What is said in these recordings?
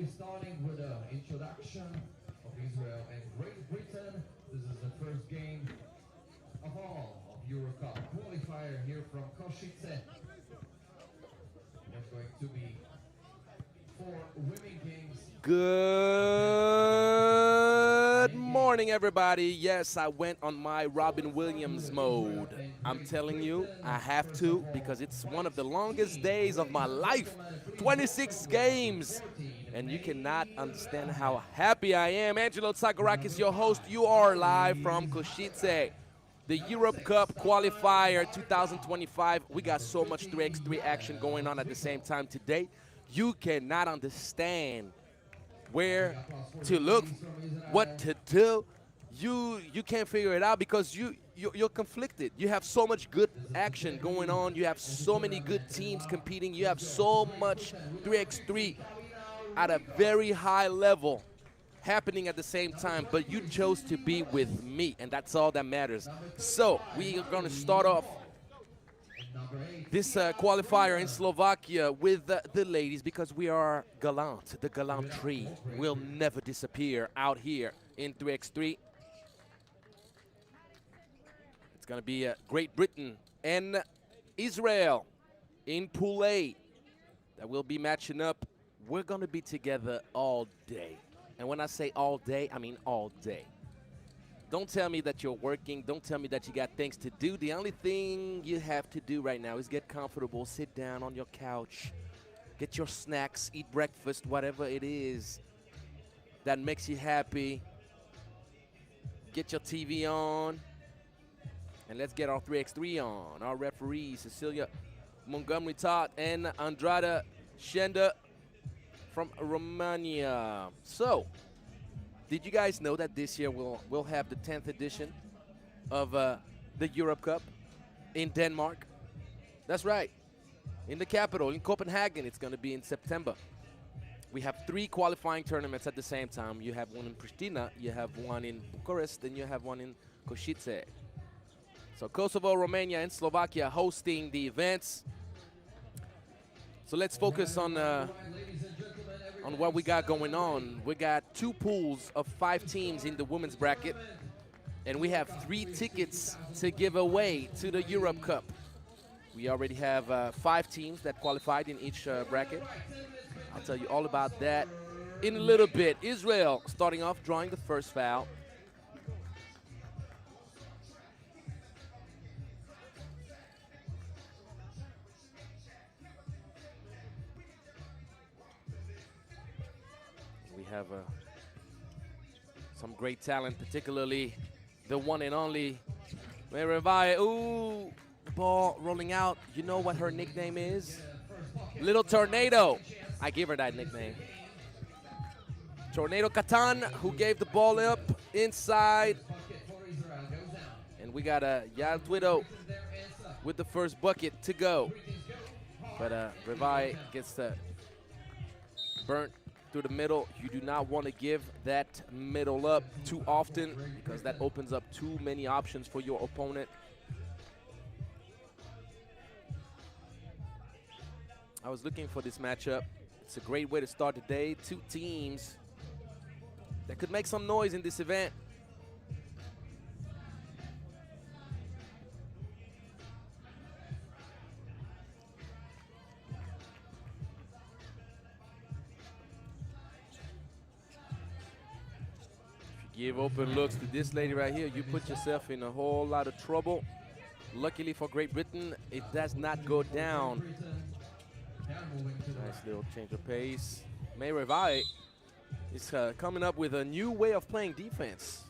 be starting with the introduction of Israel and Great Britain. This is the first game of all of Europe Cup Qualifier here from Košice. There's going to be 4 women games. Good morning, everybody. Yes, I went on my Robin Williams mode. I'm telling you, I have to because it's one of the longest days of my life. 26 games. And you cannot understand how happy I am. Angelo Tsagarakis, your host. You are live from Košice, the Europe Cup Qualifier 2025. We got so much 3x3 action going on at the same time today. You cannot understand where to look, what to do. You can't figure it out because you're conflicted. You have so much good action going on. You have so many good teams competing. You have so much 3x3 at a very high level happening at the same time, but you chose to be with me, and that's all that matters. So we are going to start off this qualifier in Slovakia with the ladies because we are gallant. The gallantry will never disappear out here in 3x3. It's going to be Great Britain and Israel in Pool A that will be matching up. We're going to be together all day. And when I say all day, I mean all day. Don't tell me that you're working. Don't tell me that you got things to do. The only thing you have to do right now is get comfortable, sit down on your couch, get your snacks, eat breakfast, whatever it is that makes you happy. Get your TV on, and let's get our 3x3 on. Our referees, Cecilia Montgomery Todd and Andrada Shenda from Romania. So, did you guys know that this year we'll have the 10th edition of the Europe Cup in Denmark? That's right, in the capital, in Copenhagen. It's going to be in September. We have 3 qualifying tournaments at the same time. You have one in Pristina, you have one in Bucharest, and you have one in Košice. So Kosovo, Romania, and Slovakia hosting the events. So let's focus on what we got going on. We got 2 pools of 5 teams in the women's bracket, and we have 3 tickets to give away to the Europe Cup. We already have 5 teams that qualified in each bracket. I'll tell you all about that in a little bit. Israel starting off, drawing the first foul. We have some great talent, particularly the one and only Merevai. Ooh, the ball rolling out. You know what her nickname is? Little Tornado. I give her that nickname. Tornado Katan, who gave the ball up inside. And we got a Yael Twido with the first bucket to go. But Revai gets burnt through the middle. You do not want to give that middle up too often because that opens up too many options for your opponent. I was looking for this matchup. It's a great way to start the day. 2 teams that could make some noise in this event. Give open looks to this lady right here, you put yourself in a whole lot of trouble. Luckily for Great Britain, it does not go down. Nice little change of pace. May Revai is coming up with a new way of playing defense.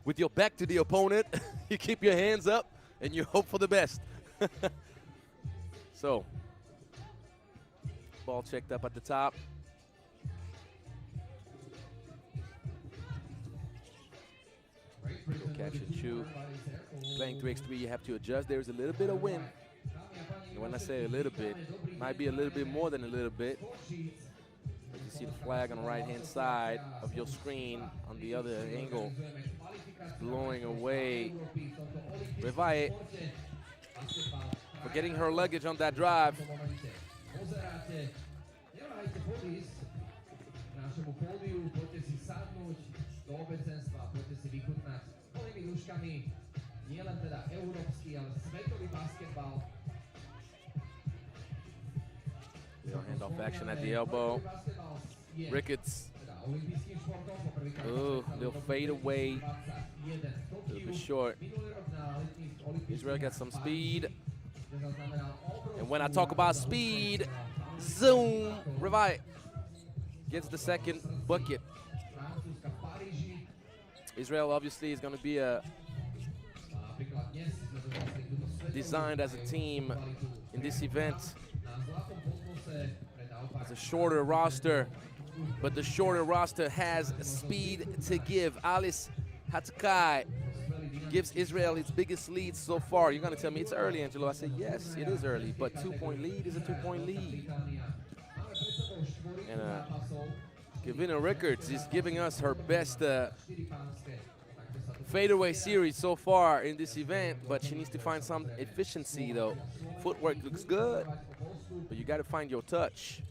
With your back to the opponent, you keep your hands up and you hope for the best. So, ball checked up at the top. Go catch and shoot. Playing 3x3, you have to adjust. There's a little bit of wind. And when I say a little bit, might be a little bit more than a little bit. But you see the flag on the right-hand side of your screen on the other angle. It's blowing away. Revai forgetting her luggage on that drive. obecenstva. Poďte si vychutnať plnými lúžkami nielen teda európsky, ale svetový basketbal. Handoff action at the elbow. Ricketts. Ooh, little fade away. A little bit short. Israel got some speed. And when I talk about speed, zoom, Revive gets the second bucket. Israel obviously is going to be designed as a team in this event. It's a shorter roster, but the shorter roster has speed to give. Alice Hatakai gives Israel its biggest lead so far. You're going to tell me it's early, Angelo. I said, yes, it is early, but 2-point lead is a 2-point lead. And Gavina Rickards is giving us her best fadeaway series so far in this event, but she needs to find some efficiency, though. Footwork looks good, but you got to find your touch.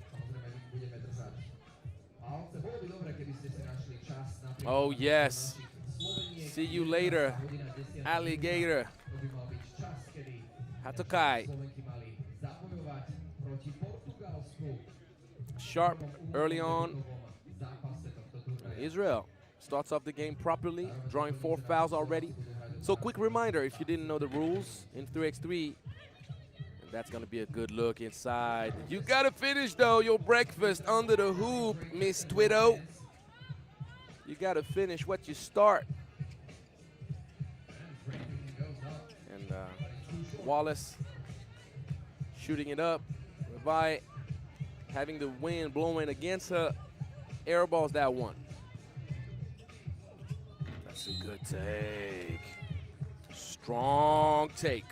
Oh, yes. See you later, alligator. Hatakai. Sharp early on. Israel starts off the game properly, drawing 4 fouls already. So quick reminder, if you didn't know the rules in 3x3, and that's gonna be a good look inside. You gotta finish though, your breakfast under the hoop, Miss Twitto. You gotta finish what you start. And Wallace shooting it up. Levi having the wind blowing against her. Airballs that one. That's a good take. Strong take.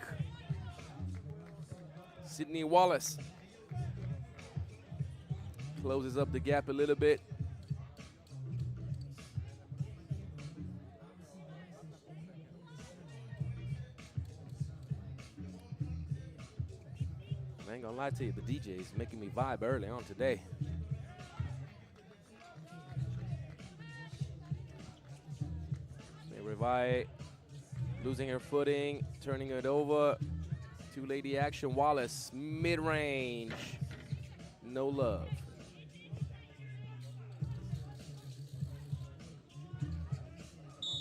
Sydney Wallace closes up the gap a little bit. I ain't gonna lie to you, the DJ is making me vibe early on today. Revi losing her footing, turning it over. Two-lady action. Wallace, mid-range. No love.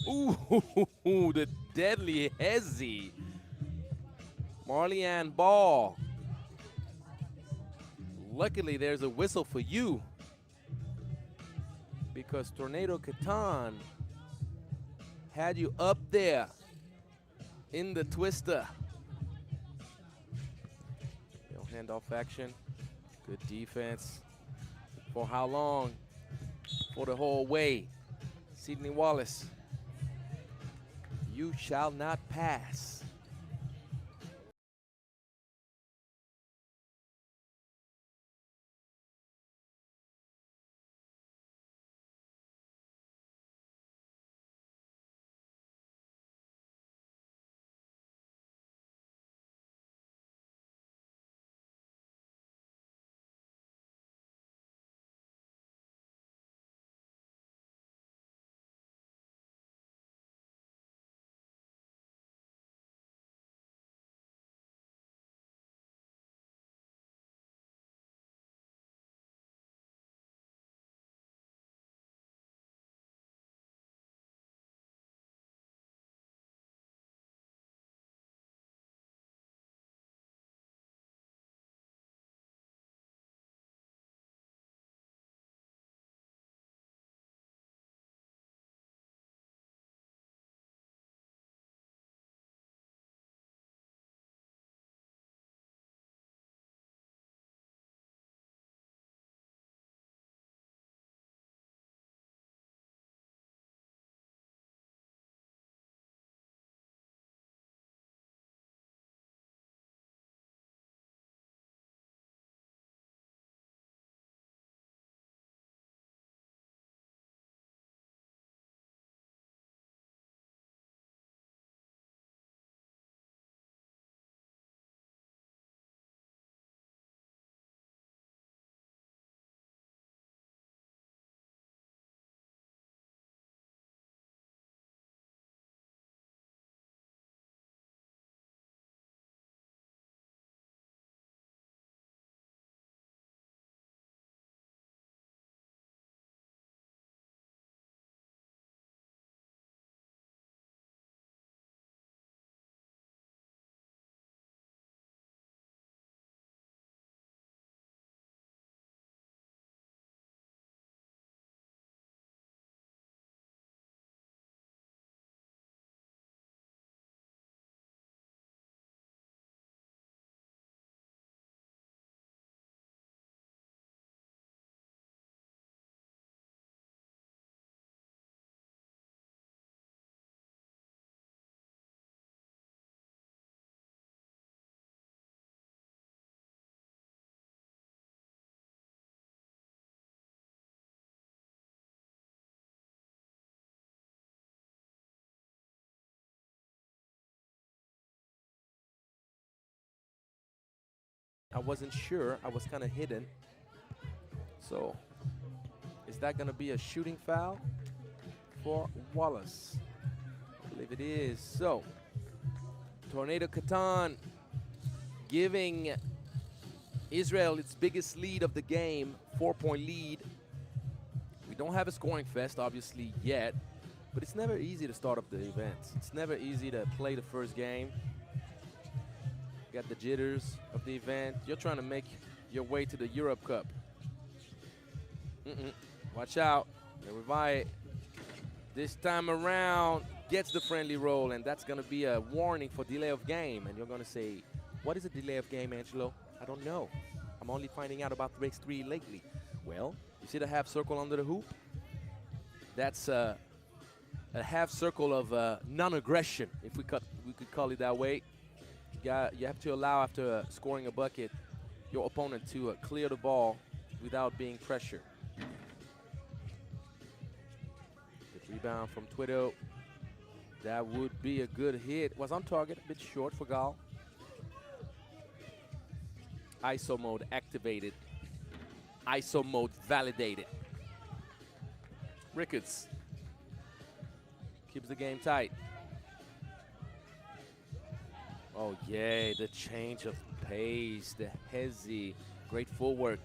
Ooh, the deadly Hezzy. Marley-Ann Ball. Luckily, there's a whistle for you, because Tornado Catan had you up there in the twister. Handoff action. Good defense. For how long? For the whole way. Sydney Wallace. You shall not pass. I wasn't sure. I was kind of hidden. So, is that going to be a shooting foul for Wallace? I believe it is. So, Tornado Catan giving Israel its biggest lead of the game, 4-point lead. We don't have a scoring fest, obviously, yet, but it's never easy to start up the events. It's never easy to play the first game. You got the jitters of the event. You're trying to make your way to the Europe Cup. Watch out. Revive this time around gets the friendly roll, and that's going to be a warning for delay of game. And you're going to say, what is a delay of game, Angelo? I don't know. I'm only finding out about 3x3 lately. Well, you see the half circle under the hoop? That's a half circle of non-aggression, if we could call it that way. You have to allow, after scoring a bucket, your opponent to clear the ball without being pressured. Good rebound from Twitto. That would be a good hit. Was on target, a bit short for Gal. ISO mode activated. ISO mode validated. Ricketts keeps the game tight. Oh, yay, the change of pace, the hezzy, great footwork.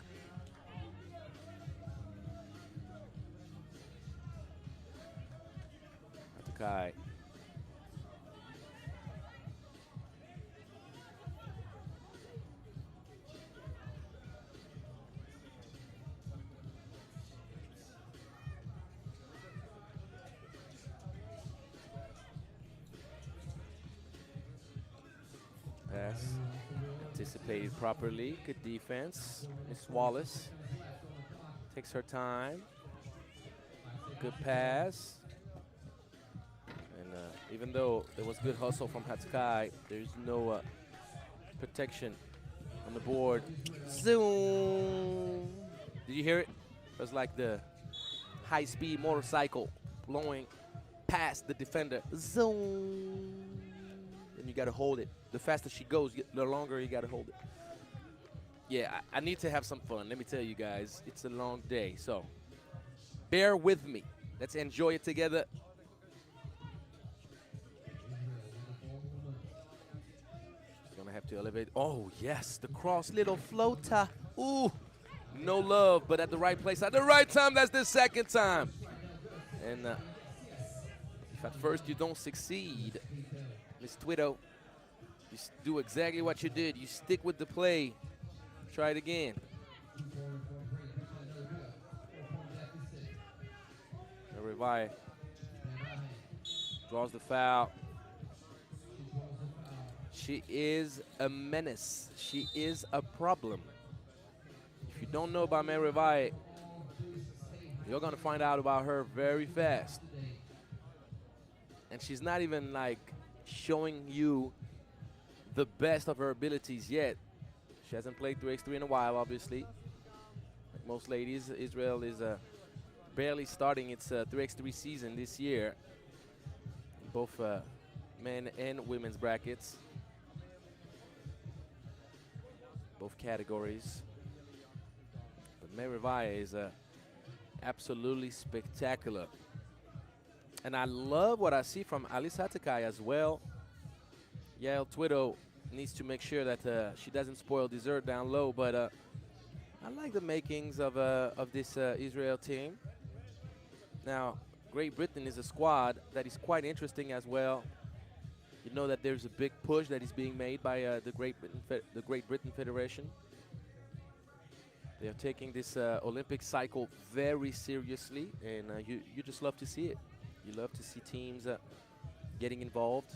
Atakai. Pass anticipated properly. Good defense. Miss Wallace takes her time. Good pass. And even though there was good hustle from Hatsukai, there's no protection on the board. Zoom! Did you hear it? It was like the high-speed motorcycle blowing past the defender. Zoom! And you got to hold it. The faster she goes, the longer you got to hold it. Yeah, I need to have some fun. Let me tell you guys, it's a long day. So bear with me. Let's enjoy it together. She's going to have to elevate. Oh, yes, the cross little floater. Ooh, no love, but at the right place at the right time. That's the second time. And if at first you don't succeed, Miss Twitto, you do exactly what you did. You stick with the play. Try it again. Revive draws the foul. She is a menace. She is a problem. If you don't know about Revive, you're going to find out about her very fast. And she's not even like showing you the best of her abilities yet. She hasn't played 3x3 in a while, obviously. Like most ladies, Israel is barely starting its 3x3 season this year, in both men and women's brackets, both categories. But Merivaya is absolutely spectacular. And I love what I see from Alice Hatakai as well. Yael Twitto needs to make sure that she doesn't spoil dessert down low, but I like the makings of this Israel team. Now, Great Britain is a squad that is quite interesting as well. You know that there's a big push that is being made by the Great Britain Federation. They are taking this Olympic cycle very seriously, and you just love to see it. You love to see teams getting involved.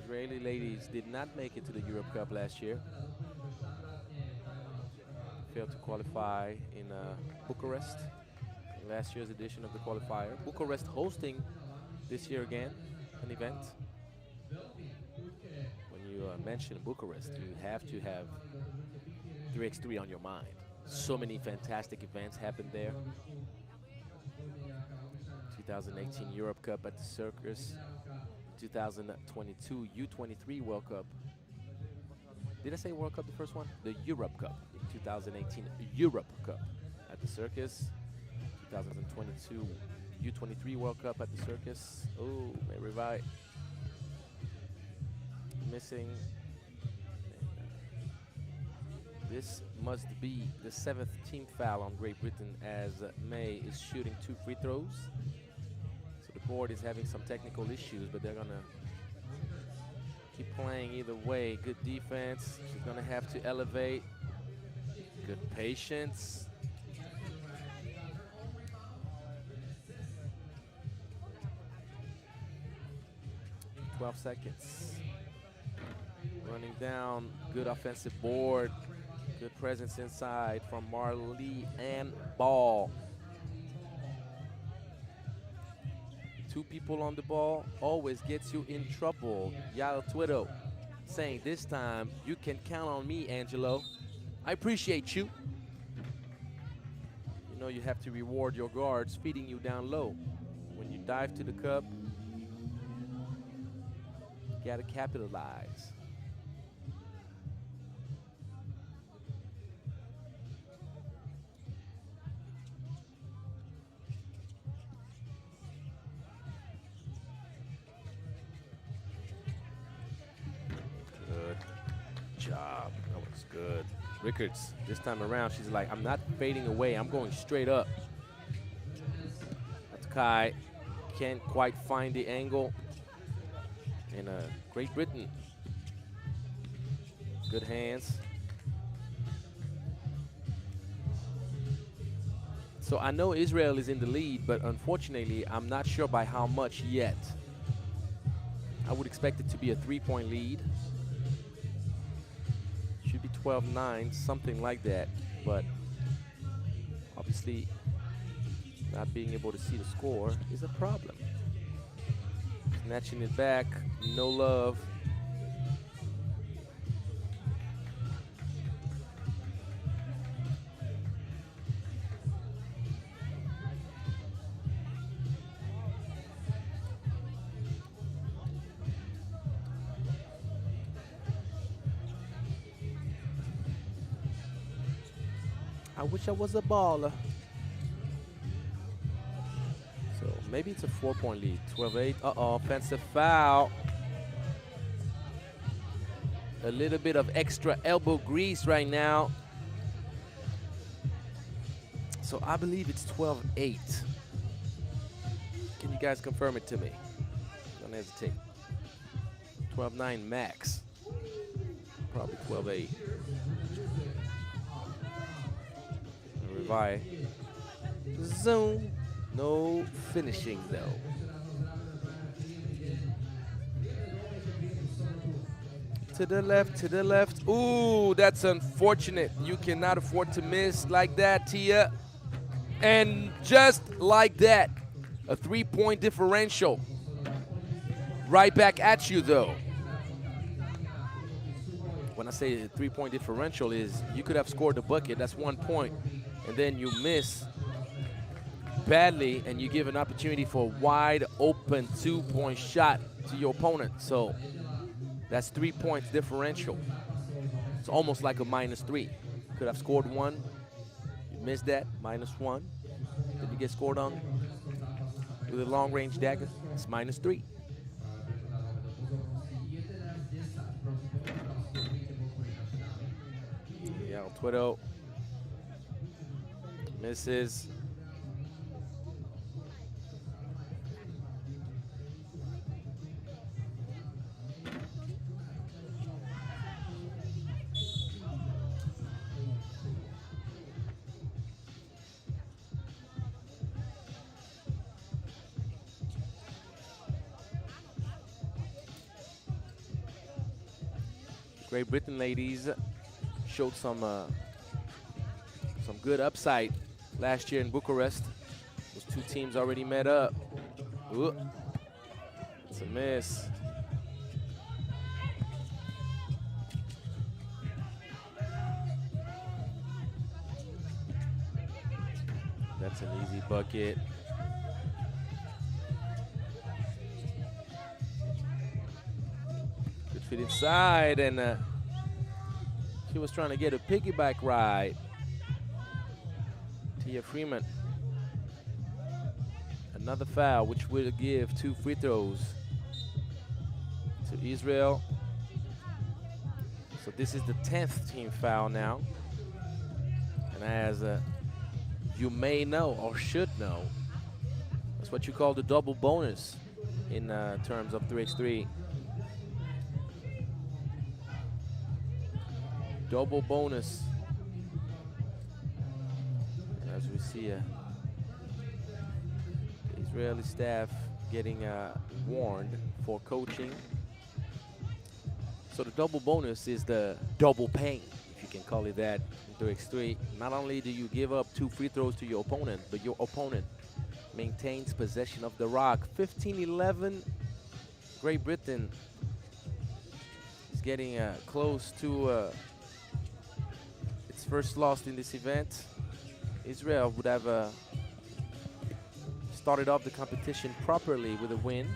Israeli ladies did not make it to the Europe Cup last year. Failed to qualify in Bucharest, last year's edition of the qualifier. Bucharest hosting this year again an event. When you mentioned Bucharest, you have to have 3x3 on your mind. So many fantastic events happened there. 2018 Europe Cup at the Circus. 2022 U23 World Cup. Did I say World Cup the first one? The Europe Cup. 2018 Europe Cup at the Circus. 2022 U23 World Cup at the Circus. Oh, may revive. Missing. This must be the 7th team foul on Great Britain as May is shooting 2 free throws. So the board is having some technical issues, but they're gonna keep playing either way. Good defense. She's gonna have to elevate. Good patience. Twelve seconds. Running down. Good offensive board. Good presence inside from Marley and Ball. 2 people on the ball always gets you in trouble. Yao Twiddle saying this time you can count on me, Angelo. I appreciate you. You know you have to reward your guards feeding you down low. When you dive to the cup, you gotta capitalize. Job. That was good. Rickards, this time around, she's like, I'm not fading away. I'm going straight up. That's Kai. Can't quite find the angle. And Great Britain. Good hands. So I know Israel is in the lead, but unfortunately, I'm not sure by how much yet. I would expect it to be a 3-point lead. 12-9, something like that, but obviously not being able to see the score is a problem. Snatching it back, no love. I wish I was a baller. So maybe it's a 4-point lead. 12-8. Uh-oh, offensive foul. A little bit of extra elbow grease right now. So I believe it's 12-8. Can you guys confirm it to me? Don't hesitate. 12-9 max. Probably 12-8. Revive. Zoom. No finishing though. To the left, to the left. Ooh, that's unfortunate. You cannot afford to miss like that, Tia. And just like that, a 3-point differential. Right back at you though. When I say a 3-point differential is you could have scored the bucket, that's 1 point, and then you miss badly and you give an opportunity for a wide open 2-point shot to your opponent. So that's 3 points differential. It's almost like a -3. Could have scored 1, you missed that, -1. Then you get scored on with a long range dagger, it's -3. Yeah, Twiddle misses. Great Britain ladies showed some good upside last year in Bucharest. Those 2 teams already met up. Ooh, it's a miss. That's an easy bucket. Good fit inside, and she was trying to get a piggyback ride. Tia Freeman. Another foul, which will give 2 free throws to Israel. So this is the 10th team foul now. And as you may know or should know, that's what you call the double bonus in terms of 3x3. Double bonus. As we see the Israeli staff getting warned for coaching. So the double bonus is the double pain, if you can call it that, in 3x3. Not only do you give up 2 free throws to your opponent, but your opponent maintains possession of the rock. 15-11, Great Britain is getting close to its first loss in this event. Israel would have started off the competition properly with a win.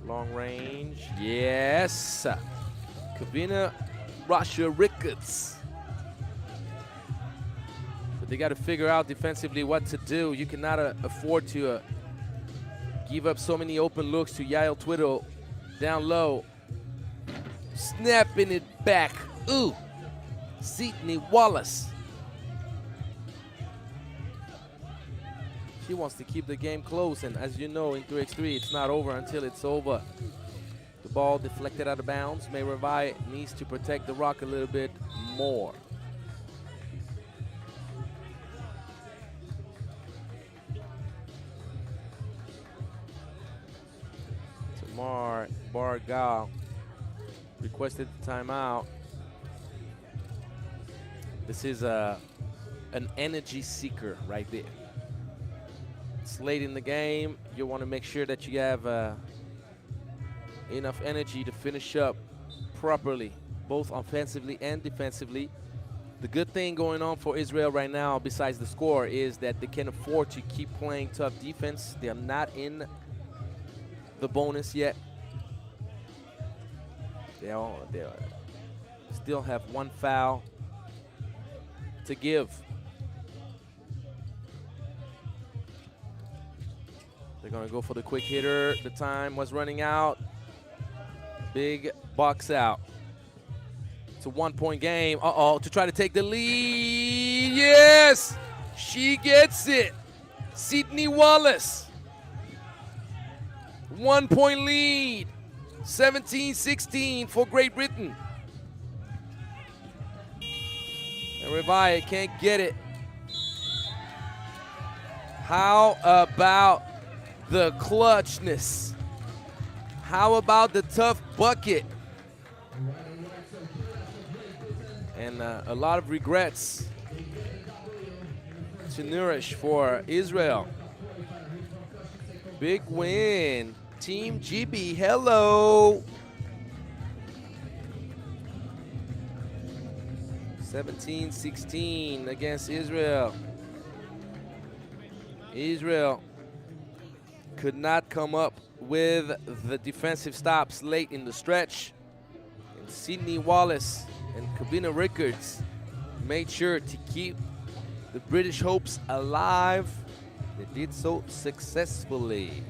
Long range, yes. Kavina Russia Ricketts. But they got to figure out defensively what to do. You cannot afford to give up so many open looks to Yael Twiddle down low. Snapping it back. Ooh. Sydney Wallace. She wants to keep the game close, and as you know, in 3x3, it's not over until it's over. The ball deflected out of bounds. May Revi needs to protect the rock a little bit more. Tamar Bargal requested the timeout. This is an energy seeker right there. It's late in the game. You want to make sure that you have enough energy to finish up properly, both offensively and defensively. The good thing going on for Israel right now, besides the score, is that they can afford to keep playing tough defense. They are not in the bonus yet. They still have 1 foul to give. They're going to go for the quick hitter. The time was running out. Big box out. It's a 1-point game. Uh-oh, to try to take the lead. Yes! She gets it. Sydney Wallace. 1-point lead. 17-16 for Great Britain. And Revi can't get it. How about the clutchness? How about the tough bucket? And a lot of regrets to nourish for Israel. Big win. Team GB, hello. 17-16 against Israel. Israel could not come up with the defensive stops late in the stretch. And Sydney Wallace and Kavina Ricketts made sure to keep the British hopes alive. They did so successfully.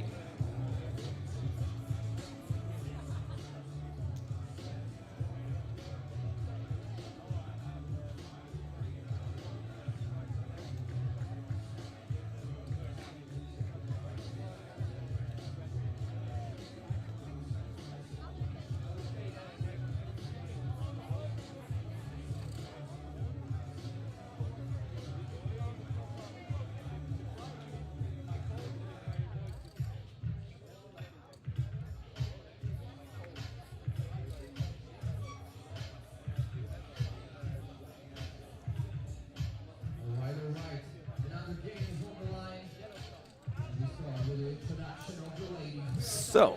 So,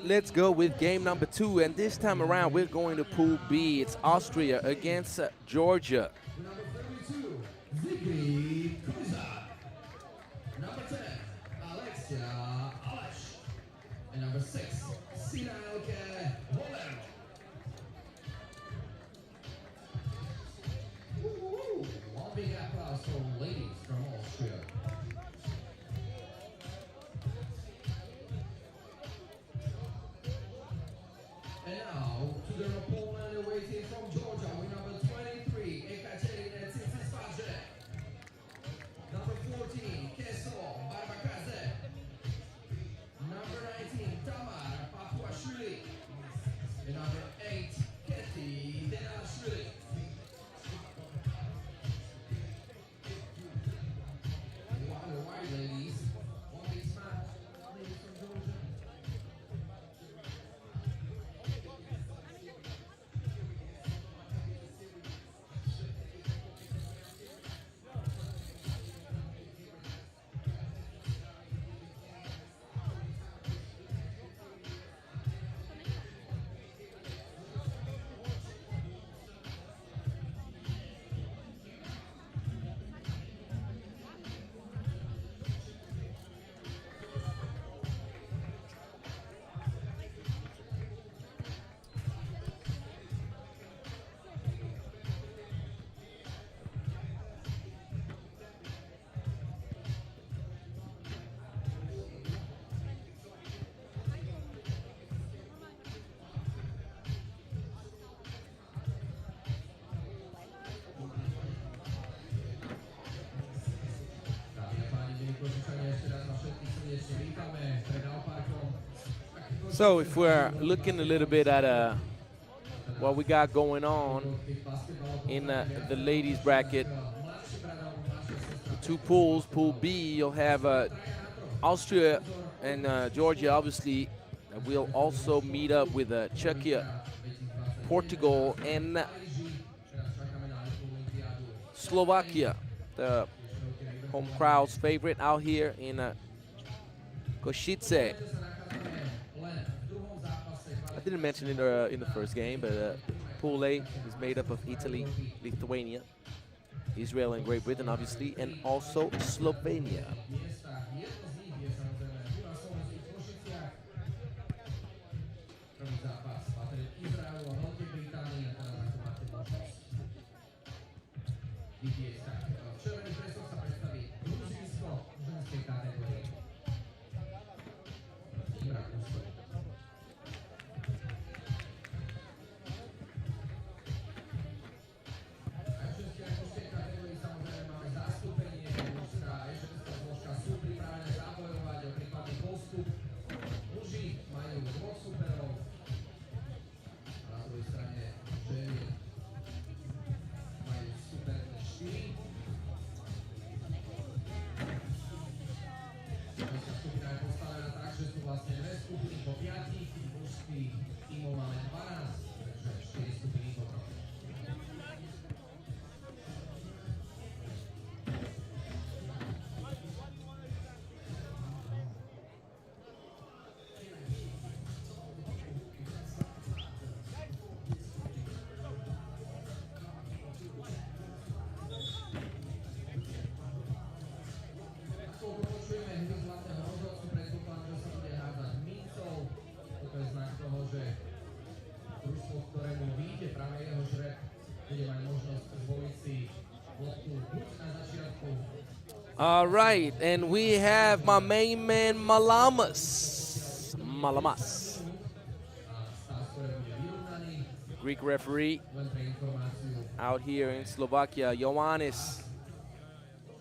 let's go with game number 2, and this time around we're going to Pool B. It's Austria against Georgia. Number 32, Ziggy finálke Holland. One big applause for ladies from Austria. And now to the opponent awaiting from Georgia with number 23, Ekaterina Tsitsipashe. Number 14, Keso Barbakaze. Number 19, Tamar Papuashvili. And number 8, Keti Denashvili. Why, ladies? One big smile. Ladies from Georgia. So if we're looking a little bit at what we got going on in the ladies bracket, the two pools, Pool B, you'll have Austria and Georgia, obviously. We'll also meet up with Czechia, Portugal, and Slovakia, the home crowd's favorite out here in Košice. I didn't mention it in the first game, but Pool A is made up of Italy, Lithuania, Israel, and Great Britain, obviously, and also Slovenia. All right, and we have my main man Malamas, Greek referee out here in Slovakia. Ioannis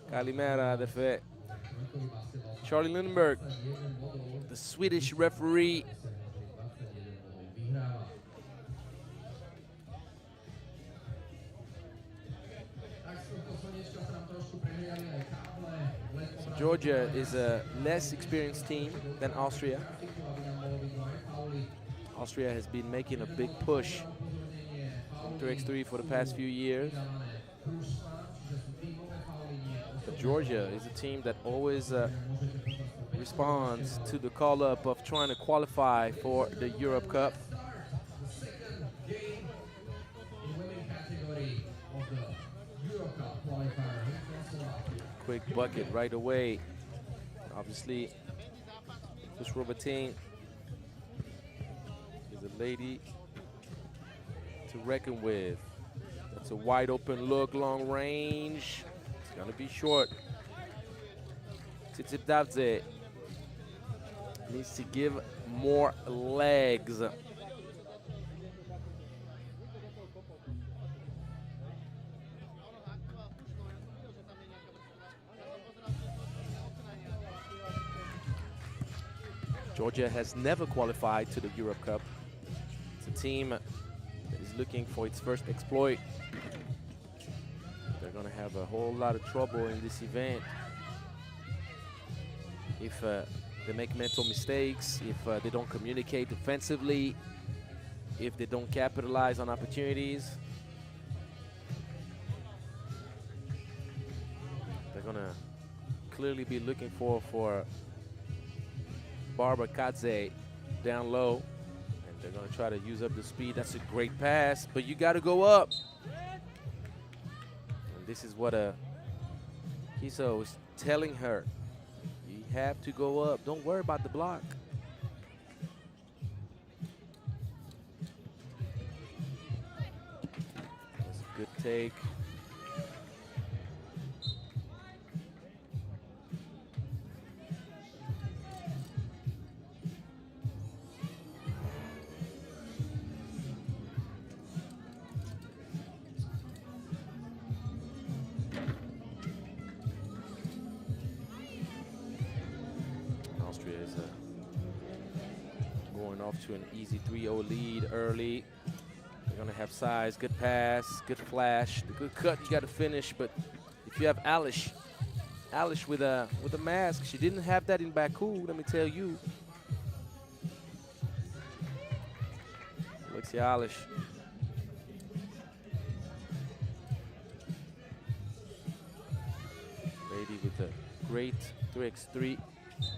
Kalimera, the Fed. Charlie Lindbergh, the Swedish referee. Georgia is a less experienced team than Austria. Austria has been making a big push 3x3 for the past few years. But Georgia is a team that always responds to the call-up of trying to qualify for the Europe Cup. Quick bucket right away. Obviously, this Robertine lady to reckon with. That's a wide open look, long range. It's gonna be short. Tsitsipdadze needs to give more legs. Georgia has never qualified to the Europe Cup. It's a team that is looking for its first exploit. They're going to have a whole lot of trouble in this event if they make mental mistakes, if they don't communicate defensively, if they don't capitalize on opportunities. They're going to clearly be looking for Barbara Kadze down low, and they're going to try to use up the speed. That's a great pass, but you got to go up. And this is what Kiso is telling her. You have to go up. Don't worry about the block. That's a good take. To an easy 3-0 lead early. They're gonna have size, good pass, good flash, the good cut. You got to finish, but if you have Alish with a mask, she didn't have that in Baku. Let me tell you. Alexia Alish. Lady with a great 3x3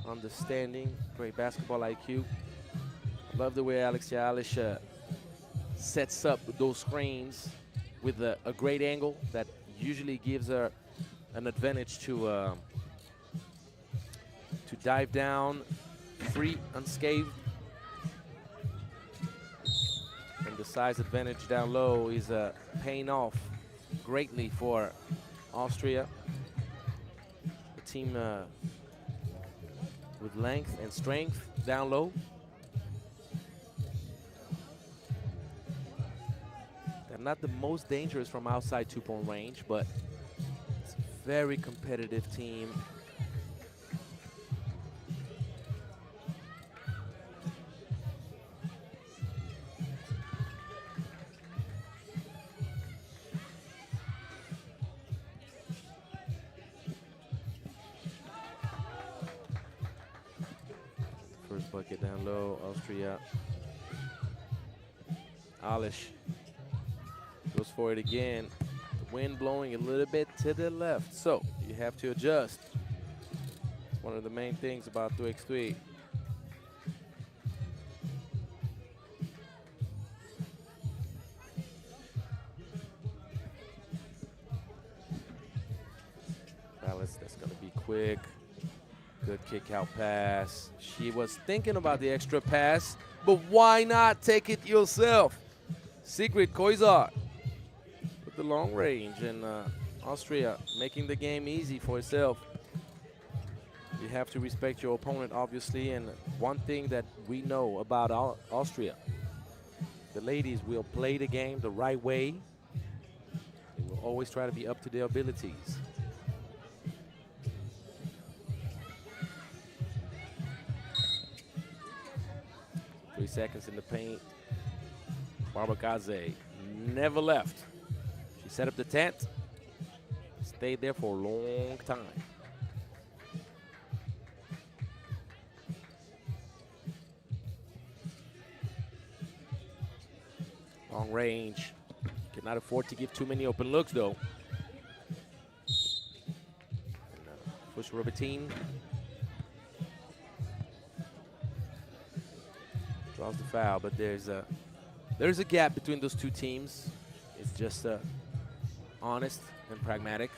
understanding, great basketball IQ. Love the way Alexia Alish sets up those screens with a great angle that usually gives her an advantage to dive down free, unscathed. And the size advantage down low is paying off greatly for Austria. A team with length and strength down low. Not the most dangerous from outside two-point range, but it's a very competitive team. First bucket down low, Austria. Alish goes for it again. The wind blowing a little bit to the left, so you have to adjust. It's one of the main things about 3x3. Balance, that's going to be quick. Good kick out pass. She was thinking about the extra pass, but why not take it yourself? Sigrid Koizar with the long range, and Austria making the game easy for itself. You have to respect your opponent, obviously, and one thing that we know about Austria, the ladies will play the game the right way. They will always try to be up to their abilities. Three seconds in the paint. Barbara Kadze never left. She set up the tent, stayed there for a long time. Long range. Cannot afford to give too many open looks, though. Push Robertine. Draws the foul, but there's a gap between those two teams. It's just honest and pragmatic.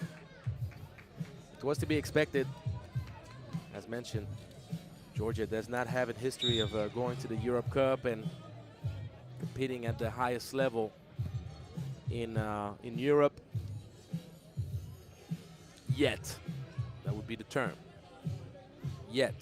It was to be expected. As mentioned, Georgia does not have a history of going to the Europe Cup, and competing at the highest level in Europe yet. That would be the term. Yet.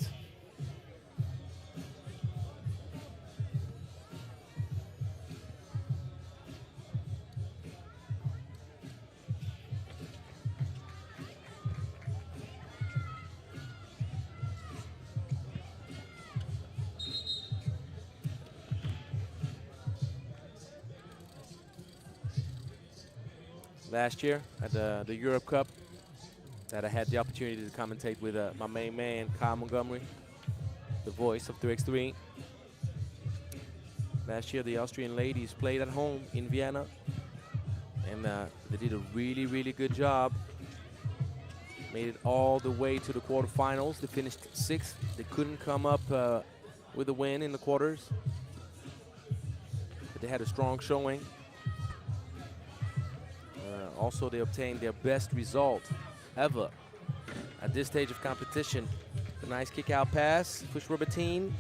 Last year at the Europe Cup that I had the opportunity to commentate with my main man, Kyle Montgomery, the voice of 3x3. Last year, the Austrian ladies played at home in Vienna, and they did a really, really good job. Made it all the way to the quarterfinals. They finished 6th. They couldn't come up with a win in the quarters, but they had a strong showing. Also, they obtained their best result ever at this stage of competition. A nice kick-out pass. Fush-Robertin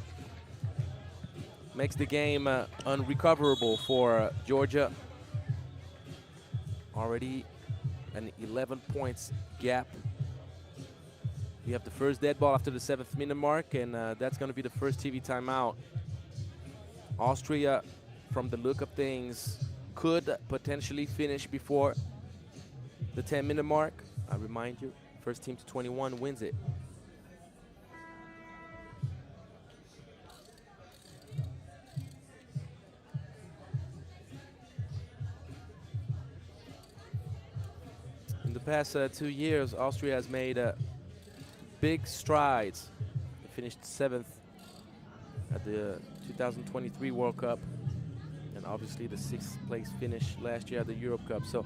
makes the game unrecoverable for Georgia. Already an 11 points gap. We have the first dead ball after the 7th minute mark, and that's going to be the first TV timeout. Austria, from the look of things, could potentially finish before the 10-minute mark. I remind you, first team to 21 wins it. In the past 2 years, Austria has made big strides. They finished 7th at the 2023 World Cup, and obviously the 6th place finish last year at the Europe Cup. So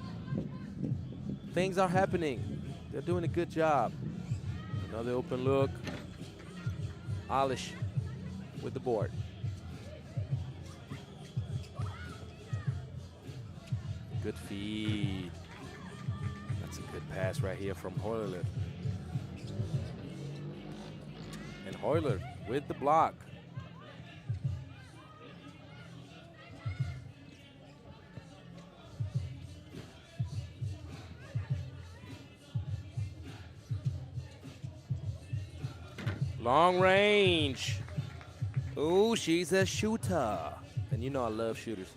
things are happening. They're doing a good job. Another open look. Alish with the board. Good feed. That's a good pass right here from Hoyler. And Hoyler with the block. Long range. Ooh, she's a shooter. And you know I love shooters.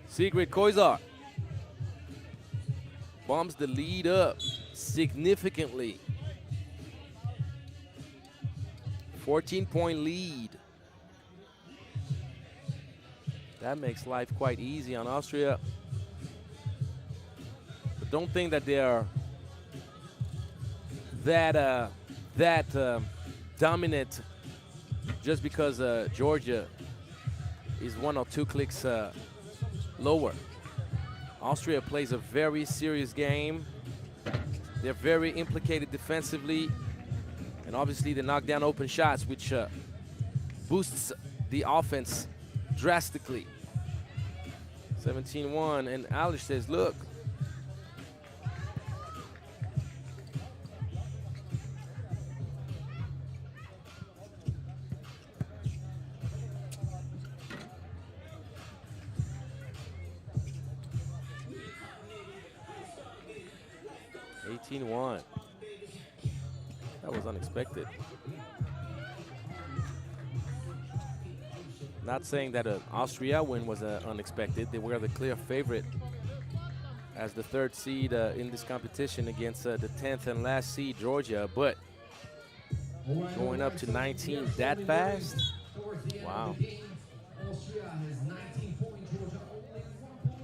Sigrid Koizar bumps the lead up significantly. 14-point lead. That makes life quite easy on Austria. But don't think that they are that dominant just because Georgia is 1 or 2 clicks lower. Austria plays a very serious game. They're very implicated defensively, and obviously they knock down open shots, which boosts the offense drastically. 17-1, and Alish says, look, that was unexpected. Not saying that an Austria win was unexpected. They were the clear favorite as the 3rd seed in this competition against the 10th and last seed Georgia, but going up to 19 that fast? Wow. Austria has 19 points, Georgia only 1 point.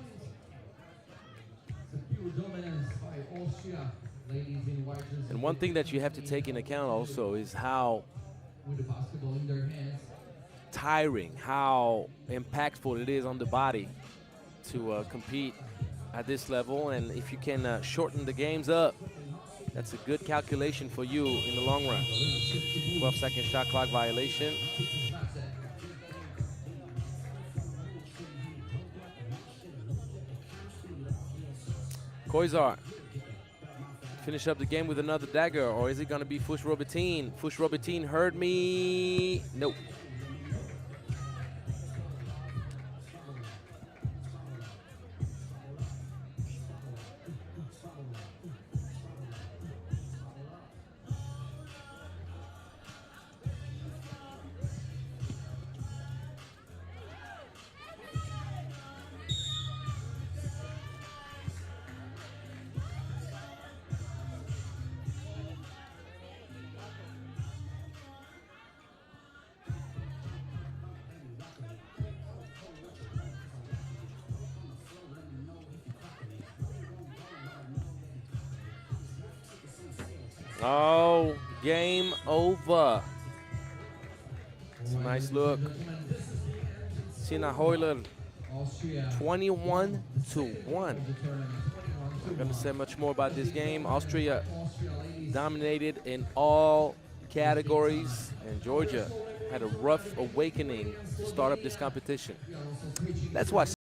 It's a pure dominance by Austria. Ladies in white. And one thing that you have to take into account also is how with the basketball in their hands, tiring, how impactful it is on the body to compete at this level. And if you can shorten the games up, that's a good calculation for you in the long run. 12-second shot clock violation. Koizar finish up the game with another dagger, or is it going to be Fush-Robertin? Fush-Robertin heard me. Nope. Oh, game over. It's a nice look. Sina Hoyler, 21-1. I'm going to say much more about this game. Austria dominated in all categories, and Georgia had a rough awakening to start up this competition. Let's watch.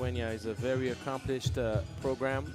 Lithuania is a very accomplished program.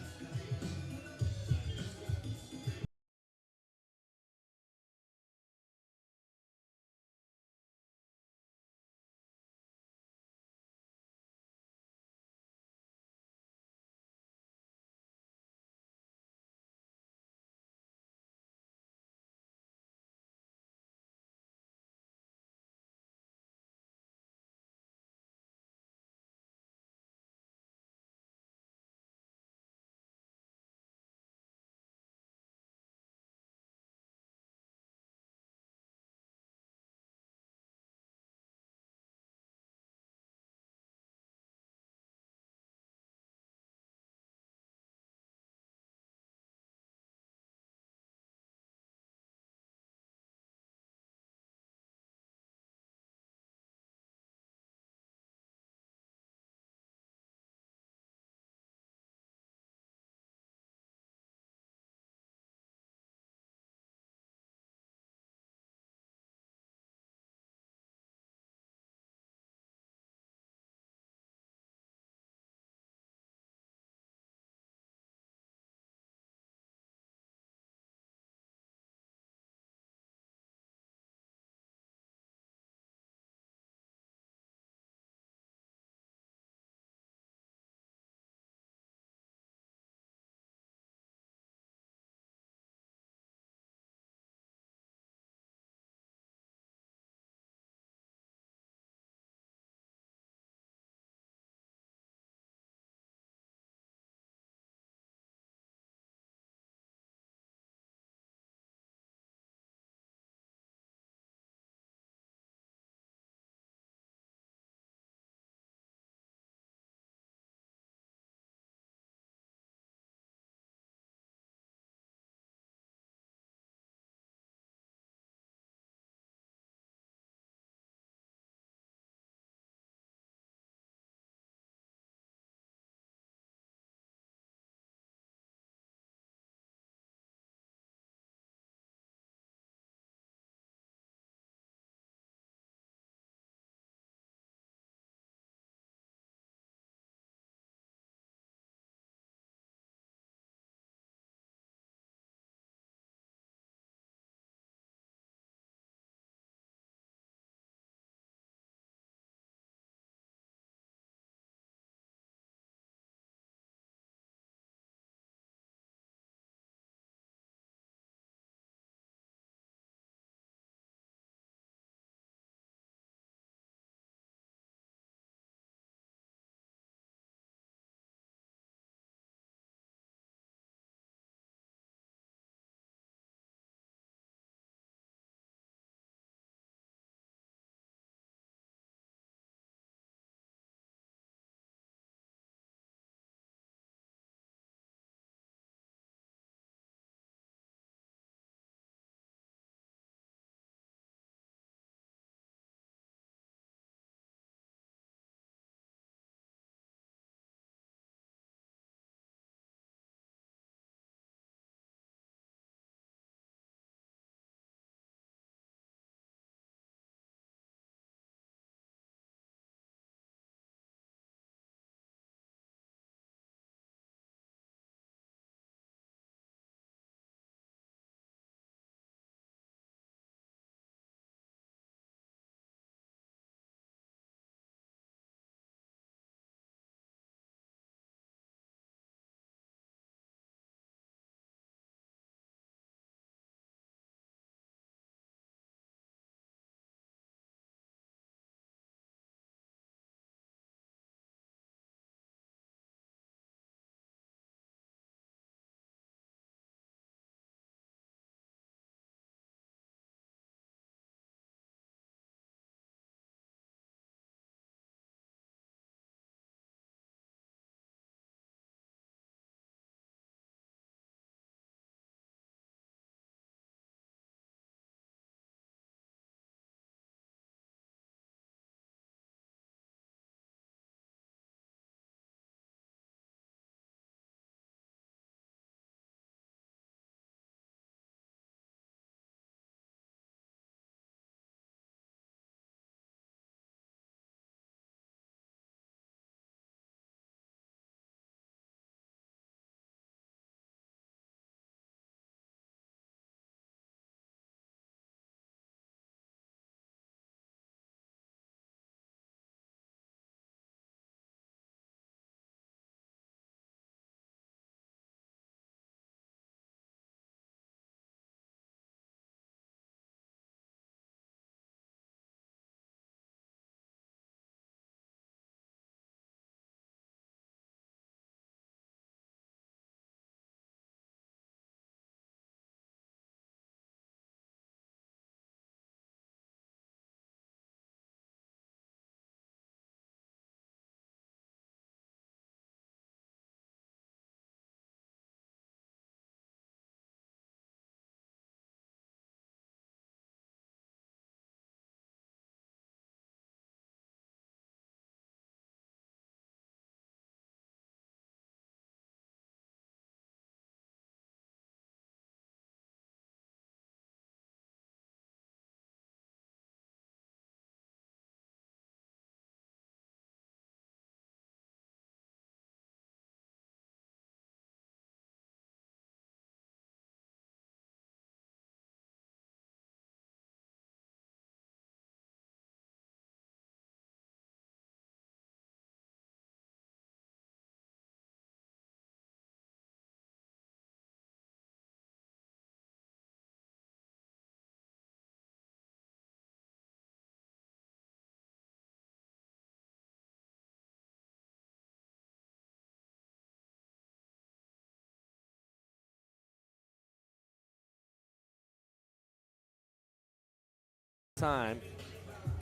time.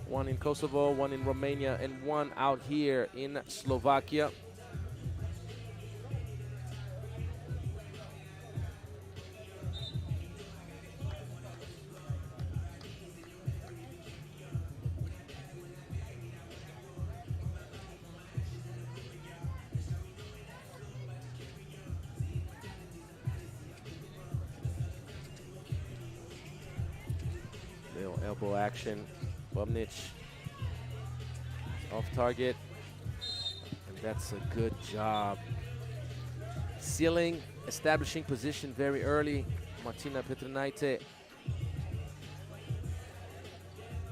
One in Kosovo, one in Romania, and one out here in Slovakia. Little elbow action. Bubnic off target, and that's a good job. Sealing, establishing position very early. Martina Petrinaite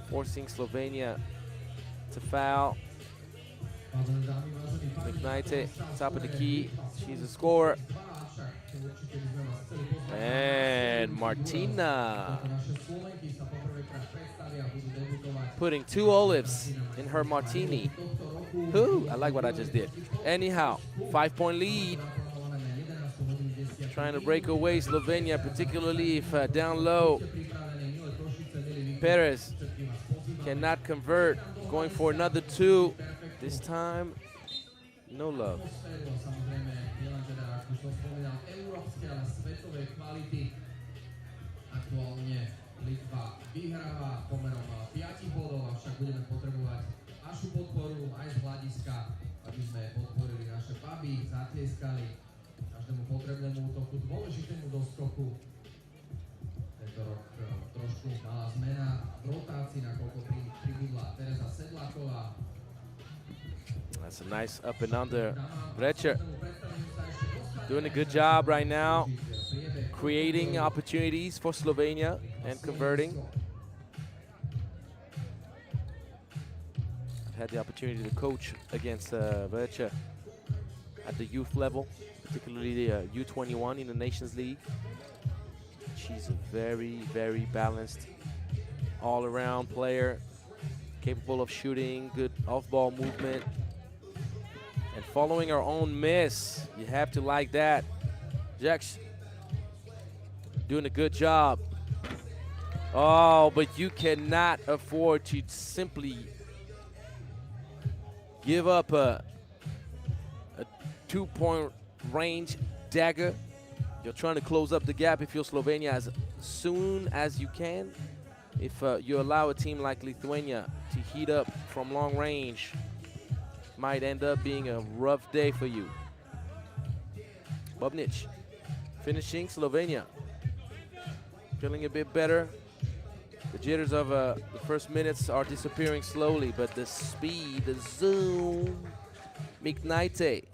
forcing Slovenia to foul. Petrinaite, top of the key, she's a scorer. And Martina putting 2 olives in her martini. Ooh, I like what I just did. Anyhow, 5-point lead. Trying to break away Slovenia, particularly if down low. Perez cannot convert, going for another 2. This time, no love. Litva vyhráva pomerom 5 bodov, avšak budeme potrebovať našu podporu aj z hľadiska, aby sme podporili naše baby, zatlieskali každému potrebnému útoku, dôležitému doskoku. Tento rok trošku malá zmena v rotácii, nakoľko pribudla Tereza Sedláková. That's a nice up and under. Brecher doing a good job right now, creating opportunities for Slovenia and converting. I've had the opportunity to coach against Brecher at the youth level, particularly the U21 in the Nations League. She's a very, very balanced, all-around player, capable of shooting, good off-ball movement, and following her own miss. You have to like that. Jax doing a good job. Oh, but you cannot afford to simply give up a 2-point range dagger. You're trying to close up the gap if you're Slovenia as soon as you can. If you allow a team like Lithuania to heat up from long range, might end up being a rough day for you. Bubnic finishing Slovenia. Feeling a bit better. The jitters of the first minutes are disappearing slowly, but the speed, the zoom. Miknaite.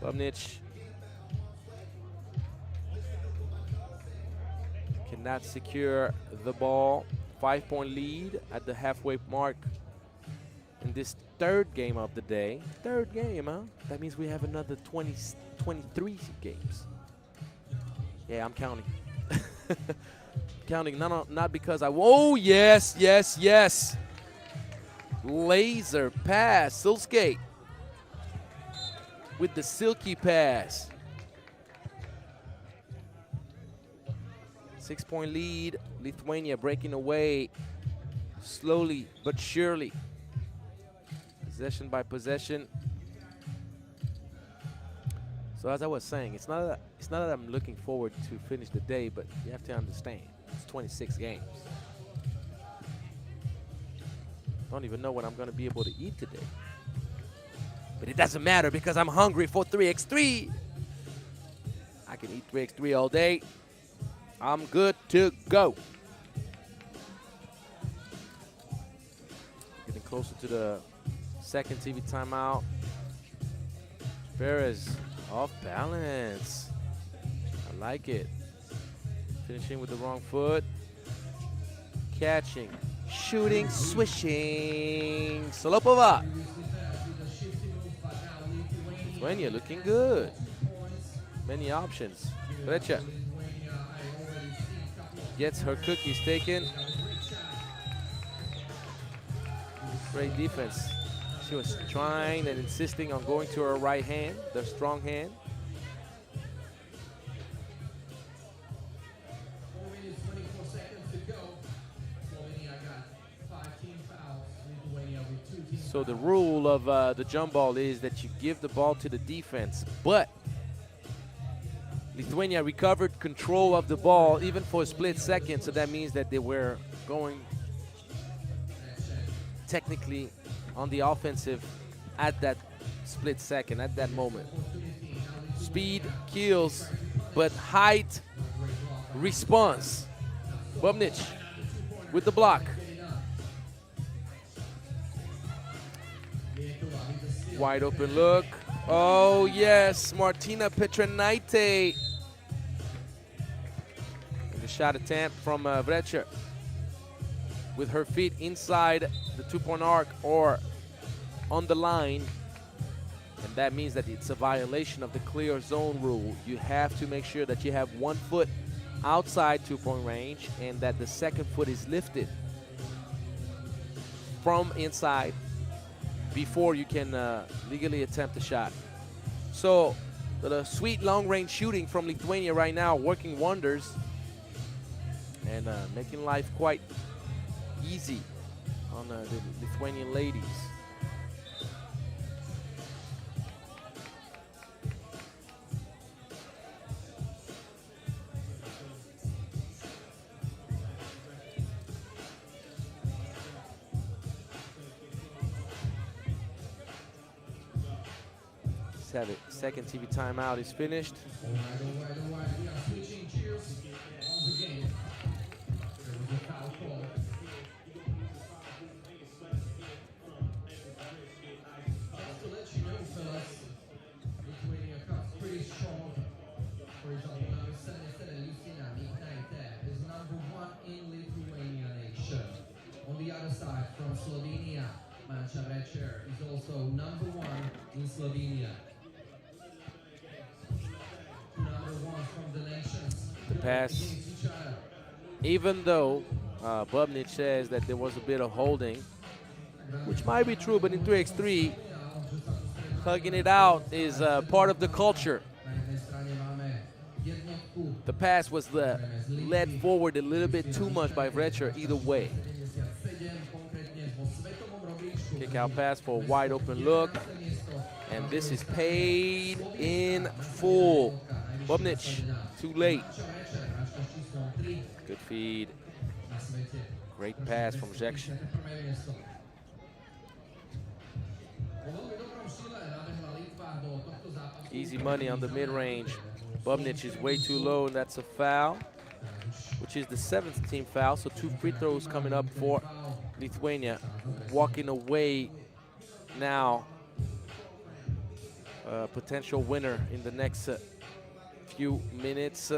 Bubnic cannot secure the ball. 5-point lead at the halfway mark in this third game of the day. Third game, huh? That means we have another 23 games. Yeah, I'm counting. Counting, not because I, oh, yes, yes, yes. Laser pass, Silskate with the silky pass. 6-point lead, Lithuania breaking away slowly but surely. Possession by possession. So as I was saying, it's not that I'm looking forward to finish the day, but you have to understand, it's 26 games. Don't even know what I'm gonna be able to eat today. But it doesn't matter because I'm hungry for 3x3. I can eat 3x3 all day. I'm good to go. Getting closer to the second TV timeout. Perez off balance. I like it. Finishing with the wrong foot. Catching, shooting, swishing. Solopova. Lithuania looking good. Many options. Brecher gets her cookies taken. Great defense. She was trying and insisting on going to her right hand, the strong hand. So the rule of the jump ball is that you give the ball to the defense, but Lithuania recovered control of the ball even for a split second, so that means that they were going technically on the offensive at that split second, at that moment. Speed kills, but height response. Bubnic with the block. Wide open look. Oh yes, Martina Petranaite. The shot attempt from Vrecher with her feet inside the two-point arc or on the line. And that means that it's a violation of the clear zone rule. You have to make sure that you have 1 foot outside two-point range and that the second foot is lifted from inside before you can legally attempt a shot. So the sweet long-range shooting from Lithuania right now working wonders and making life quite easy on the Lithuanian ladies. Have it. Second TV timeout is finished. All right. We are switching gears of the game. There was a foul call. Just to let you know, fellas, Lithuania Cup pretty strong. For example, number 77, Lucina Miknaite, is #1 in Lithuania nation. On the other side, from Slovenia, Mancha Vrecher is also #1 in Slovenia. The pass, even though Bubnic says that there was a bit of holding, which might be true, but in 3x3, hugging it out is part of the culture. The pass was led forward a little bit too much by Vrecher either way. Kick out pass for a wide open look, and this is paid in full. Bubnic, too late. Good feed. Great pass from Rzeksz. Easy money on the mid-range. Bubnic is way too low, and that's a foul, which is the 7th team foul. So 2 free throws coming up for Lithuania. Walking away now. Potential winner in the next few minutes.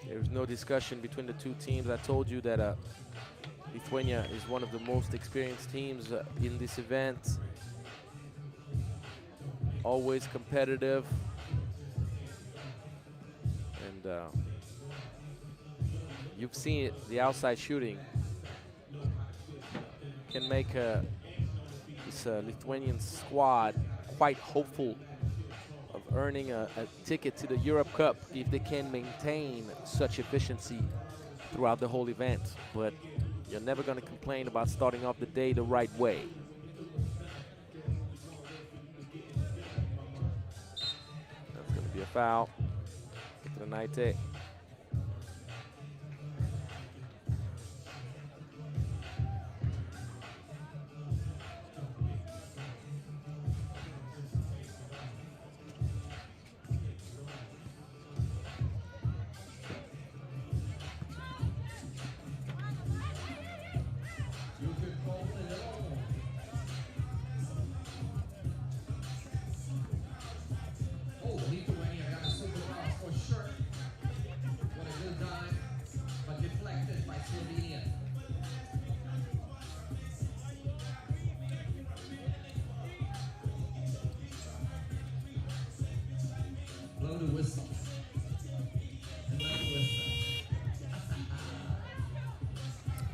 There's no discussion between the two teams. I told you that Lithuania is one of the most experienced teams in this event. Always competitive. And you've seen it, the outside shooting can make this Lithuanian squad quite hopeful of earning a ticket to the Europe Cup if they can maintain such efficiency throughout the whole event. But you're never going to complain about starting off the day the right way. That's going to be a foul. Petranaite.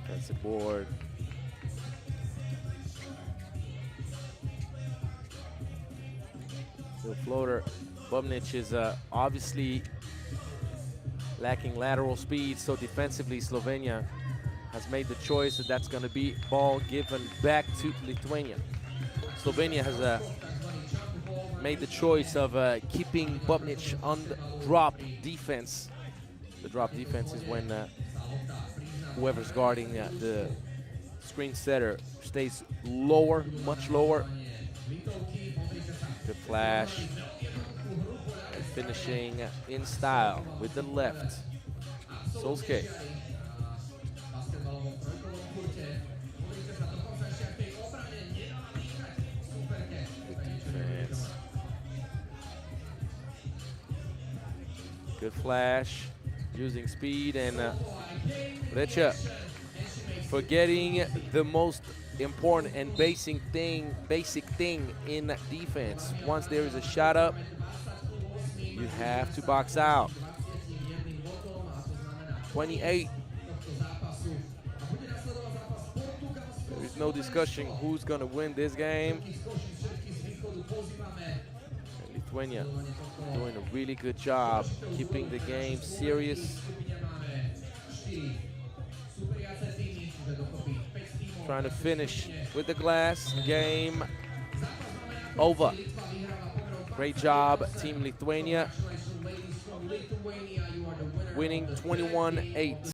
That's a board. The floater. Bubnic is obviously lacking lateral speed, so defensively Slovenia has made the choice that that's going to be ball given back to Lithuania. Slovenia has made the choice of keeping Bobnic on the drop defense. The drop defense is when whoever's guarding the screen setter stays lower, much lower. Good flash. And finishing in style with the left. Solskjaer. Defense. Good flash, using speed, and Recha forgetting the most important and basic thing in defense. Once there is a shot up, you have to box out. 28. There is no discussion who's going to win this game. And Lithuania doing a really good job keeping the game serious. Trying to finish with the glass. Game over. Great job, Team Lithuania. Winning 21-8.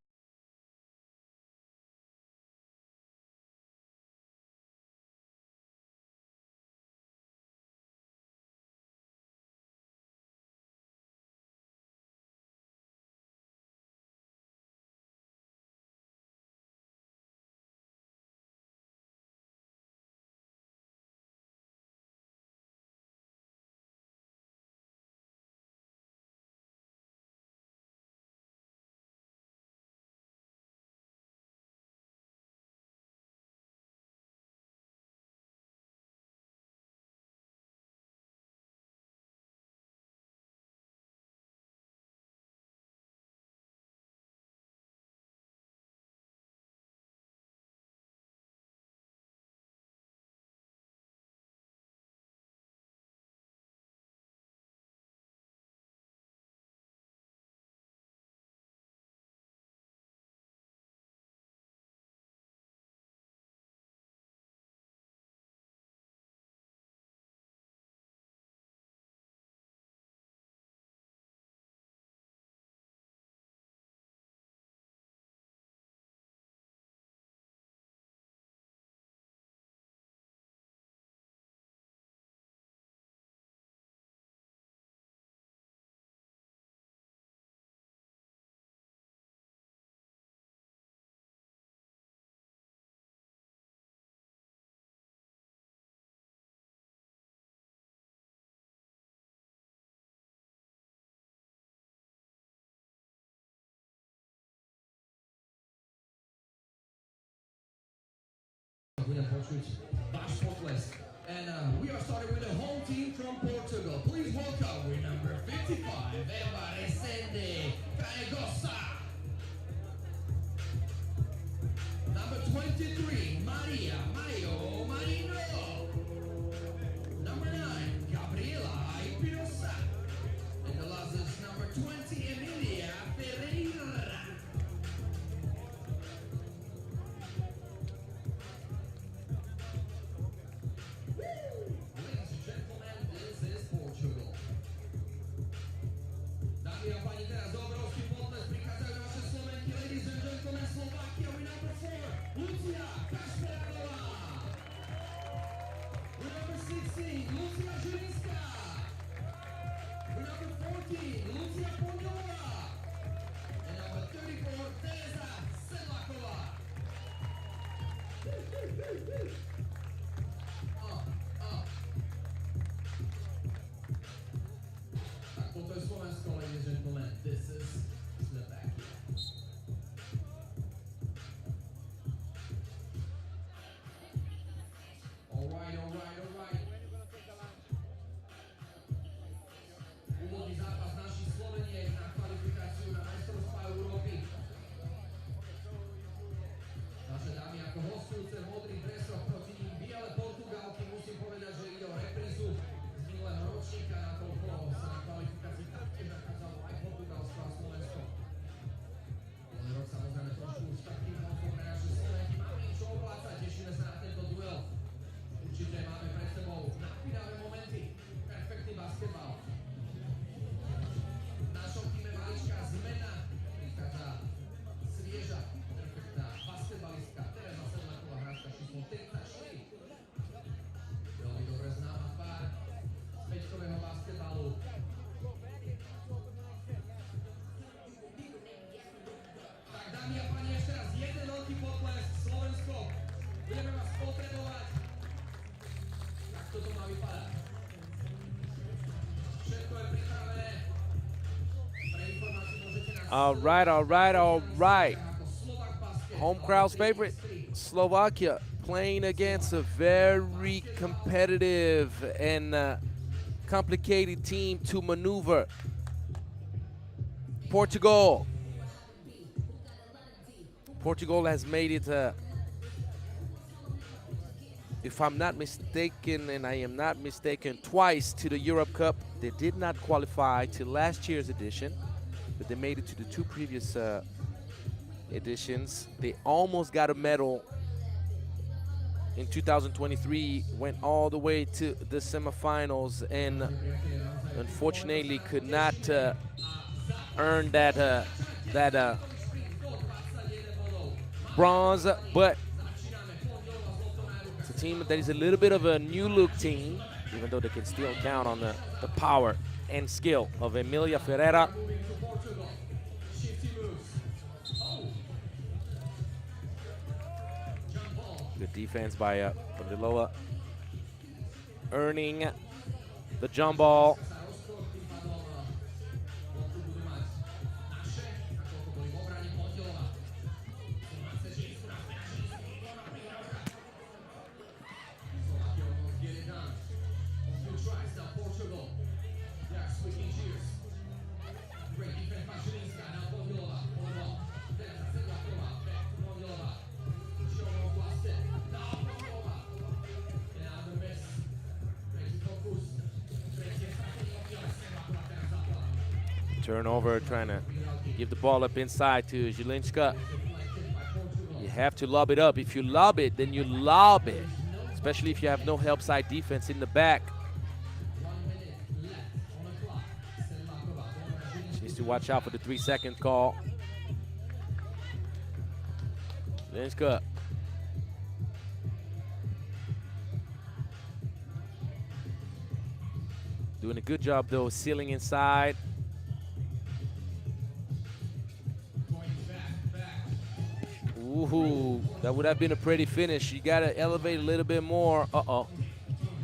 And we are starting with the home team from Portugal. Please welcome with number 55, Resende Carregosa. Number 23, Maria Mayo Marino. Number 9, Gabriela Espinosa. And the last is number 20, Emilia Ferreira. Ladies and gentlemen, this is Portugal. Dámy a páni, teraz obrovský potles prichádzajú naše Slovenky. Ladies and gentlemen, Slovakia with number 4, Lucia Kašperáková. With number 16, Lucia Žilinská. With number 14, Lucia Poňová. And number 34, Teresa Sedláková. Tak toto je Slovensko, ladies and gentlemen. This is Slovakia. Alright. Úvodný zápas našich Sloveniek na kvalifikáciu na majstrovstvá Európy. Naše dámy ako hostujúce v modrých dresoch, proti ním biele Portugalky. Musím povedať, že ide o reprízu z minulého ročníka, na toľko sa na kvalifikácii taktiež nachádzalo aj Portugalsko a Slovensko. Minulý rok samozrejme trošku už takým pre naše All right, all right, all right. Home crowd's favorite, Slovakia, playing against a very competitive and complicated team to maneuver. Portugal. Portugal has made it, if I'm not mistaken, and I am not mistaken, twice to the Europe Cup. They did not qualify to last year's edition, but they made it to the two previous editions. They almost got a medal in 2023, went all the way to the semifinals, and unfortunately could not earn that bronze. But it's a team that is a little bit of a new look team, even though they can still count on the power and skill of Emilia Ferreira. Good defense by Pandiloa, earning the jump ball. Turnover, trying to give the ball up inside to Zielińska. You have to lob it up. If you lob it, then you lob it, especially if you have no help side defense in the back. She needs to watch out for the 3-second call. Zielińska. Doing a good job, though, sealing inside. Ooh, that would have been a pretty finish. You got to elevate a little bit more. Uh-oh.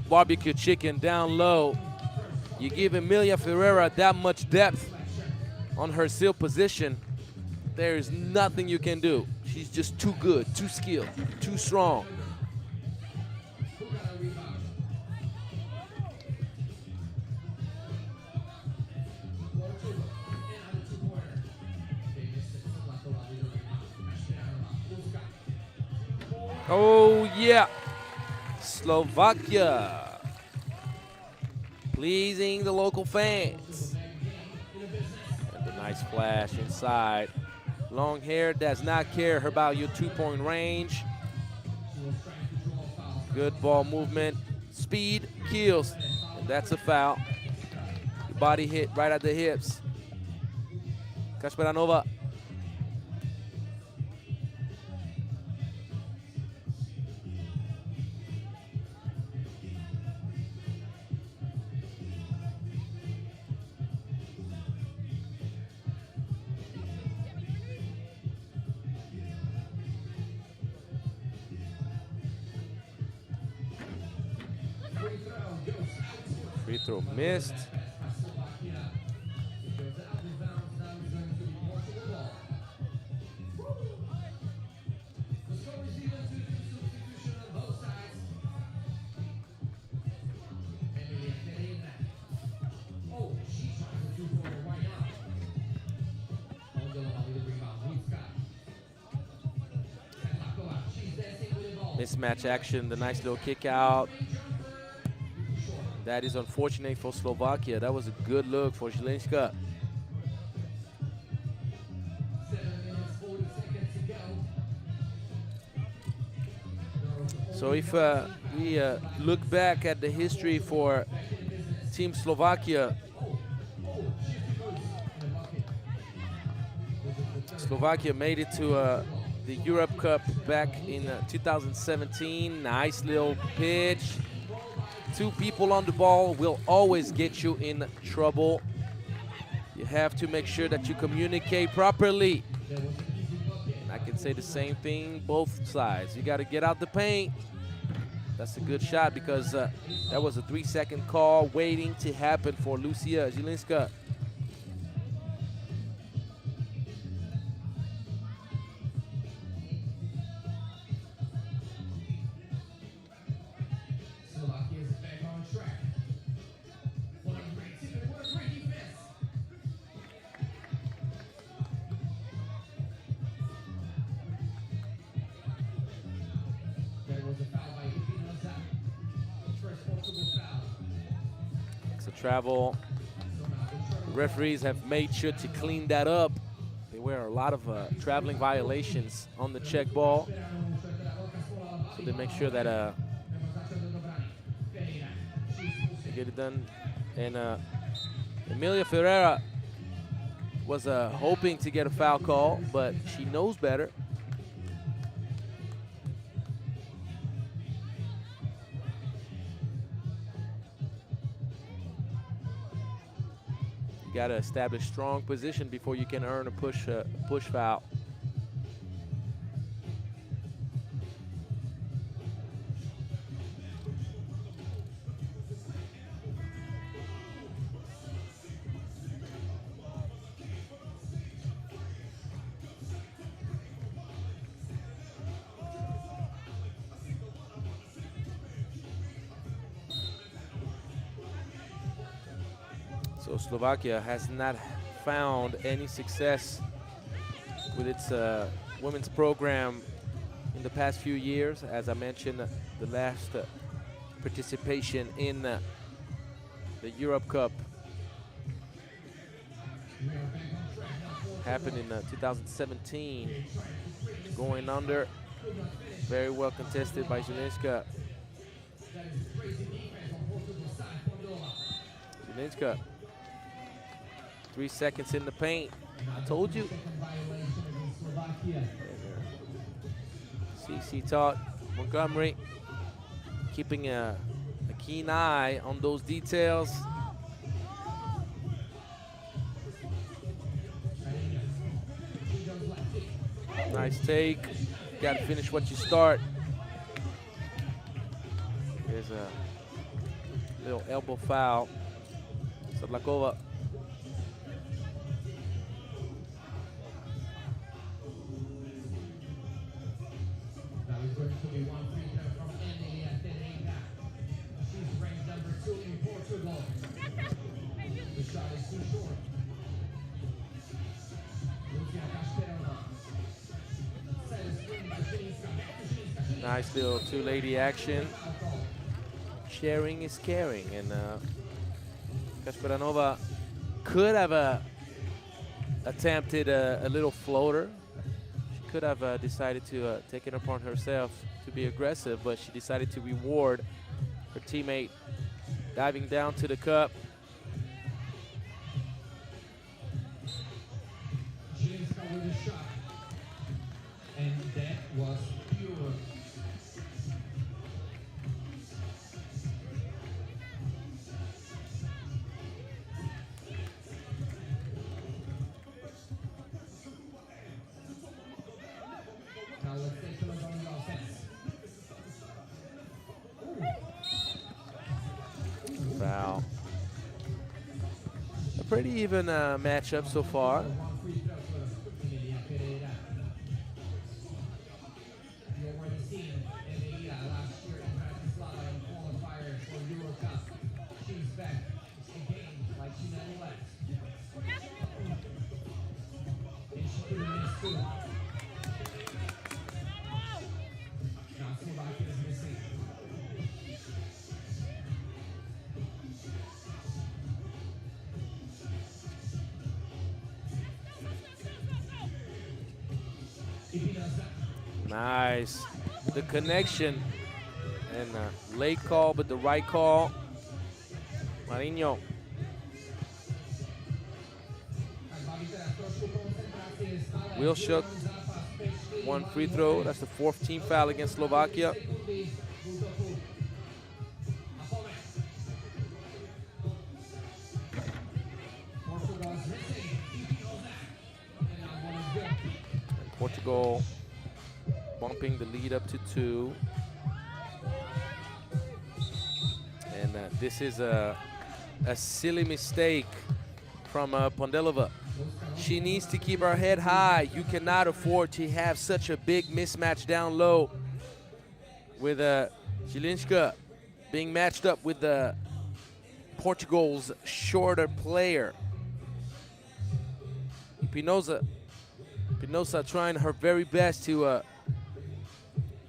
Barbecue chicken down low. You give Emilia Ferreira that much depth on her seal position, there is nothing you can do. She's just too good, too skilled, too strong. Oh, yeah. Slovakia. Pleasing the local fans. And a nice flash inside. Long hair does not care about your two-point range. Good ball movement. Speed kills. And that's a foul. Your body hit right at the hips. Kasperanova. Free throw missed. Mismatch action, the nice little kick out. That is unfortunate for Slovakia. That was a good look for Zielińska. So if we look back at the history for Team Slovakia, Slovakia made it to the Europe Cup back in 2017. Nice little pitch. Two people on the ball will always get you in trouble. You have to make sure that you communicate properly. And I can say the same thing both sides. You got to get out the paint. That's a good shot because that was a 3-second call waiting to happen for Lucia Zielińska. travel. The referees have made sure to clean that up. There were a lot of traveling violations on the Czech ball. So they make sure that they get it done. And Emilia Ferreira was hoping to get a foul call, but she knows better. You got to establish strong position before you can earn a push foul. So Slovakia has not found any success with its women's program in the past few years. As I mentioned, the last participation in the Europe Cup happened in 2017, going under. Very well contested by Zielińska. Zielińska. 3 seconds in the paint. I told you. CC taught Montgomery, keeping a keen eye on those details. Nice take. Got to finish what you start. There's a little elbow foul. Sadlakova. She's ranked number 2 in Portugal. The shot is too short. Nice little two-lady action. Sharing is caring, and Kasparanova could have attempted a little floater. She could have decided to take it upon herself to be aggressive, but she decided to reward her teammate diving down to the cup. Zielińska with a shot, and that was pure. Now let's take a look on the offense. Foul. A pretty even matchup so far. Nice. The connection and late call, but the right call. Marinho. Will Shook, 1 free throw. That's the 4th team foul against Slovakia. And Portugal bumping the lead up to 2. And this is a silly mistake from Pondelova. She needs to keep her head high. You cannot afford to have such a big mismatch down low with Zielińska being matched up with Portugal's shorter player. Pinoza trying her very best to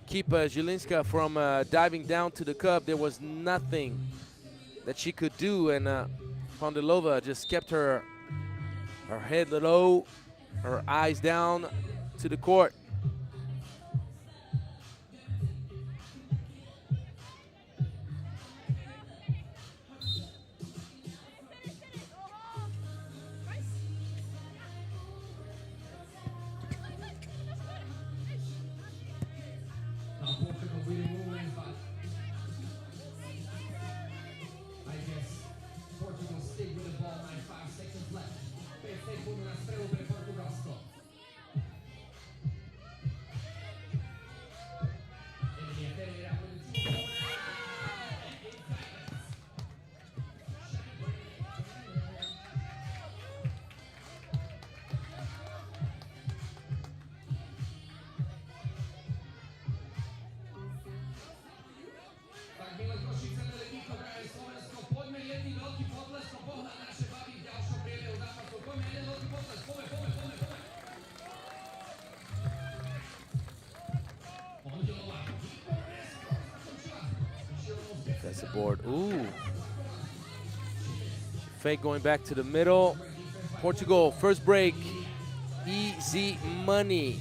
keep Zielińska from diving down to the cup. There was nothing that she could do, and Pandilova just kept her head low, her eyes down to the court. Now Portugal really moving, but I guess Portugal stick with the ball, 9-5 seconds left. 5 sekúnd na strelu pre Portugalsko. Emilia Ferreira with the team. Tak milé Košice, milé Kiko, drahé Slovensko, poďme jedný veľký potlesk pohľad naše baby v ďalšom priebehu zápasu. Poďme jeden veľký potlesk, poďme. Pondelová, výborné skoro zakončila. That's the board. Ooh. Fake going back to the middle. Portugal, first break. Easy money.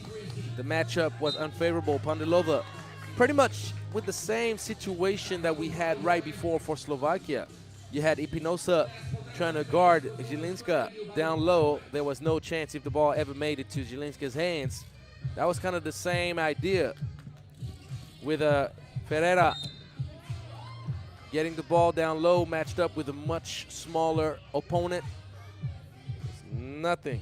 The matchup was unfavorable. Pandilova pretty much with the same situation that we had right before for Slovakia. You had Ipinosa trying to guard Zielinska down low. There was no chance if the ball ever made it to Zielinska's hands. That was kind of the same idea with Ferreira getting the ball down low, matched up with a much smaller opponent. It's nothing.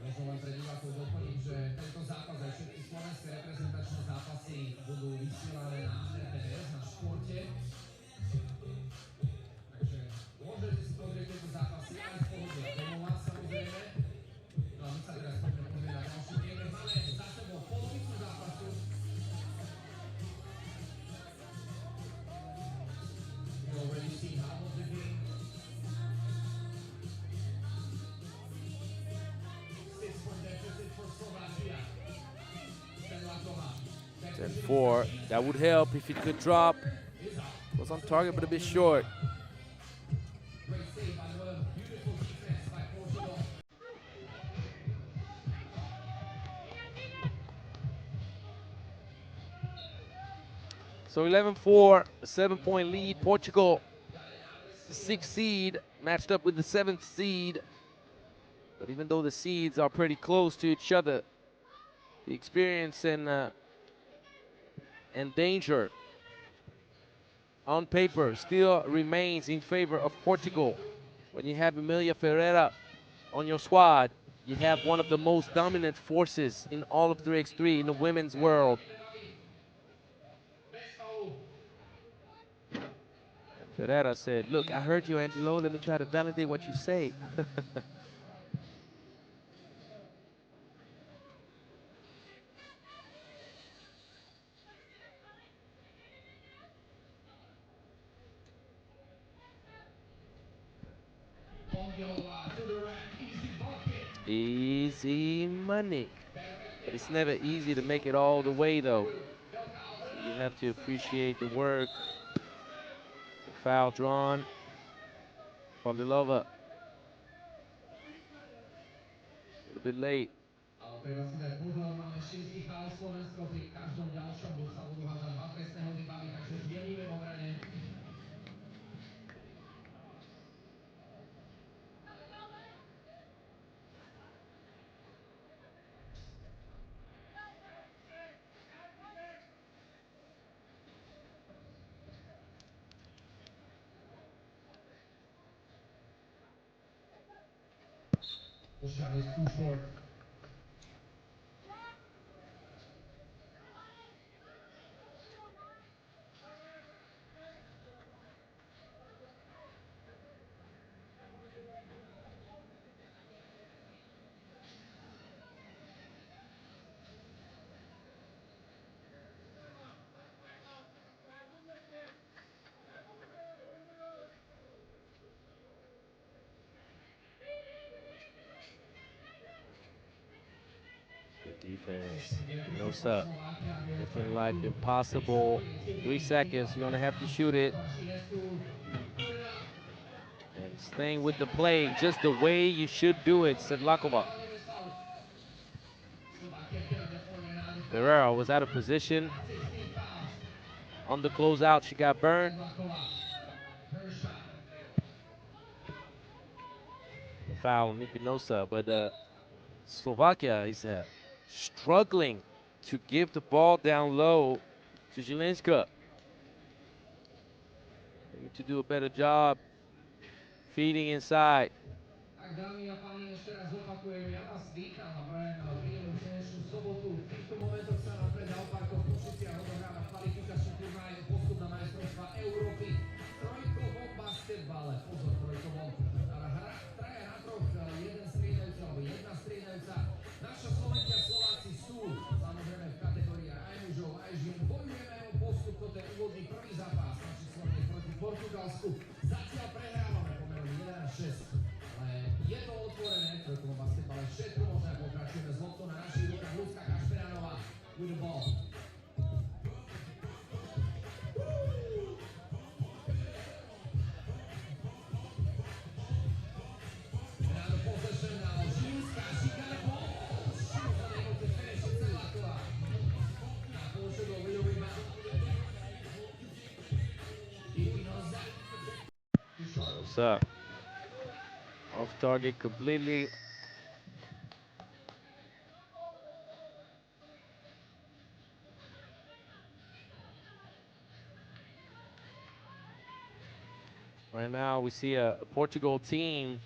Možno len pre divákov doplniť, že tento zápas aj všetky slovenské reprezentačné zápasy budú vysielané na RTVS, na športe. Takže môžete si pozrieť tieto zápasy aj v pohode domova, samozrejme. No a my sa teraz poďme pozrieť na ďalší priebeh. Máme za sebou polovicu zápasu. You already seen half of the game. 6-point deficit for Slovakia. 10-4. That would help if he could drop. Was on target, but a bit short. Great save by Noel. Beautiful defense by Portugal. So 11-4, a 7-point lead. Portugal, the 6th seed, matched up with the 7th seed. But even though the seeds are pretty close to each other, the experience and danger on paper still remains in favor of Portugal. When you have Emilia Ferreira on your squad, you have one of the most dominant forces in all of 3x3 in the women's world. Ferreira said, "Look, I heard you, Angelo. Let me try to validate what you say." Easy money. But it's never easy to make it all the way, though. You have to appreciate the work. The foul drawn. Pandilova. A little bit late. The shot is too short. defense. What's up? Looking like impossible. 3 seconds. You're going to have to shoot it. And staying with the play just the way you should do it, Sedlakova. Ferrero was out of position. On the closeout, she got burned. Foul, Nipinosa, but Slovakia is struggling to give the ball down low to Zielinska. They need to do a better job feeding inside. Tak, dámy a páni, ešte raz opakujem, ja vás vítam a prajem príjemnú dnešnú sobotu. V týchto momentoch sa nám pred Alparkom v Košiciach odohráva kvalifikačný turnaj o postup na majstrovstvá Európy v trojkovom basketbale. Pozor, trojkovom. Hra traja na troch, jeden striedajúci alebo jedna striedajúca. Naša Slovenkia a Slováci sú samozrejme v kategóriách aj mužov, aj žien. Bojujeme o postup, toto je úvodný prvý zápas našich Slovenky proti Portugalsku. Zatiaľ prehrávame pomerom 11-6. Je to otvorené v trojkovom basketbale, všetko možné, pokračujeme z loptou na našich rukách. Ľudská Kašperánová with the ball. Now the possession now, Zielinska, she got a ball. She was unable to finish it, Sedlakova. Now Portugal with a rebound. Ipinoza. What's up? Off target completely. Right now we see a Portugal team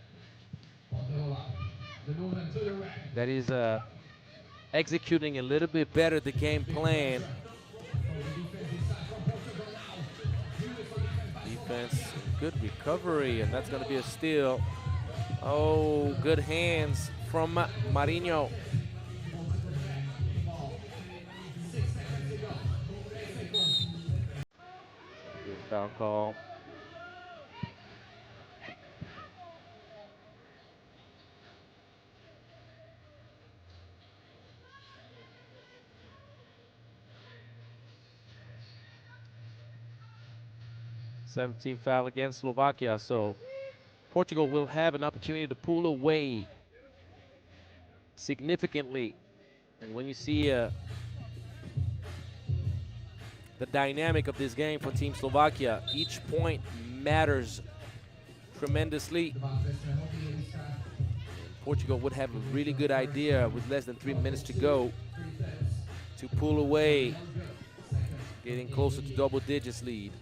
that is Executing a little bit better the game plan. Defense, good recovery, and that's going to be a steal. Oh, good hands from Marinho. Good foul call. '17 foul against Slovakia, so Portugal will have an opportunity to pull away significantly. And when you see the dynamic of this game for Team Slovakia, each point matters tremendously. Portugal would have a really good idea with less than 3 minutes to go to pull away, getting closer to double digits lead.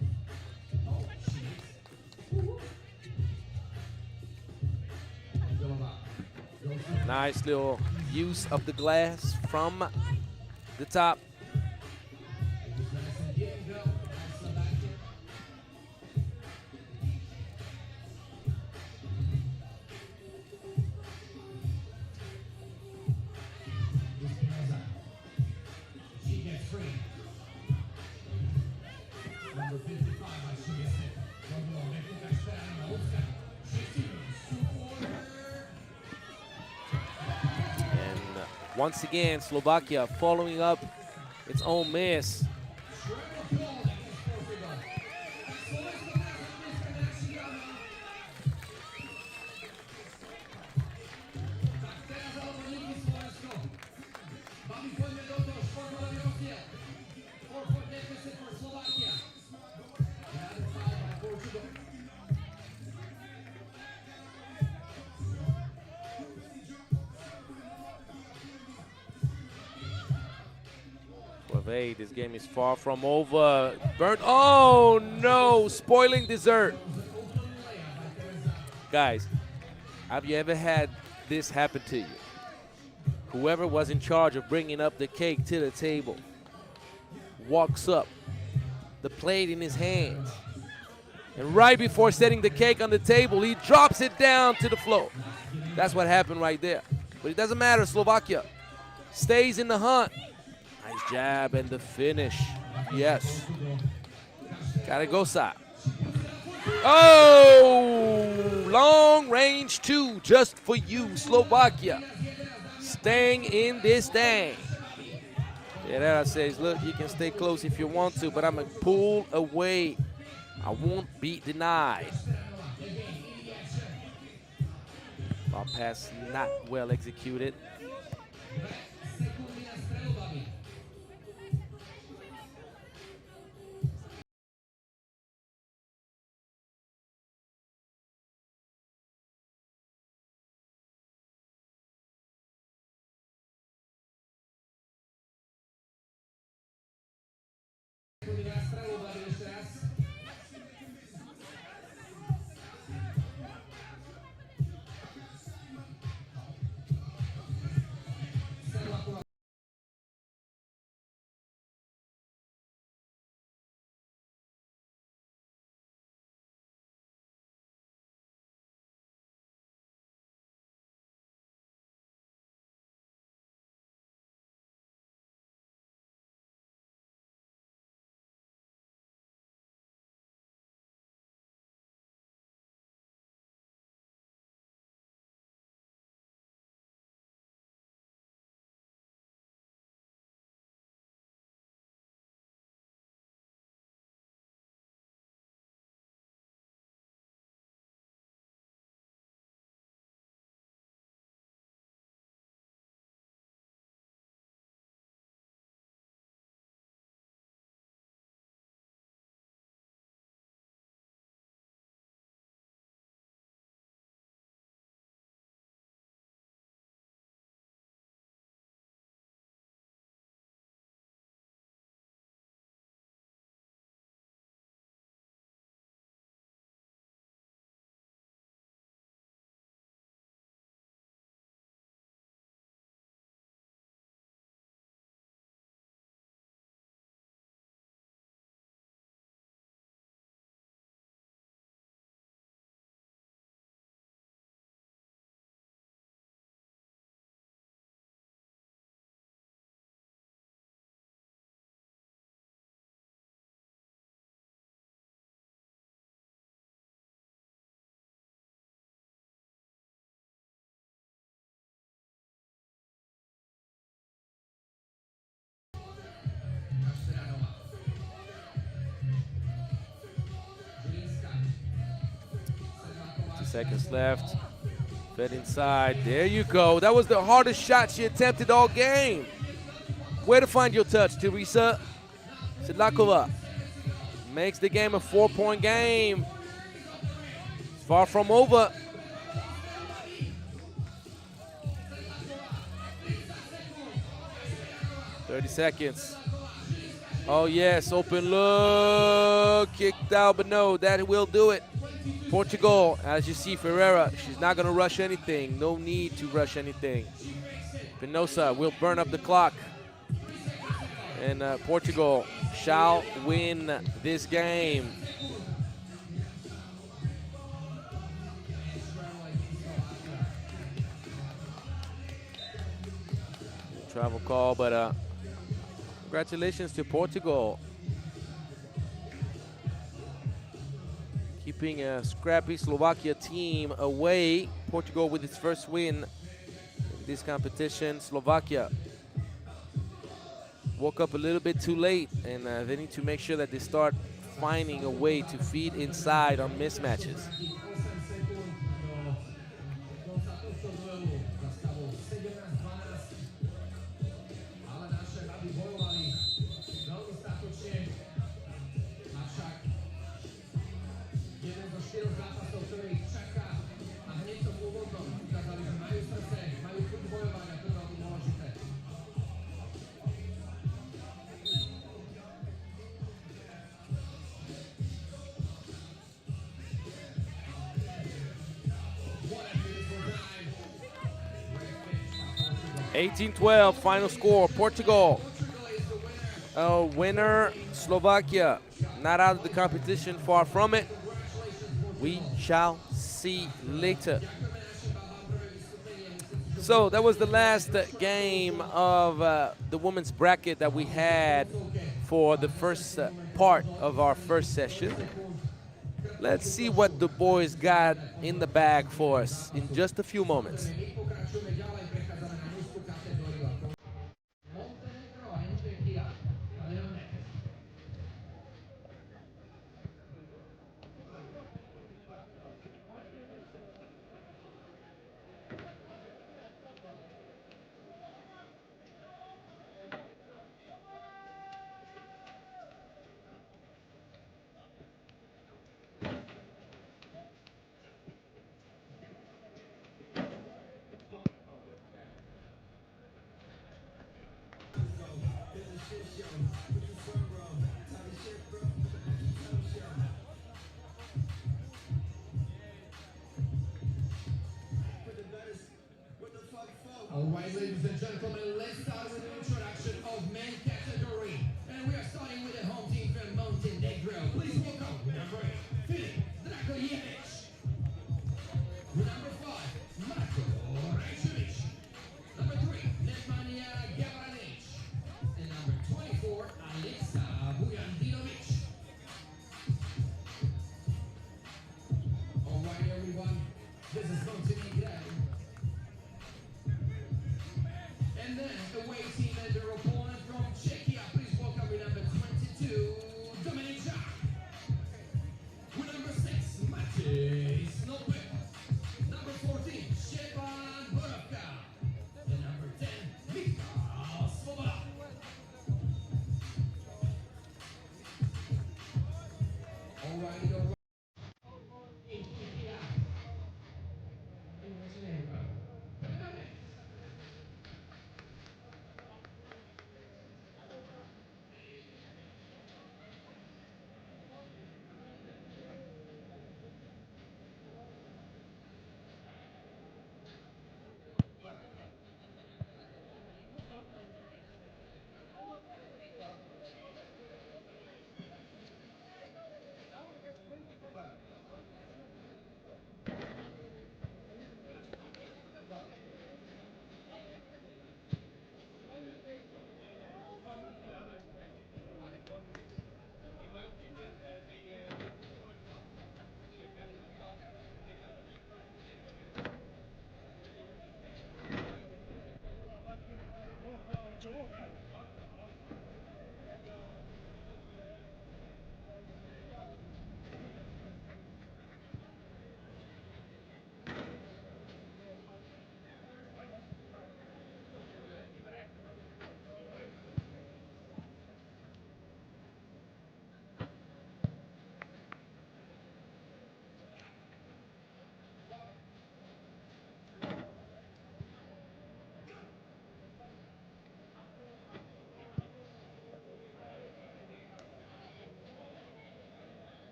Nice little use of the glass from the top. She gets free. Number 55, Once again, Slovakia following up its own miss. This game is far from over. Burnt. Oh no! Spoiling dessert. Guys, have you ever had this happen to you? Whoever was in charge of bringing up the cake to the table walks up, the plate in his hands, and right before setting the cake on the table, he drops it down to the floor. That's what happened right there. But it doesn't matter. Slovakia stays in the hunt. Nice jab and the finish. Yes. Gotta go side. Oh! Long range two just for you, Slovakia. Staying in this thing. Herrera says, look, you can stay close if you want to, but I'm going to pull away. I won't be denied. Ball pass not well executed. Seconds left. Fed inside. There you go. That was the hardest shot she attempted all game. Way to find your touch, Teresa. Sedlakova makes the game a 4-point game. It's far from over. "30 seconds. Oh, yes. Open look. Kicked out, but no, that will do it. Portugal, as you see, Ferreira, she's not going to rush anything. No need to rush anything. Pinoza will burn up the clock. And Portugal shall win this game. Travel call, but congratulations to Portugal. Keeping a scrappy Slovakia team away. Portugal with its first win in this competition. Slovakia woke up a little bit too late, and they need to make sure that they start finding a way to feed inside on mismatches. (18-12) final score. Portugal a winner. Slovakia not out of the competition, far from it. We shall see later. So that was the last game of the women's bracket that we had for the first part of our first session. Let's see what the boys got in the bag for us in just a few moments. All right, ladies and gentlemen, let's start with the introduction of men category. And we are starting with the home team from Montenegro. Please welcome number 8, Filip Dragojevic. Number 5, Marko Rajčević. Number 3, Nemanja Gavranic. And number 24, Aleksa Vujandinovic. All right, everyone, this is Montenegro. And then away team and their opponent from Czechia. Please welcome with number 22, Dominica. With number 6, Maciej Snopek. Number 14, Szczepan Borovka. And number 10, Michal Svoboda. Alrighty, alright.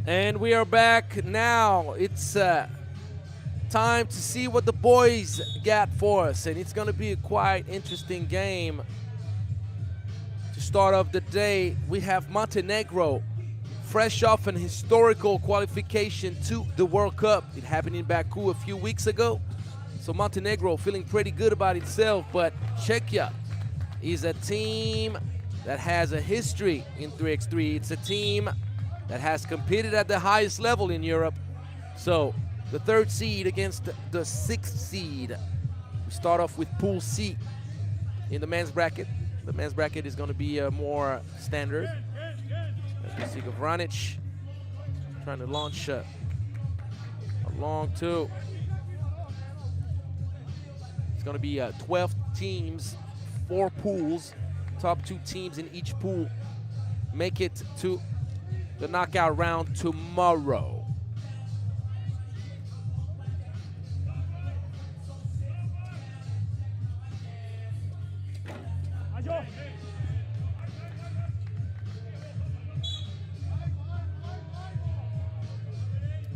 And we are back now. It's time to see what the boys got for us. And it's going to be a quite interesting game. To start off the day, we have Montenegro, fresh off an historical qualification to the World Cup. It happened in Baku a few weeks ago. So Montenegro feeling pretty good about itself. But Czechia is a team that has a history in 3x3. It's a team that has competed at the highest level in Europe. So the 3rd seed against the 6th seed. We start off with Pool C in the men's bracket. The men's bracket is going to be more standard. As we see Gavranic trying to launch a long two. It's going to be 12 teams, 4 pools. Top 2 teams in each pool make it to the knockout round tomorrow.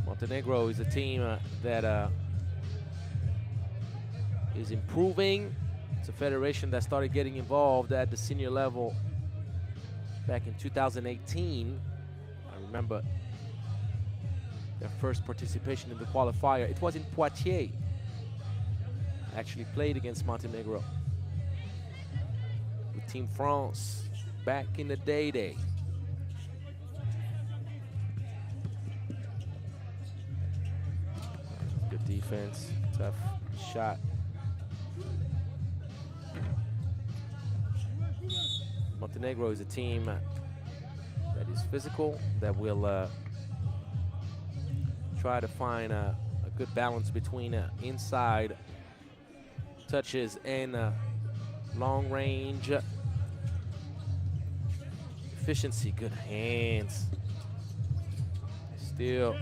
Montenegro is a team that is improving. It's a federation that started getting involved at the senior level back in 2018. I remember their first participation in the qualifier. It was in Poitiers. I actually played against Montenegro with Team France back in the day. Good defense, tough shot. Montenegro is a team that is physical, that will try to find a good balance between inside touches and long range efficiency. Good hands. Still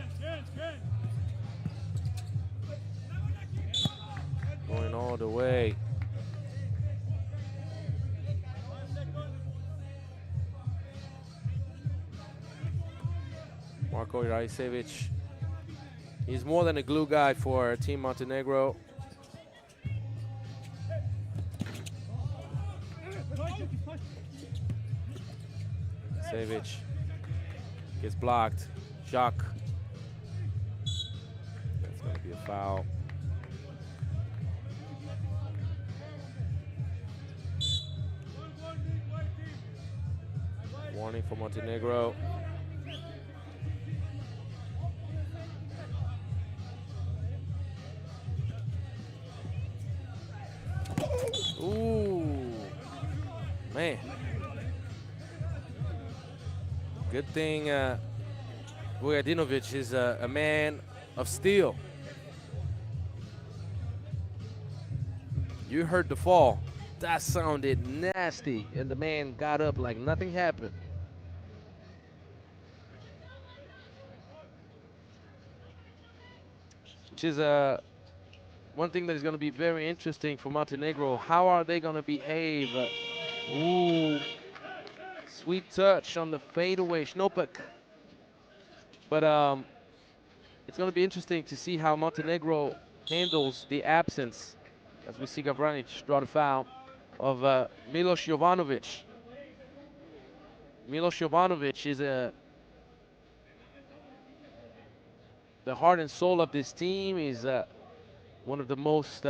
going all the way. Marko Rajcevic. He's more than a glue guy for Team Montenegro. Rajcevic gets blocked. Jacques. That's going to be a foul. Warning for Montenegro. Ooh, man. Good thing Vujadinovic is a man of steel. You heard the fall. That sounded nasty, and the man got up like nothing happened. Which is one thing that is going to be very interesting for Montenegro. How are they going to behave? Ooh, sweet touch on the fadeaway, Snopek. But it's going to be interesting to see how Montenegro handles the absence, as we see Gavranic draw the foul, of Milos Jovanovic. Milos Jovanovic is the heart and soul of this team. He's one of the most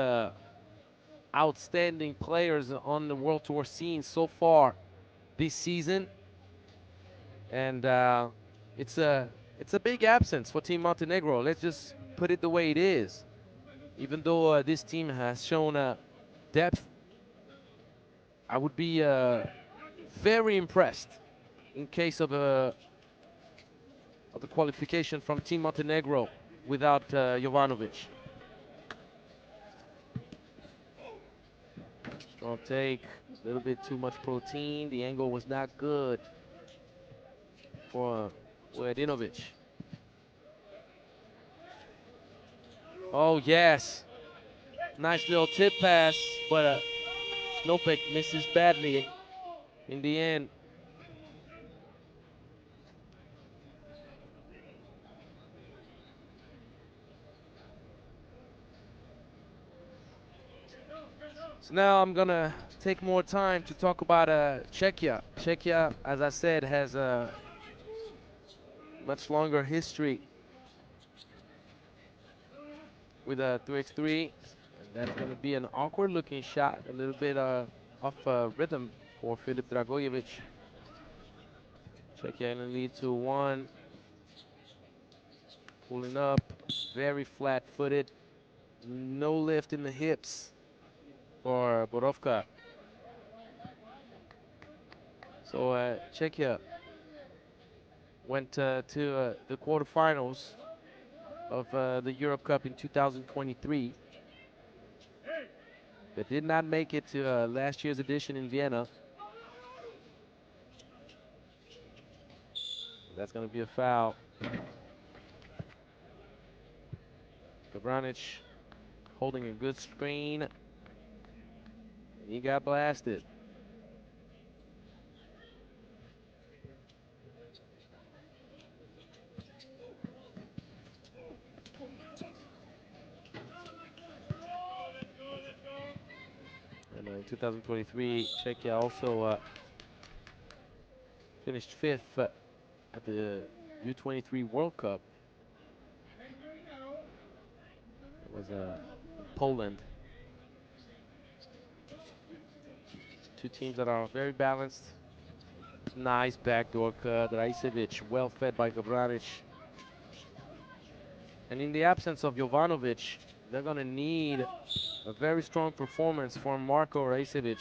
outstanding players on the World Tour scene so far this season, and it's a big absence for Team Montenegro. Let's just put it the way it is. Even though this team has shown depth, I would be very impressed in case of the qualification from Team Montenegro without Jovanovic. Strong take, a little bit too much protein. The angle was not good for Vujadinovic. Oh, yes. Nice little tip pass, but Snopek misses badly in the end. So now I'm gonna take more time to talk about Czechia. Czechia, as I said, has a much longer history with a 3x3. That's gonna be an awkward looking shot, a little bit off rhythm for Filip Dragojevic. Czechia in the lead 2-1. Pulling up, very flat-footed, no lift in the hips for Borovka. So Czechia went to the quarterfinals of the Europe Cup in 2023. But did not make it to last year's edition in Vienna. That's going to be a foul. Gavranic holding a good screen. He got blasted. And in 2023, Czechia also finished 5th at the U23 World Cup. It was Poland. Two teams that are very balanced. Nice backdoor cut. Rajcevic, well fed by Gavranic. And in the absence of Jovanovic, they're going to need a very strong performance from Marko Rajcevic.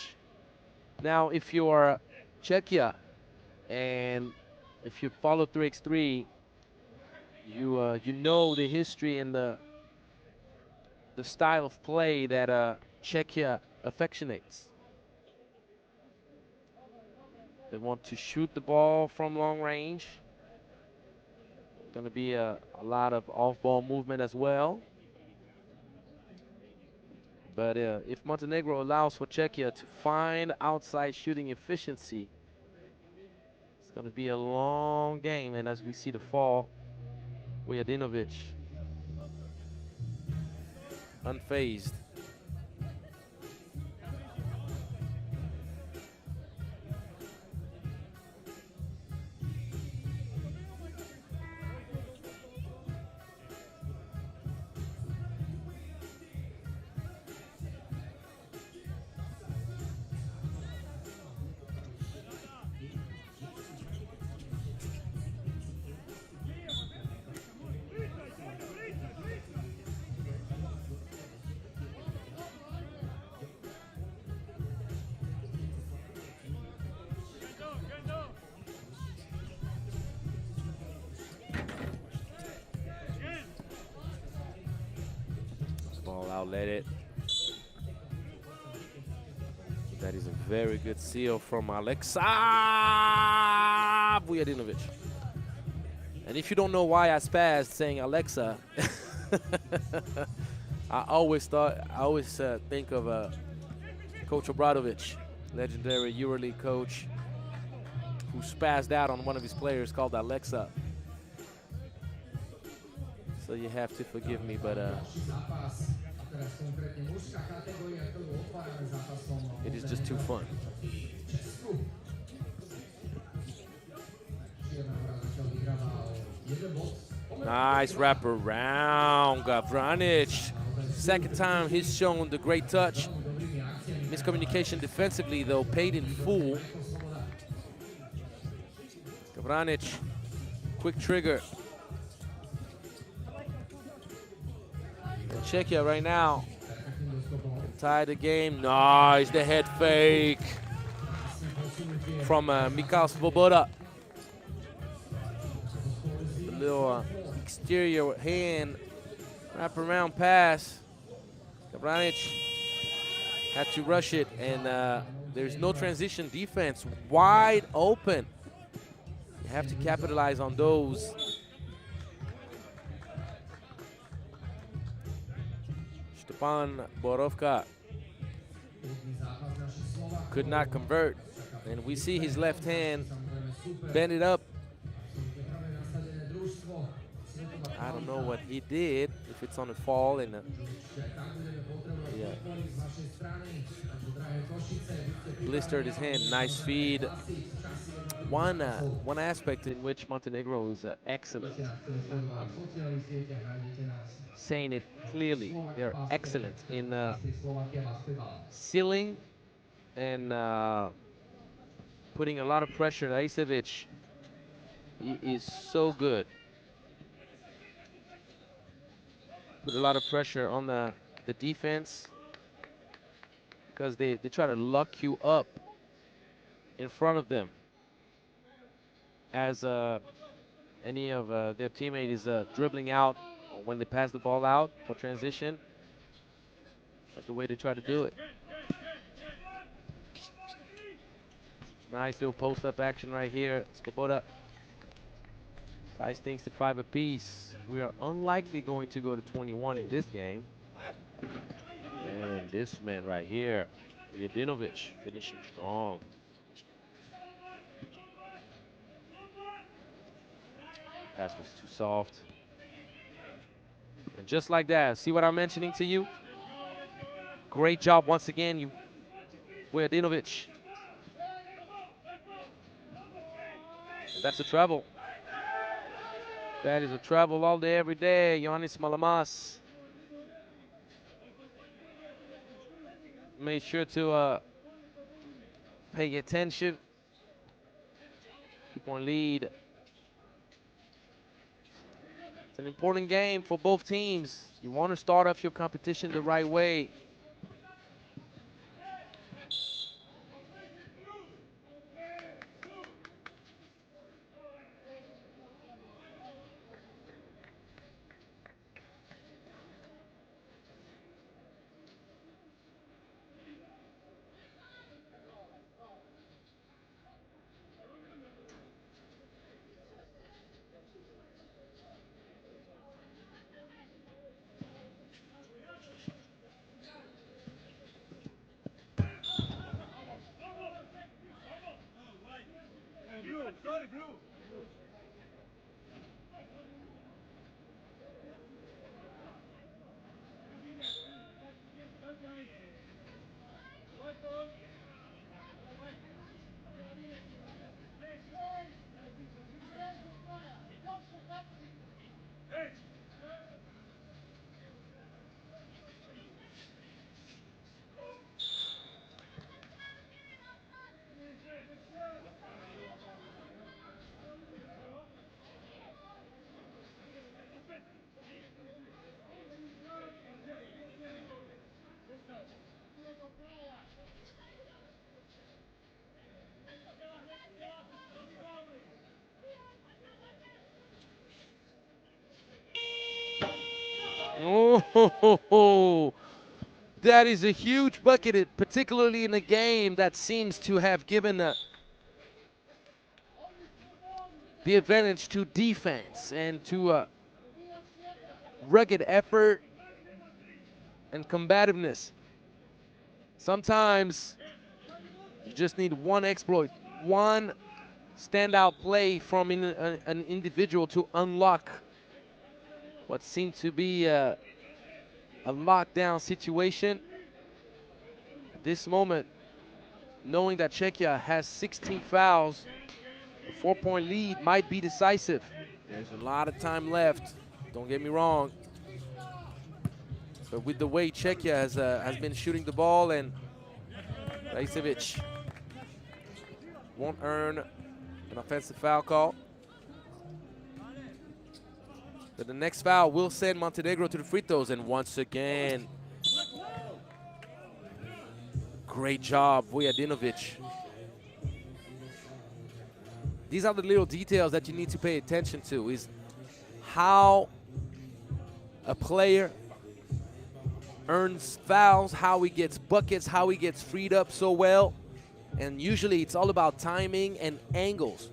Now, if you're Czechia and if you follow 3x3, you know the history and the style of play that Czechia affectionates. They want to shoot the ball from long range. Going to be a lot of off-ball movement as well. But if Montenegro allows for Czechia to find outside shooting efficiency, it's going to be a long game. And as we see the fall, Vujadinovic unfazed. Ball outlet it. That is a very good seal from Alexa Vujadinovic. And if you don't know why I spazzed saying Alexa, I always think of Coach Obradovic, legendary EuroLeague coach, who spazzed out on one of his players called Alexa. So you have to forgive me, but it is just too fun. Nice wrap around Gavranic. Second time he's shown the great touch. Miscommunication defensively, though, paid in full. Gavranic, quick trigger. And Czechia right now can tie the game. Nice, the head fake from Mikhail Svoboda. A little exterior hand wrap-around pass. Gavranic had to rush it, and there's no transition defense. Wide open. You have to capitalize on those. Stepan Borovka could not convert, and we see his left hand bend it up. I don't know what he did, if it's on a fall and blistered his hand. Nice feed. One aspect in which Montenegro is excellent. Saying it clearly, they're excellent in sealing and putting a lot of pressure. Raicevic, he is so good. Put a lot of pressure on the defense because they try to lock you up in front of them as any of their teammate is dribbling out when they pass the ball out for transition. That's the way they try to do it. Nice little post-up action right here. Svoboda ties things to 5 apiece. We are unlikely going to go to 21 in this game. And this man right here, Vujadinovic, finishing strong. Pass was too soft. And just like that, see what I'm mentioning to you? Great job once again, Vujadinovic. That's a travel. That is a travel all day, every day. Ioannis Malamas made sure to pay attention. Keep on lead. It's an important game for both teams. You want to start off your competition the right way. Oh, that is a huge bucket, particularly in a game that seems to have given the advantage to defense and to rugged effort and combativeness. Sometimes you just need one exploit, one standout play from an individual to unlock what seemed to be a lockdown situation. At this moment, knowing that Czechia has 16 fouls, a 4-point lead might be decisive. There's a lot of time left, don't get me wrong. But with the way Czechia has been shooting the ball, and Rajcevic won't earn an offensive foul call. But the next foul will send Montenegro to the free throws, and once again, great job, Vujadinovic. These are the little details that you need to pay attention to, is how a player earns fouls, how he gets buckets, how he gets freed up so well. And usually it's all about timing and angles.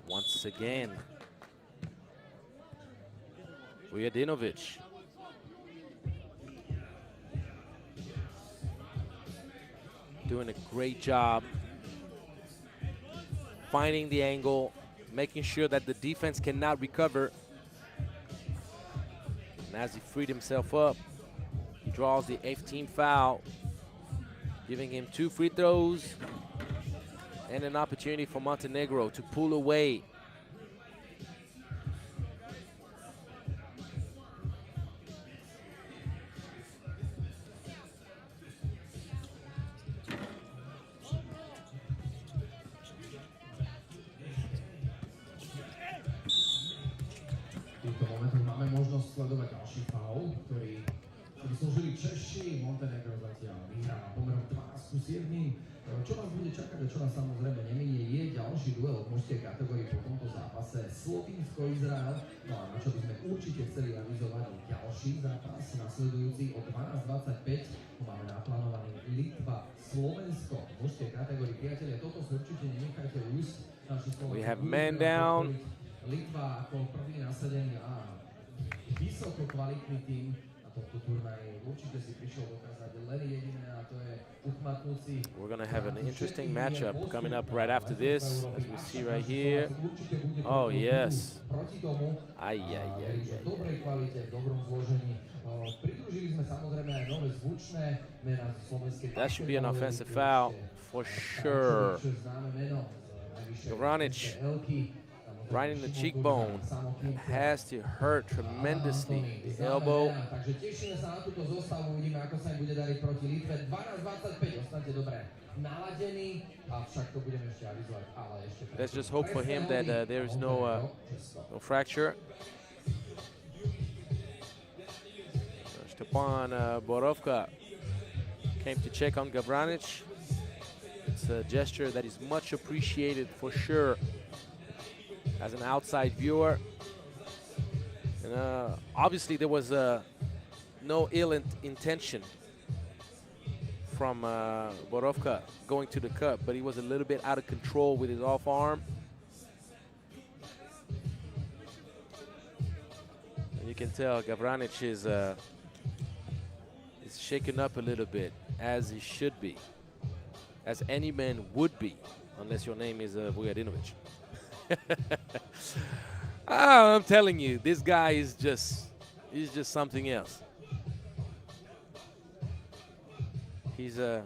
Once again, Vujadinovic. Doing a great job finding the angle, making sure that the defense cannot recover. And as he freed himself up, he draws the 18th foul, giving him 2 free throws and an opportunity for Montenegro to pull away. týchto momentov máme možnosť sledovať ďalší faul, ktorý slúžili Češi. Montenegro zatiaľ vyhrá pomerom 12-7. Čo vás bude čakať a čo nás samozrejme neminie, je ďalší duel v mužskej kategórii po tomto zápase Slovinsko-Izrael. No a na čo by sme určite chceli avizovať ďalší zápas nasledujúci o 12:25. Máme naplánovaný Litva-Slovensko v mužskej kategórii. Priatelia, toto si určite nenechajte ujsť. We have man down. Litva ako prvý nasadený a vysoko kvalitný tým na tomto turnaji. Určite si prišiel dokázať len jediné, a to je uchmatnúci. We're going to have an interesting matchup coming up right after this, as we see right here. Oh, yes. Ay. V dobrej kvalite, v dobrom zložení. Pridružili sme samozrejme aj nové zvučné mená z slovenskej. That should be an offensive foul for sure. Goranic, right in the cheekbone, has to hurt tremendously. The elbow. Takže tešíme sa na túto zostavu, uvidíme, ako sa im bude dariť proti Litve. 12:25, ostaňte dobre naladení, avšak to budeme ešte avizovať, ale ešte... Let's just hope for him that there is no fracture. Stepan Borovka came to check on Gavranic. It's a gesture that is much appreciated for sure as an outside viewer. And obviously there was no ill intention from Borovka going to the cup, but he was a little bit out of control with his off arm. And you can tell Gavranic is shaken up a little bit, as he should be, as any man would be, unless your name is Vujadinovic. I'm telling you, this guy is he's just something else. He's we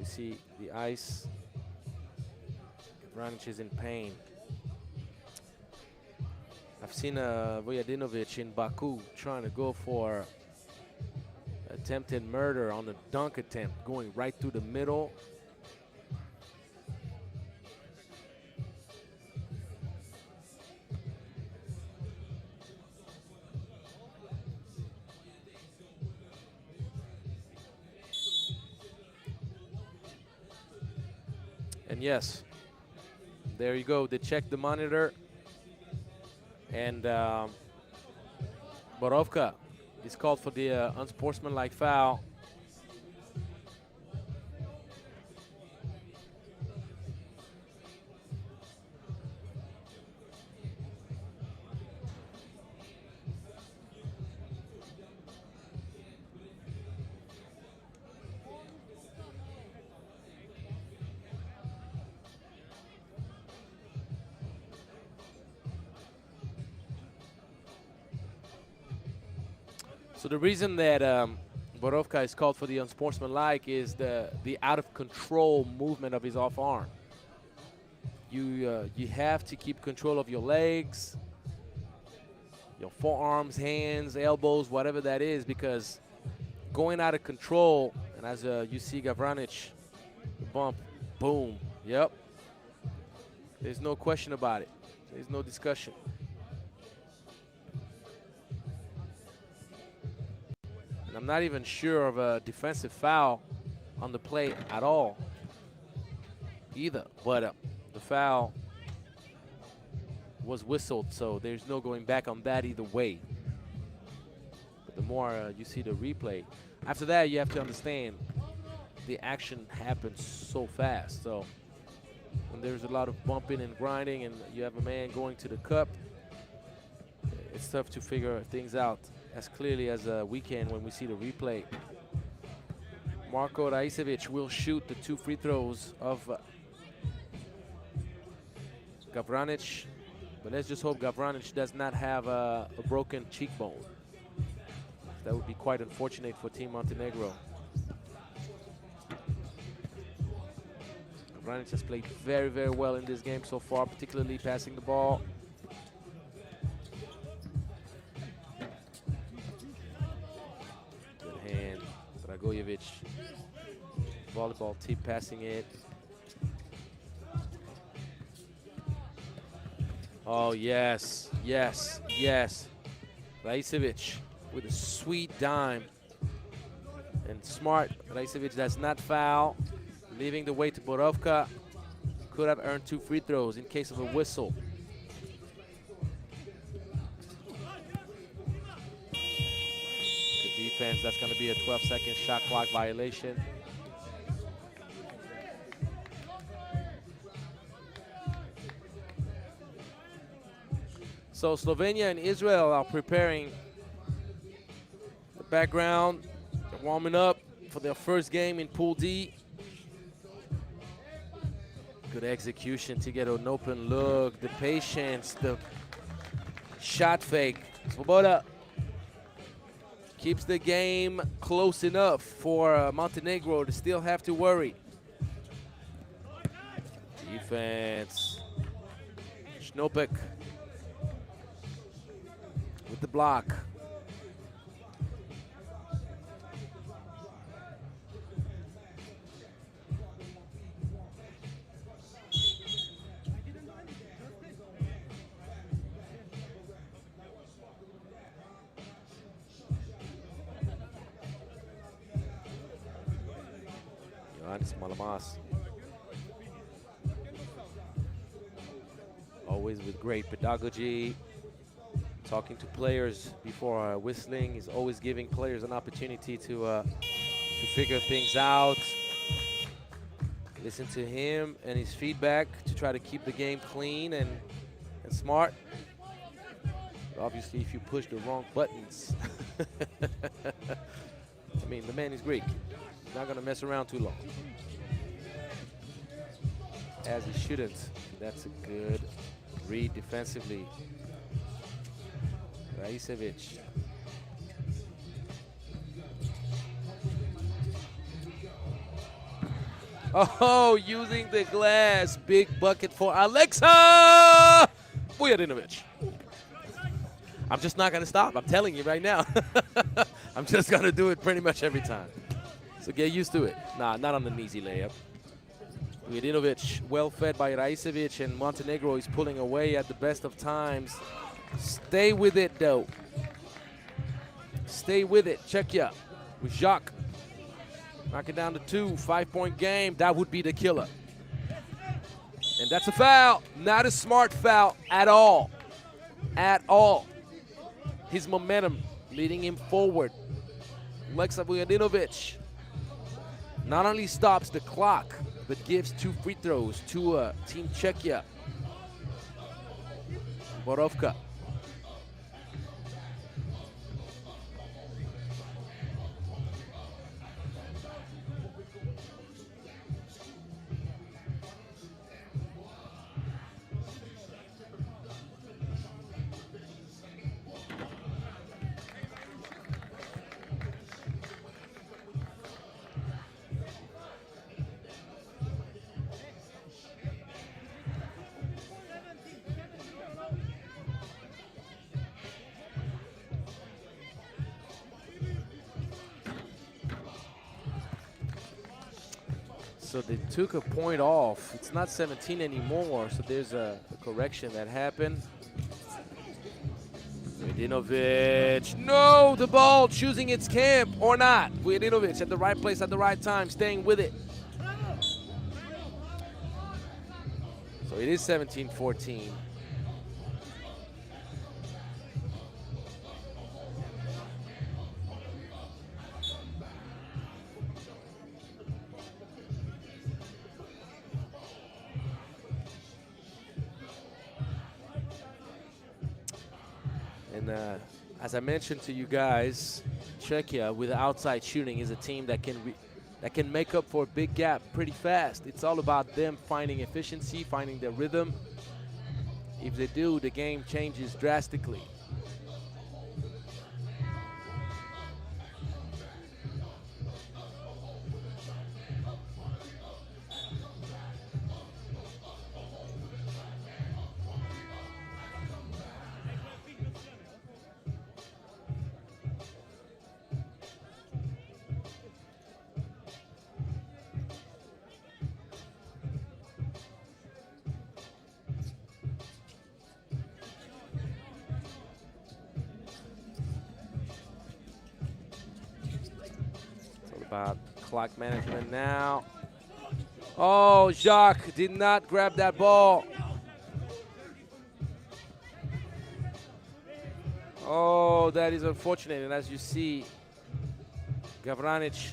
see the ice. Gavranic is in pain. I've seen Vujadinovic in Baku trying to go for attempted murder on a dunk attempt, going right through the middle. And yes, there you go. They checked the monitor, and Borovka is called for the unsportsmanlike foul. So the reason that Borovka is called for the unsportsmanlike is the out of control movement of his off arm. You have to keep control of your legs, your forearms, hands, elbows, whatever that is, because going out of control, and as you see Gavranic, the bump, boom, yep. There's no question about it. There's no discussion. I'm not even sure of a defensive foul on the play at all either, but the foul was whistled, so there's no going back on that either way. But the more you see the replay, after that you have to understand the action happens so fast. So when there's a lot of bumping and grinding and you have a man going to the cup, it's tough to figure things out as clearly as we can when we see the replay. Marko Raicevic will shoot the 2 free throws of Gavranic, but let's just hope Gavranic does not have a broken cheekbone. That would be quite unfortunate for Team Montenegro. Gavranic has played very, very well in this game so far, particularly passing the ball. Dragojevic, volleyball tip, passing it. Oh, yes, yes, yes. Raicevic with a sweet dime. And smart, Raicevic does not foul, leaving the way to Borovka. Could have earned 2 free throws in case of a whistle. Defense, that's going to be a 12-second shot clock violation. So Slovenia and Israel are preparing the background. They're warming up for their first game in Pool D. Good execution to get an open look, the patience, the shot fake. Svoboda keeps the game close enough for Montenegro to still have to worry. Defense. Schnopek with the block. Yanis Malamas. Always with great pedagogy, talking to players before whistling. He's always giving players an opportunity to figure things out. Listen to him and his feedback to try to keep the game clean and smart. But obviously, if you push the wrong buttons, I mean, the man is Greek. He's not going to mess around too long. As he shouldn't. That's a good read defensively. Raicevic. Oh, using the glass. Big bucket for Alexa Vujadinovic. I'm just not going to stop. I'm telling you right now. I'm just going to do it pretty much every time. So get used to it. Nah, not on an easy layup. Vujadinovic, well fed by Raicevic, and Montenegro is pulling away at the best of times. Stay with it, though. Stay with it. Czechia with Jacques. Knock it down to 2. 5-point game. That would be the killer. And that's a foul. Not a smart foul at all. At all. His momentum leading him forward. Alexa Vujadinovic not only stops the clock, but gives 2 free throws to Team Czechia. Borovka. So they took a point off. It's not 17 anymore, so there's a correction that happened. Vujadinovic, no, the ball choosing its camp or not. Vujadinovic at the right place at the right time, staying with it. So it is 17-14. And as I mentioned to you guys, Czechia with outside shooting is a team that can make up for a big gap pretty fast. It's all about them finding efficiency, finding their rhythm. If they do, the game changes drastically. About clock management now. Oh, Jacques did not grab that ball. Oh, that is unfortunate. And as you see, Gavranic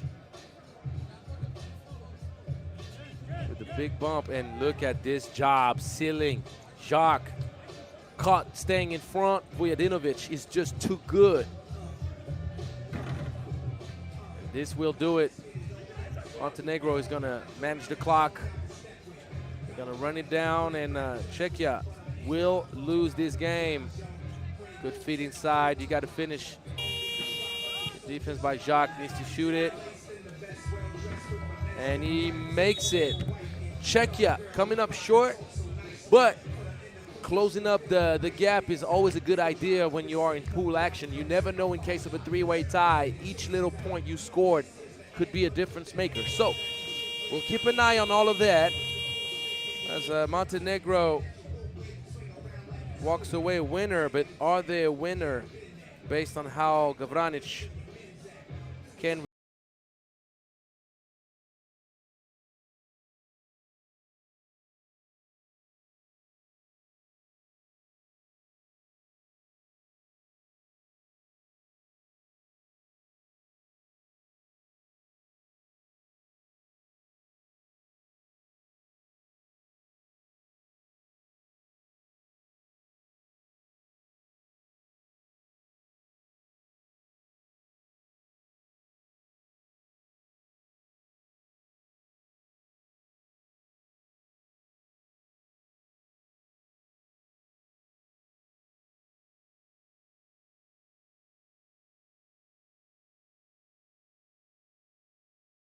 with the big bump. And look at this job sealing. Jacques caught staying in front. Vujadinovic is just too good. This will do it. Montenegro is going to manage the clock. They're going to run it down, and Czechia will lose this game. Good feet inside. You got to finish. The defense by Jacques needs to shoot it. And he makes it. Czechia coming up short, but closing up the gap is always a good idea when you are in pool action. You never know in case of a three-way tie. Each little point you scored could be a difference maker. So we'll keep an eye on all of that as Montenegro walks away a winner. But are they a winner based on how Gavranic can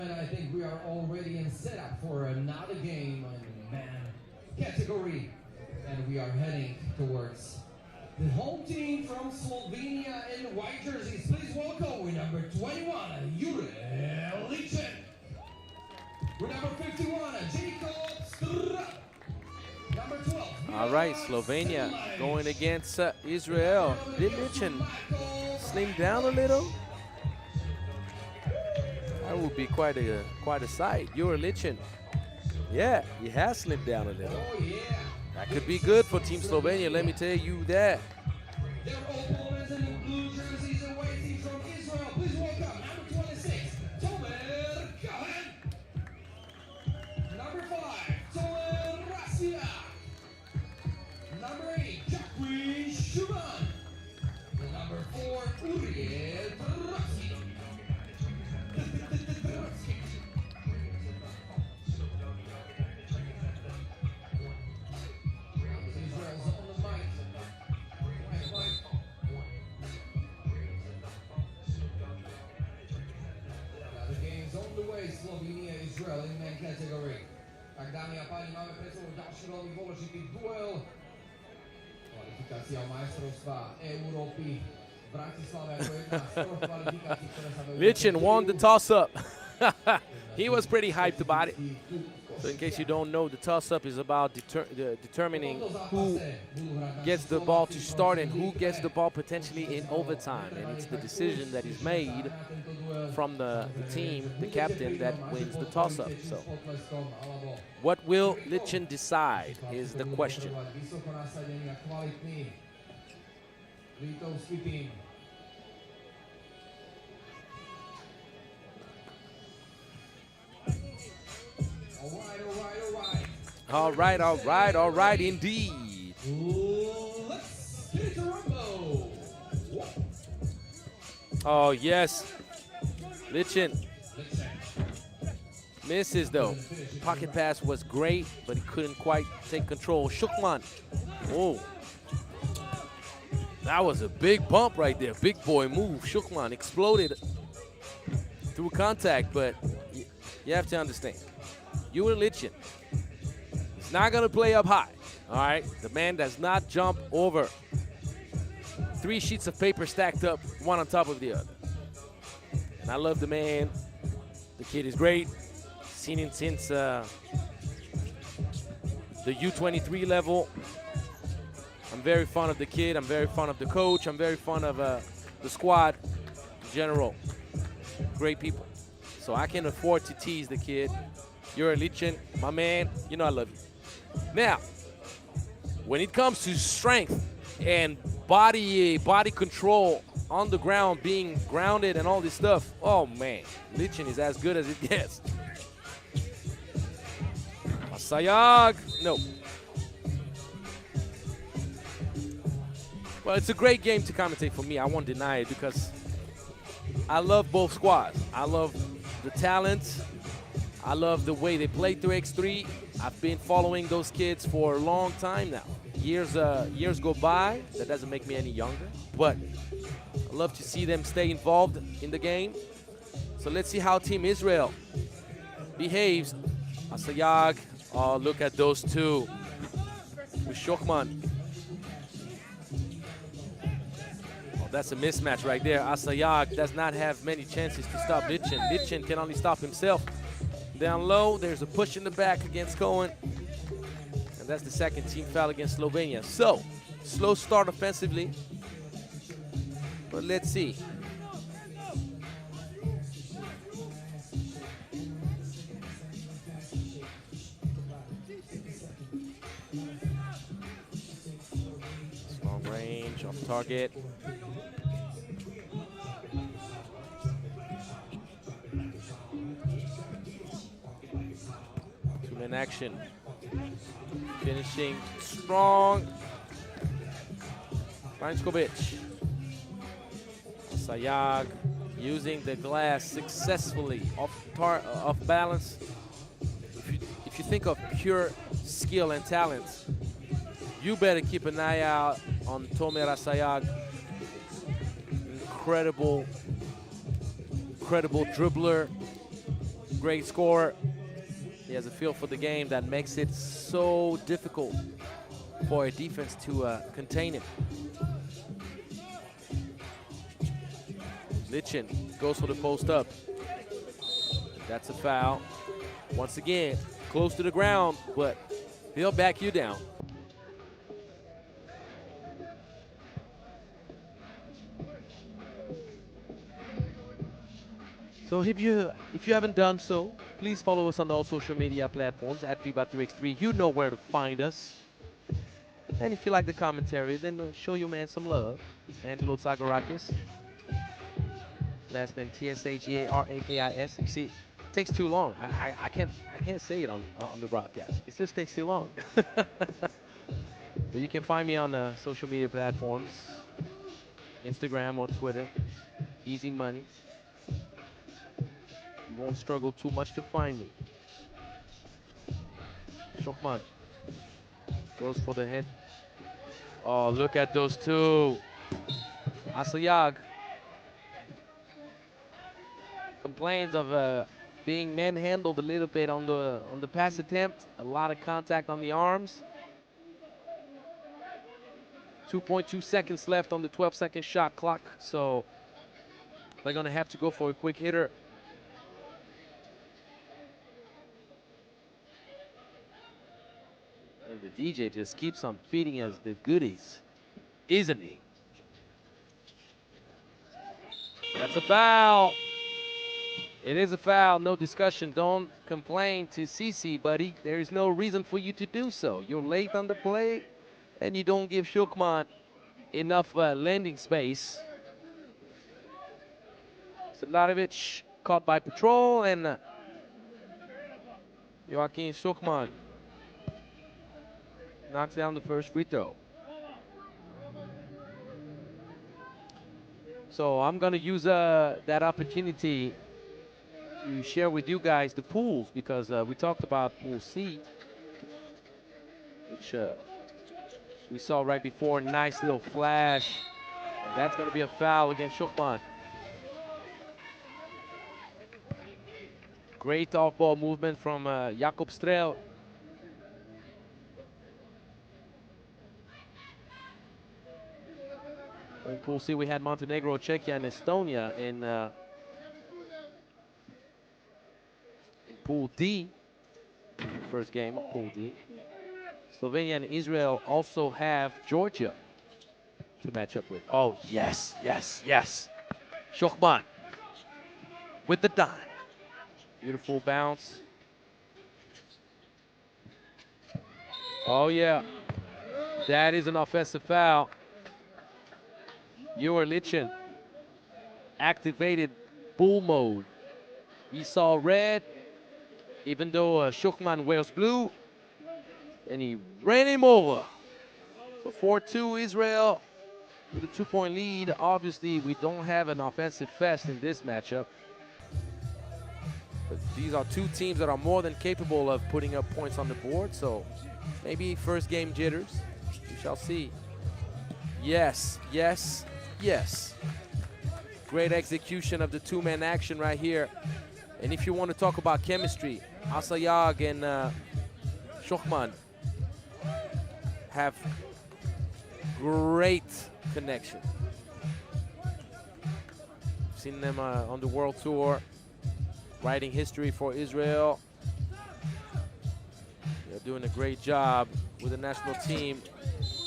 And I think we are already in setup for another game in man category. And we are heading towards the home team from Slovenia in white jerseys. Please welcome with number 21, Europe Cup. With number 51, Jacob. Number 12. All right, Slovenia going against Israel. Did Lichen slim down a little? That would be quite a sight. You're Lichen. Yeah, he has slimmed down a little. Oh, yeah. That could be good for Team Slovenia, let me tell you that. Their opponents in the blue jerseys and white team from Israel. Please welcome number 26, Tomer Cohen. Number 5, Tomer Rasia. Number 8, Jacques Schumann. And number 4, Uriel Trotsky. Slovenia, Israel in man category. Tak dámy a páni, máme pred sebou ďalší veľmi dôležitý duel. Kvalifikácia o majstrovstvá Európy v Bratislave ako jedna z troch kvalifikácií, ktoré sa vejú. Lichen won the toss-up. He was pretty hyped about it. So in case you don't know, the toss-up is about determining who gets the ball to start and who gets the ball potentially in overtime. And it's the decision that is made from the team, the captain, that wins the toss-up. So what will Lichen decide is the question. All right, indeed. Let's get it to Rumbo. Oh, yes. Lichen misses, though. Pocket pass was great, but he couldn't quite take control. Shukman. Oh. That was a big bump right there. Big boy move. Shukman exploded through contact, but you have to understand. You're Lichen. He's not going to play up high, all right? The man does not jump over 3 sheets of paper stacked up, one on top of the other. And I love the man. The kid is great. Seen him since the U23 level. I'm very fond of the kid. I'm very fond of the coach. I'm very fond of the squad in general. Great people. So I can afford to tease the kid. You're a Lichen, my man. You know I love you. Now, when it comes to strength and body control on the ground, being grounded and all this stuff, oh man, Lichen is as good as it gets. Sayag, no. Well, it's a great game to commentate for me. I won't deny it because I love both squads. I love the talent. I love the way they play 3x3. I've been following those kids for a long time now. Years go by. That doesn't make me any younger. But I love to see them stay involved in the game. So let's see how Team Israel behaves. Asayag. Oh, look at those two. With Shokman. Oh, that's a mismatch right there. Asayag does not have many chances to stop Lichen. Lichen can only stop himself. Down low, there's a push in the back against Cohen. And that's the second team foul against Slovenia. So, slow start offensively. But let's see. Long range, off target. Two-man action. Finishing strong. Rajkovic. Sayag using the glass successfully off balance. If you think of pure skill and talent, you better keep an eye out on Tomer Sayag. Incredible dribbler. great scorer. He has a feel for the game that makes it so difficult for a defense to contain him. Lichin goes for the post up. That's a foul. Once again, close to the ground, but he'll back you down. So if you haven't done so, please follow us on all social media platforms at FIBA 3x3. You know where to find us. And if you like the commentary, then show your man some love. Angelo Zagorakis. Last name Tsagarakis. You see, it takes too long. I can't say it on the broadcast. It just takes too long. But you can find me on social media platforms, Instagram or Twitter. Easy money. You won't struggle too much to find me. Shokman goes for the head. Oh, look at those two. Asayag complains of being manhandled a little bit on the pass attempt. A lot of contact on the arms. 2.2 seconds left on the 12-second shot clock, so they're gonna have to go for a quick hitter. And the DJ just keeps on feeding us the goodies, isn't he? That's a foul. It is a foul, no discussion. Don't complain to CC, buddy. There is no reason for you to do so. You're late on the play, and you don't give Shukman enough landing space. Sedlarevic caught by patrol, and Joaquin Shukman knocks down the first free throw. So I'm going to use that opportunity to share with you guys the pools, because we talked about Pool C, which we saw right before. Nice little flash. And that's going to be a foul against Shukman. Great off-ball movement from Jakob Strel. In Pool C, we had Montenegro, Czechia, and Estonia. In Pool D, first game of Pool D, Slovenia and Israel also have Georgia to match up with. Oh, yes, yes, yes. Shokman with the dime. Beautiful bounce. Oh, yeah. That is an offensive foul. Yor Lichin activated bull mode. He saw red, even though Shukman wears blue, and he ran him over. So 4-2 Israel with a 2-point lead. Obviously, we don't have an offensive fest in this matchup. But these are two teams that are more than capable of putting up points on the board, so maybe first game jitters. We shall see. Yes, yes, yes. Great execution of the two-man action right here. And if you want to talk about chemistry, Asayag and Shokman have great connection. Seen them on the World Tour, writing history for Israel. They're doing a great job with the national team.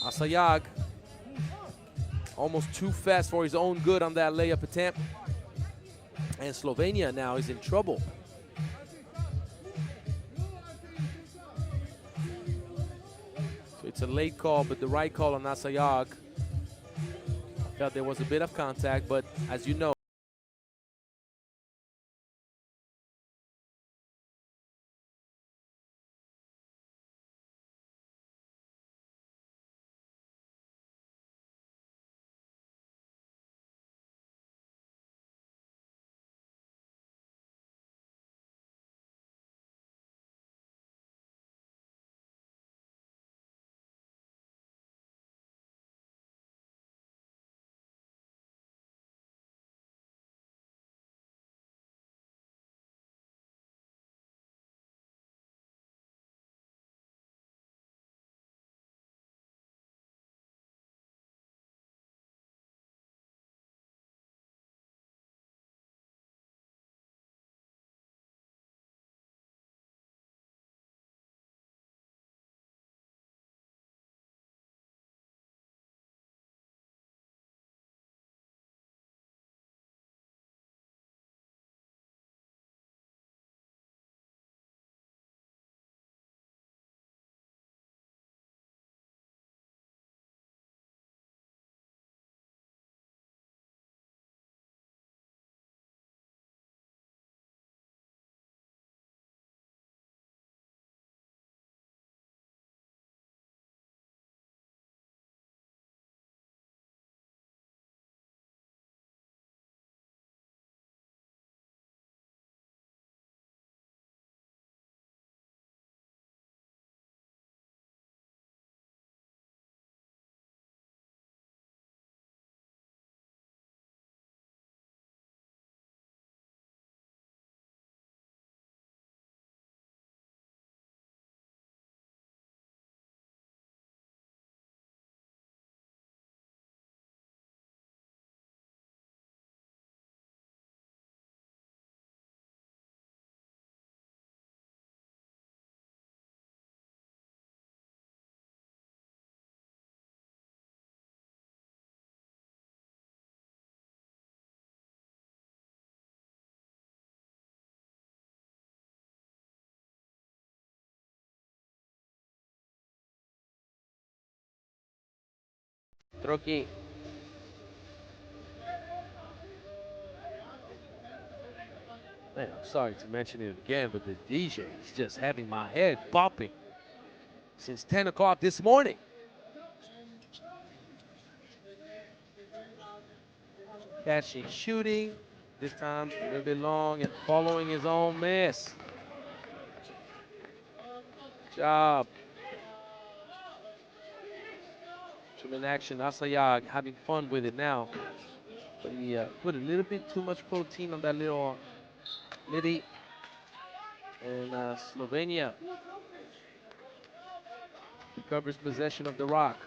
Asayag, almost too fast for his own good on that layup attempt. And Slovenia now is in trouble. So it's a late call, but the right call on Asayag. I felt there was a bit of contact, but as you know, Troki. Man, I'm sorry to mention it again, but the DJ is just having my head bopping since 10 o'clock this morning. Catching, shooting, this time a little bit long and following his own miss. Good job. From in action, Asayag having fun with it now. But he put a little bit too much protein on that little Liddy. And Slovenia recovers possession of the rock.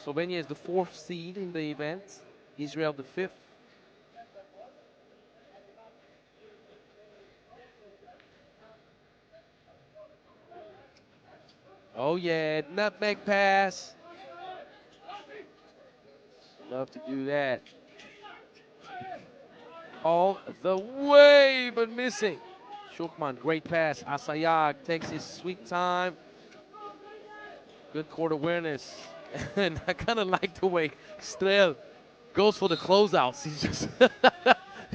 Slovenia is the 4th seed in the event. Israel the 5th. Oh yeah, nutmeg pass. Love to do that. All the way, but missing. Shukman, great pass. Asayag takes his sweet time. Good court awareness. And I kind of like the way Strel goes for the closeouts. He's just,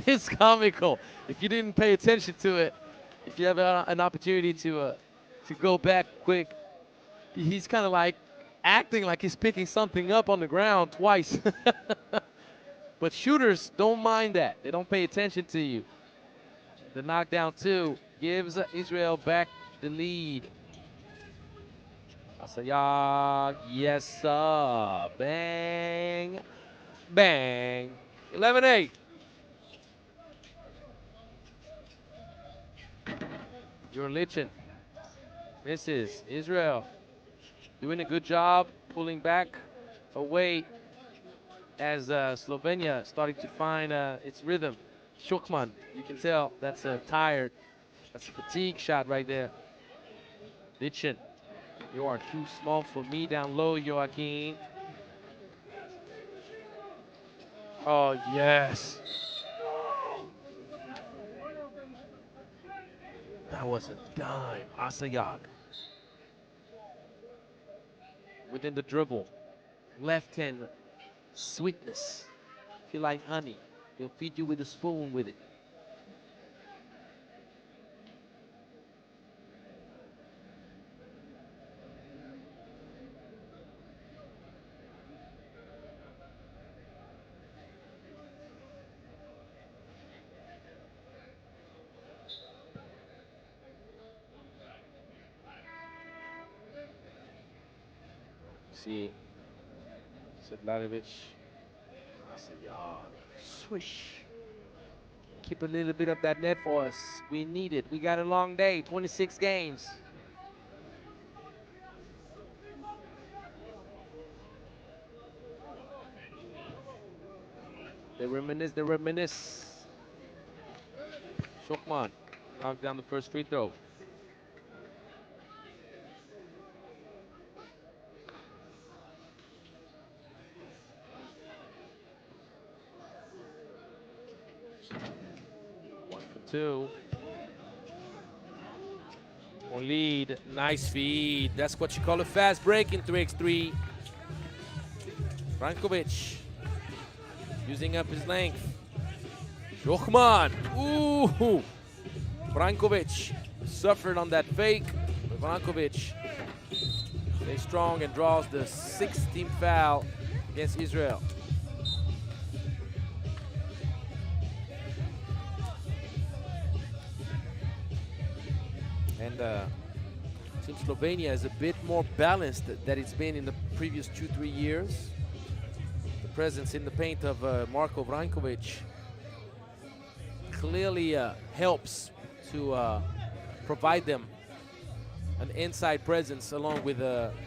it's comical. If you didn't pay attention to it, if you have an opportunity to go back quick, he's kind of like acting like he's picking something up on the ground twice. But shooters don't mind that. They don't pay attention to you. The knockdown 2 gives Israel back the lead. Asayag, yes sir. Bang, bang. 11-8. Jurlichen misses. Israel doing a good job pulling back away as Slovenia starting to find its rhythm. Shukman, you can tell that's tired. That's a fatigue shot right there. Litchen, you are too small for me down low, Joaquin. Oh, yes. That was a dime. Asayag. Within the dribble. Left hand sweetness. Feel like honey. He'll feed you with a spoon with it. See, Sedlarevic. Swish. Keep a little bit of that net for us. We need it. We got a long day, 26 games. They reminisce. Shukman knocked down the first free throw. One for two. More lead. Nice feed. That's what you call a fast break in 3x3. Brankovic using up his length. Shukman. Ooh. Brankovic suffered on that fake. But Brankovic stays strong and draws the 6th team foul against Israel. And Team Slovenia is a bit more balanced than it's been in the previous 2-3 years. The presence in the paint of Marko Brankovic clearly helps to provide them an inside presence along with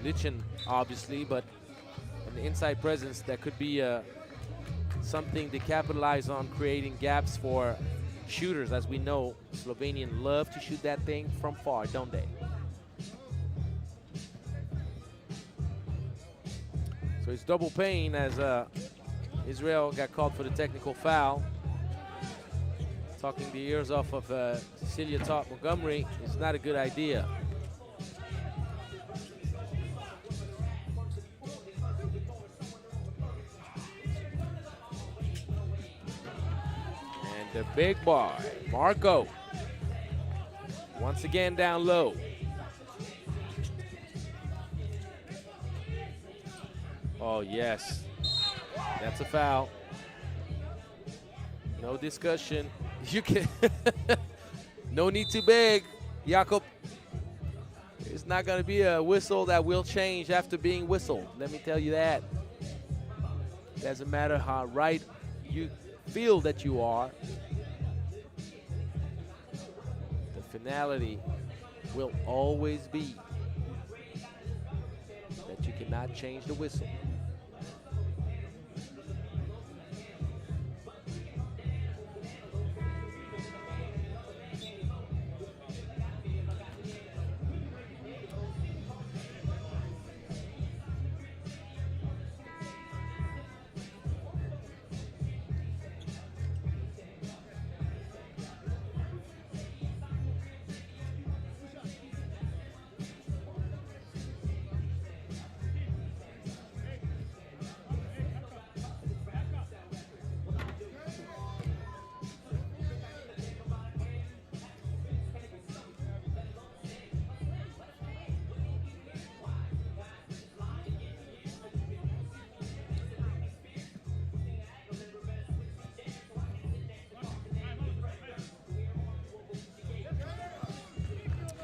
Litchen, obviously, but an inside presence that could be something to capitalize on, creating gaps for shooters. As we know, Slovenians love to shoot that thing from far, don't they? So it's double pain as Israel got called for the technical foul. Talking the ears off of Cecilia Top Montgomery is not a good idea. The big boy, Marco. Once again down low. Oh, yes. That's a foul. No discussion. You can. No need to beg, Jakob. It's not going to be a whistle that will change after being whistled. Let me tell you that. Doesn't matter how right you feel that you are. The finality will always be that you cannot change the whistle.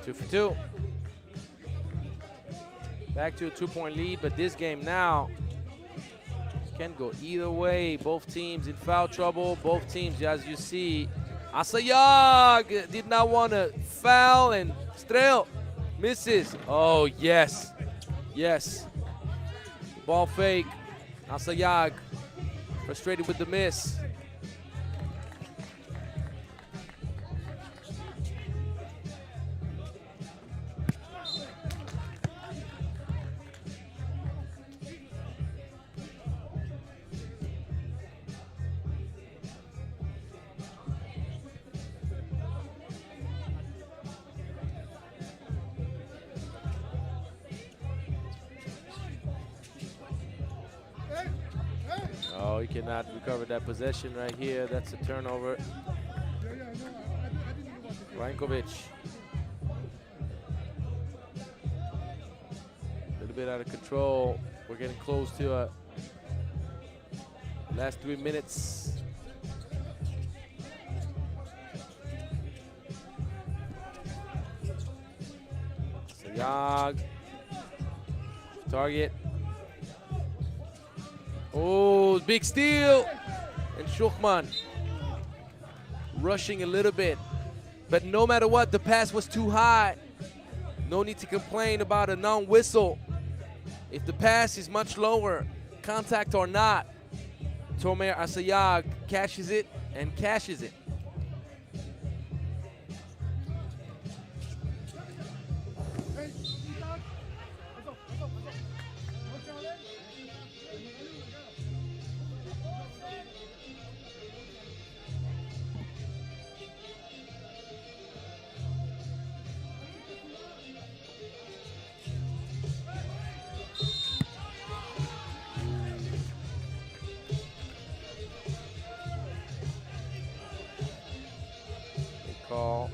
Two for two. Back to a 2-point lead, but this game now can go either way. Both teams in foul trouble. Both teams, as you see, Asayag did not want to foul, and Strel misses. Oh, yes. Yes. Ball fake. Asayag frustrated with the miss. Oh, he cannot recover that possession right here. That's a turnover. Rankovic. A little bit out of control. We're getting close to last 3 minutes. Sayag. Target. Oh, big steal. And Schuchman rushing a little bit. But no matter what, the pass was too high. No need to complain about a non-whistle. If the pass is much lower, contact or not, Tomer Asayag cashes it and cashes it. Call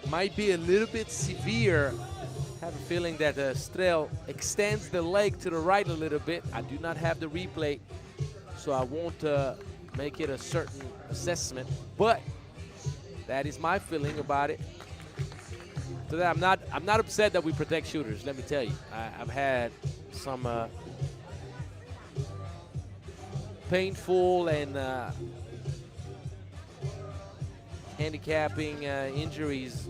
might be a little bit severe. I have a feeling that Strel extends the leg to the right a little bit. I do not have the replay, so I won't make it a certain assessment, but that is my feeling about it. So that I'm not upset that we protect shooters. Let me tell you, I've had some painful and handicapping injuries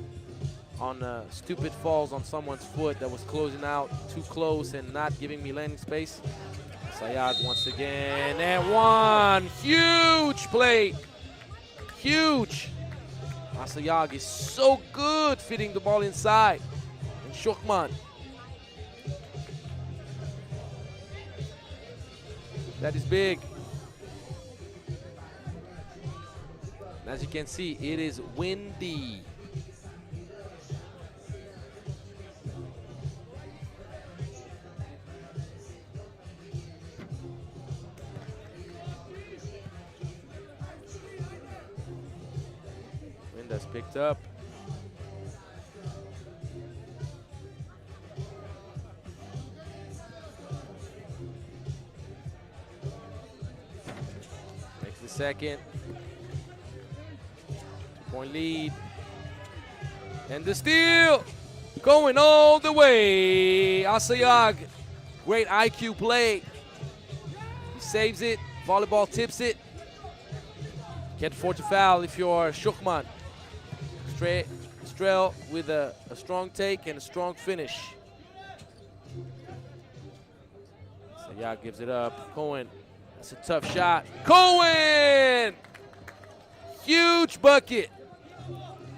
on stupid falls on someone's foot that was closing out too close and not giving me landing space. Sayag once again, and one huge play, huge. Asayag is so good fitting the ball inside. And Schuchman. That is big. As you can see, it is windy. that's picked up. Makes the second. 2-point lead. And the steal going all the way. Asayag, great IQ play. He saves it. Volleyball tips it. Can't afford to foul if you're Shukman. Strel with a strong take and a strong finish. Asayag gives it up. Cohen, that's a tough shot. Cohen! Huge bucket.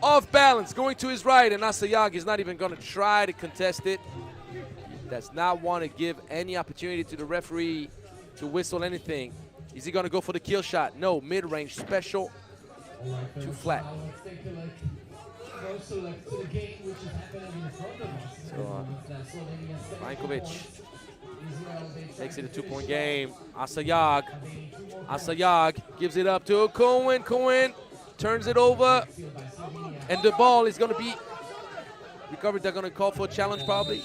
Off balance, going to his right, and Asayag is not even going to try to contest it. He does not want to give any opportunity to the referee to whistle anything. Is he going to go for the kill shot? No, mid-range special, too flat. So, Rankovic makes it a 2-point game. Asayag gives it up to Cohen. Cohen turns it over. And the ball is going to be recovered. They're going to call for a challenge probably.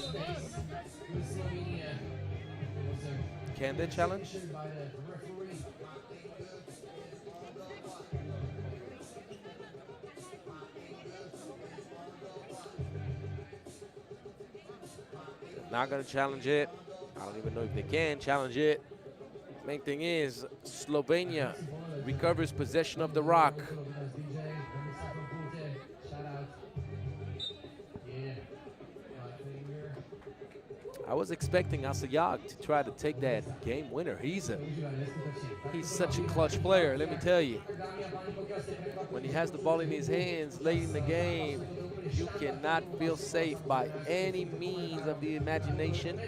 Can they challenge? They're not going to challenge it. I don't even know if they can challenge it. Main thing is Slovenia recovers possession of the rock. I was expecting Asayag to try to take that game winner. He's such a clutch player, let me tell you. When he has the ball in his hands late in the game, you cannot feel safe by any means of the imagination.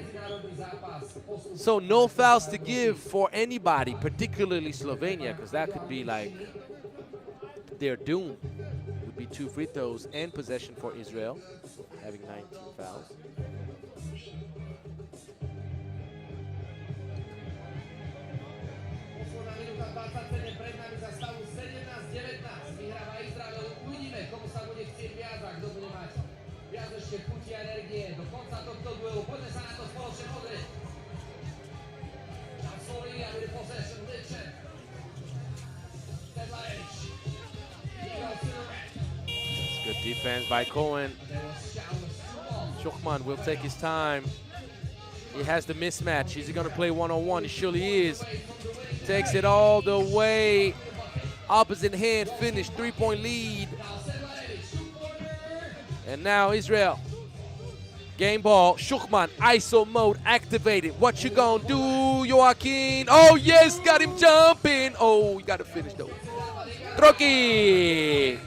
So no fouls to give for anybody, particularly Slovenia, because that could be like their doom. It would be 2 free throws and possession for Israel, having 19 fouls. Good defense by Cohen. Shukman will take his time. He has the mismatch. Is he going to play one-on-one? He surely is. Takes it all the way. Opposite hand finish, 3-point lead. And now Israel. Game ball, Shukman, ISO mode activated. What you gonna do, Joaquin? Oh yes, got him jumping. Oh, you gotta finish though. Troki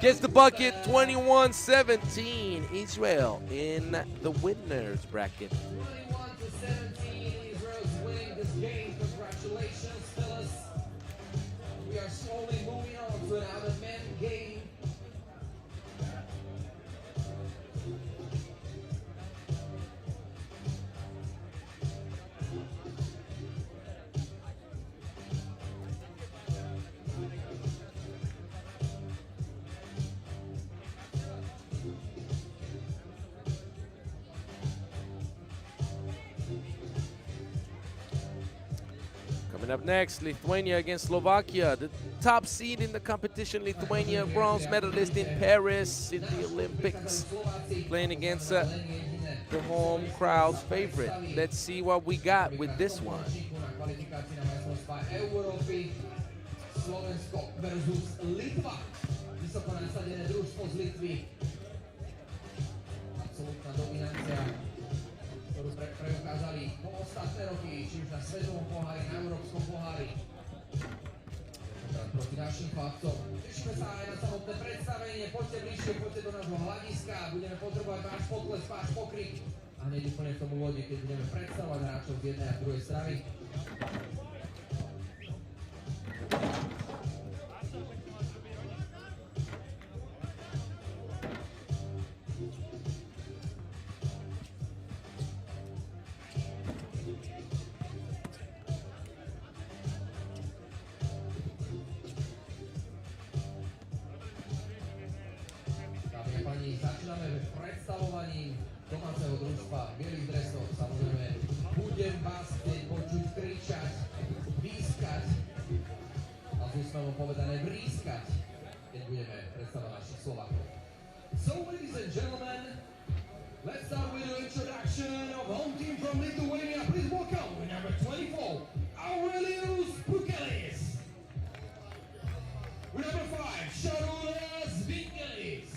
gets the bucket, 21-17. Israel in the winners bracket. 21-17, Israel's winning this game. Congratulations, fellas. We are slowly moving on to another men game. Coming up next, Lithuania against Slovakia. The top seed in the competition, Lithuania, bronze medalist in Paris in the Olympics, playing against the home crowd's favorite. Let's see what we got with this one. Slovensko versus Litva. Vysoko nasadené družstvo z Litvy. Absolútna dominancia, ktorú preukázali po ostatné roky, či už na svetovom pohári, na európskom pohári. Proti našim chlapcom. Tešíme sa aj na samotné predstavenie. Poďte bližšie, poďte do nášho hľadiska. Budeme potrebovať váš potles, váš pokrik. A hneď úplne v tom úvode, keď budeme predstavovať hráčov z jednej a druhej strany. predstavovaním domáceho družstva v bielých dresoch. Samozrejme, budem vás keď počuť kričať, pískať a z úsmevom povedané vrískať, keď budeme predstavovať našich Slovákov. So, ladies and gentlemen, let's start with an introduction of home team from Lithuania. Please welcome with number 24, Aurelius Pukelis. With number 5, Šarūnas Vinkelis.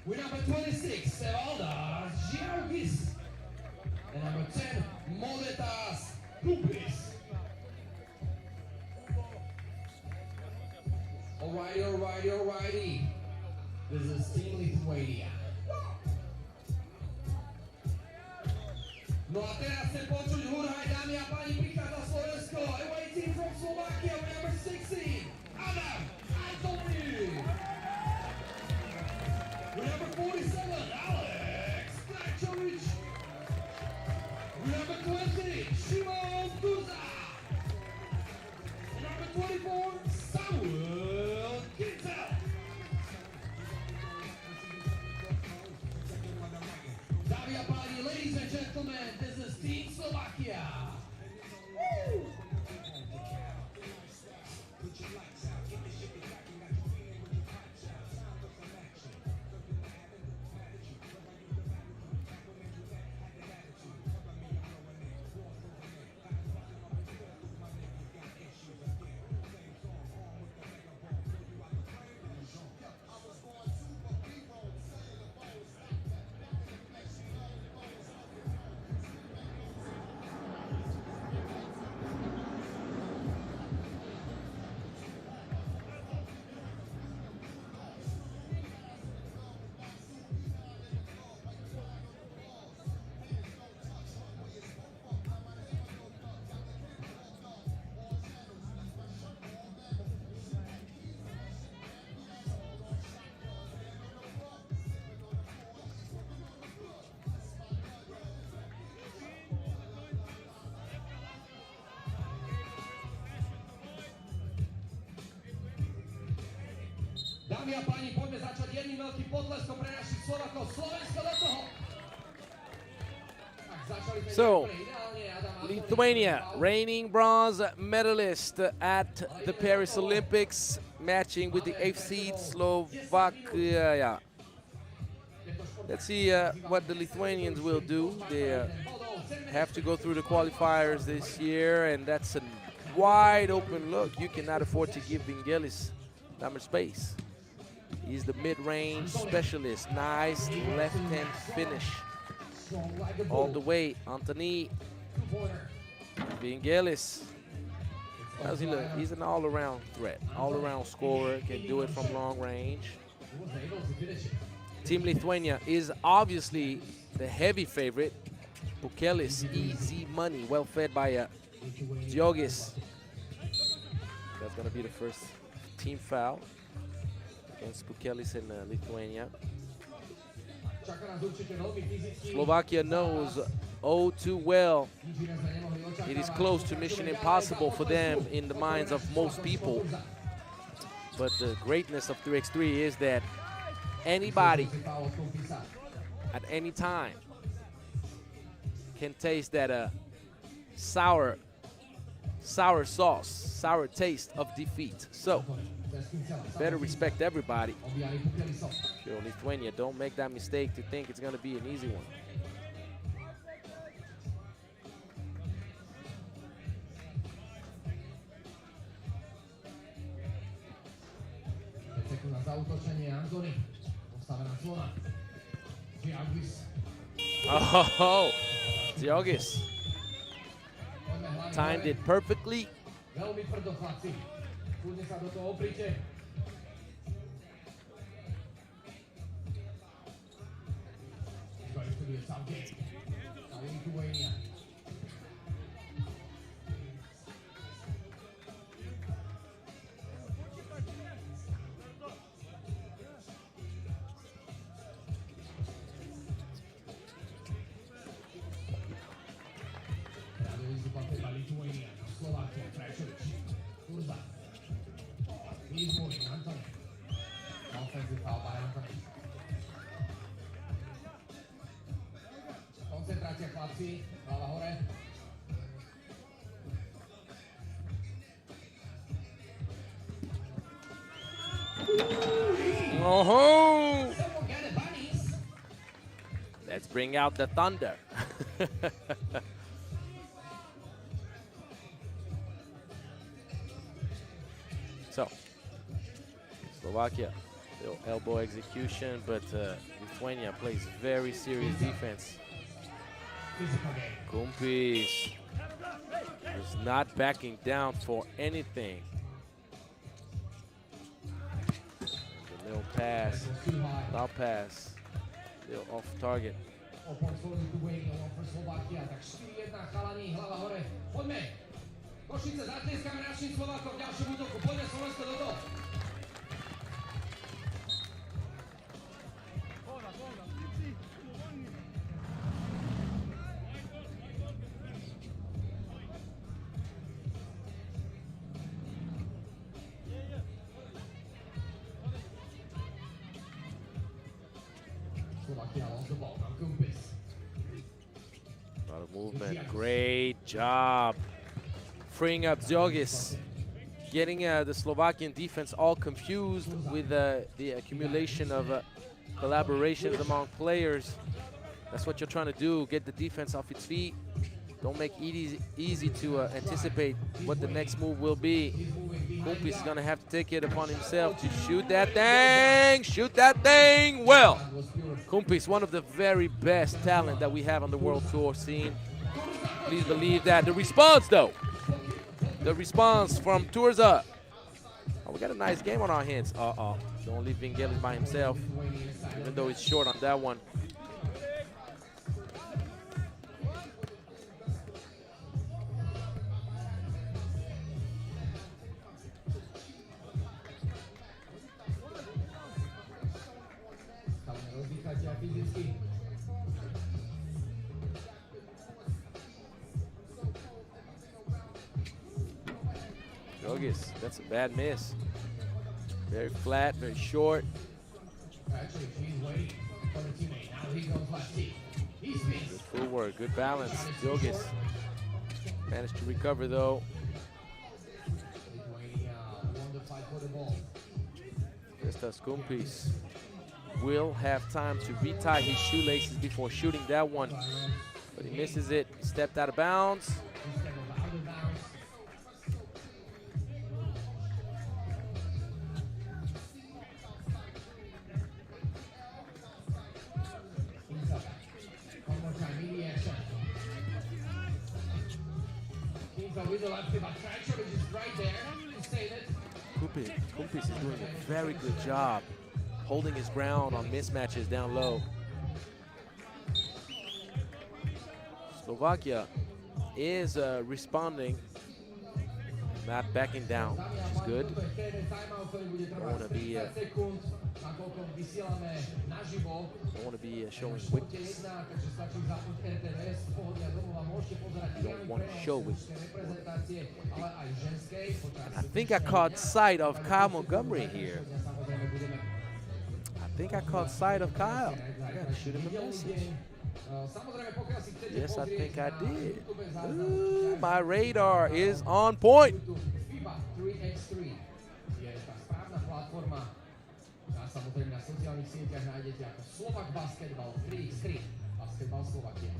With number 26, Evaldas Žiaugis. And number 10, Modetas Kupis. Alrighty. This is Team Lithuania. No a teraz chcem počuť hurhaj, dámy a páni, prichádza Slovensko. Away team from Slovakia with number 16, Adam Antoni. With number 47, Alex Krajčovič. With number 20, Šimon Turza. And number 24, Samuel Kittel. Dámy a páni, ladies and gentlemen, this is Team Slovakia. Woo! Dámy a páni, poďme začať jedným veľkým potleskom pre našich Slovakov. Slovensko do toho! So, Lithuania, reigning bronze medalist at the Paris Olympics, matching with the 8th seed Slovakia. Let's see what the Lithuanians will do. They have to go through the qualifiers this year, and that's a wide open look. You cannot afford to give Vingelis that much space. He's the mid-range specialist. Nice left-hand finish. All the way, Antoni Vingelis. How's he look? He's an all-around threat, all-around scorer, can do it from long range. Team Lithuania is obviously the heavy favorite. Pukelis, easy money, well fed by Giogis. That's going to be the first team foul against Pukelis in Lithuania. Slovakia knows oh too well it is close to mission impossible for them in the minds of most people. But the greatness of 3x3 is that anybody at any time can taste that sour sauce, sour taste of defeat. So better respect everybody. Yo, Lithuania, don't make that mistake to think it's going to be an easy one. Oh, Giogis timed it perfectly. Slováci, hlava hore. Oh! Let's bring out the thunder. So, Slovakia, little elbow execution, but Lithuania plays very serious defense. Kumpis is not backing down for anything. And the little pass, loud pass, little off target. Košice, zatlieskame našim Slovákom v ďalšom útoku. Poďme Slovensko do toho. Slovakia lost the ball from Kumpis. A lot of movement. Great job. Freeing up Zogis, getting the Slovakian defense all confused with the accumulation of collaborations among players. That's what you're trying to do, get the defense off its feet. Don't make it easy to anticipate what the next move will be. Kumpis is going to have to take it upon himself to shoot that thing well. Kumpis, one of the very best talent that we have on the World Tour scene. Please believe that. The response, though. The response from Turza. Oh, we got a nice game on our hands. Don't leave Vingelis by himself, even though he's short on that one. Jogis, that's a bad miss. Very flat, very short. Actually, he's waiting for the teammate. Now he goes lefty. He spins. Good footwork, good balance. Jogis managed to recover though. Lithuania won the fight for the ball. Kristas Kumpis will have time to retie his shoelaces before shooting that one. But he misses it. He stepped out of bounds. Kumpis is doing a very good job holding his ground on mismatches down low. Slovakia is responding, not backing down, which is good. Don't want to be showing weakness. You don't want to show weakness. And I think I caught sight of Kyle Montgomery here. I think I caught sight of Kyle. I gotta shoot him a message. Yes, I think I did. Ooh, my radar is on point. FIBA 3x3 je tá správna platforma. A samozrejme na sociálnych sieťach nájdete ako Slovak Basketball 3x3. Basketball Slovakia.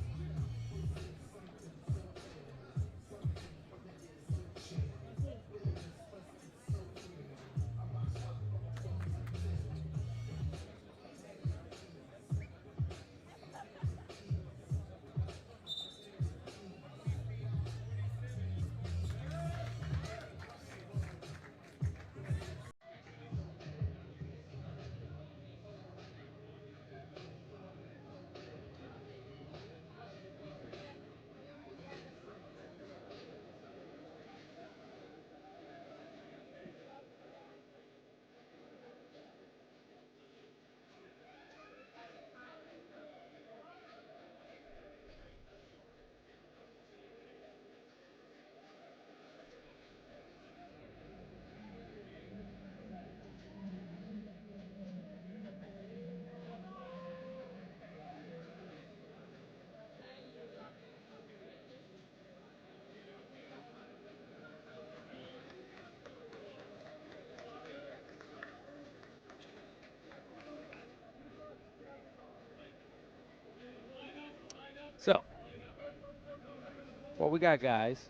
what we got, guys?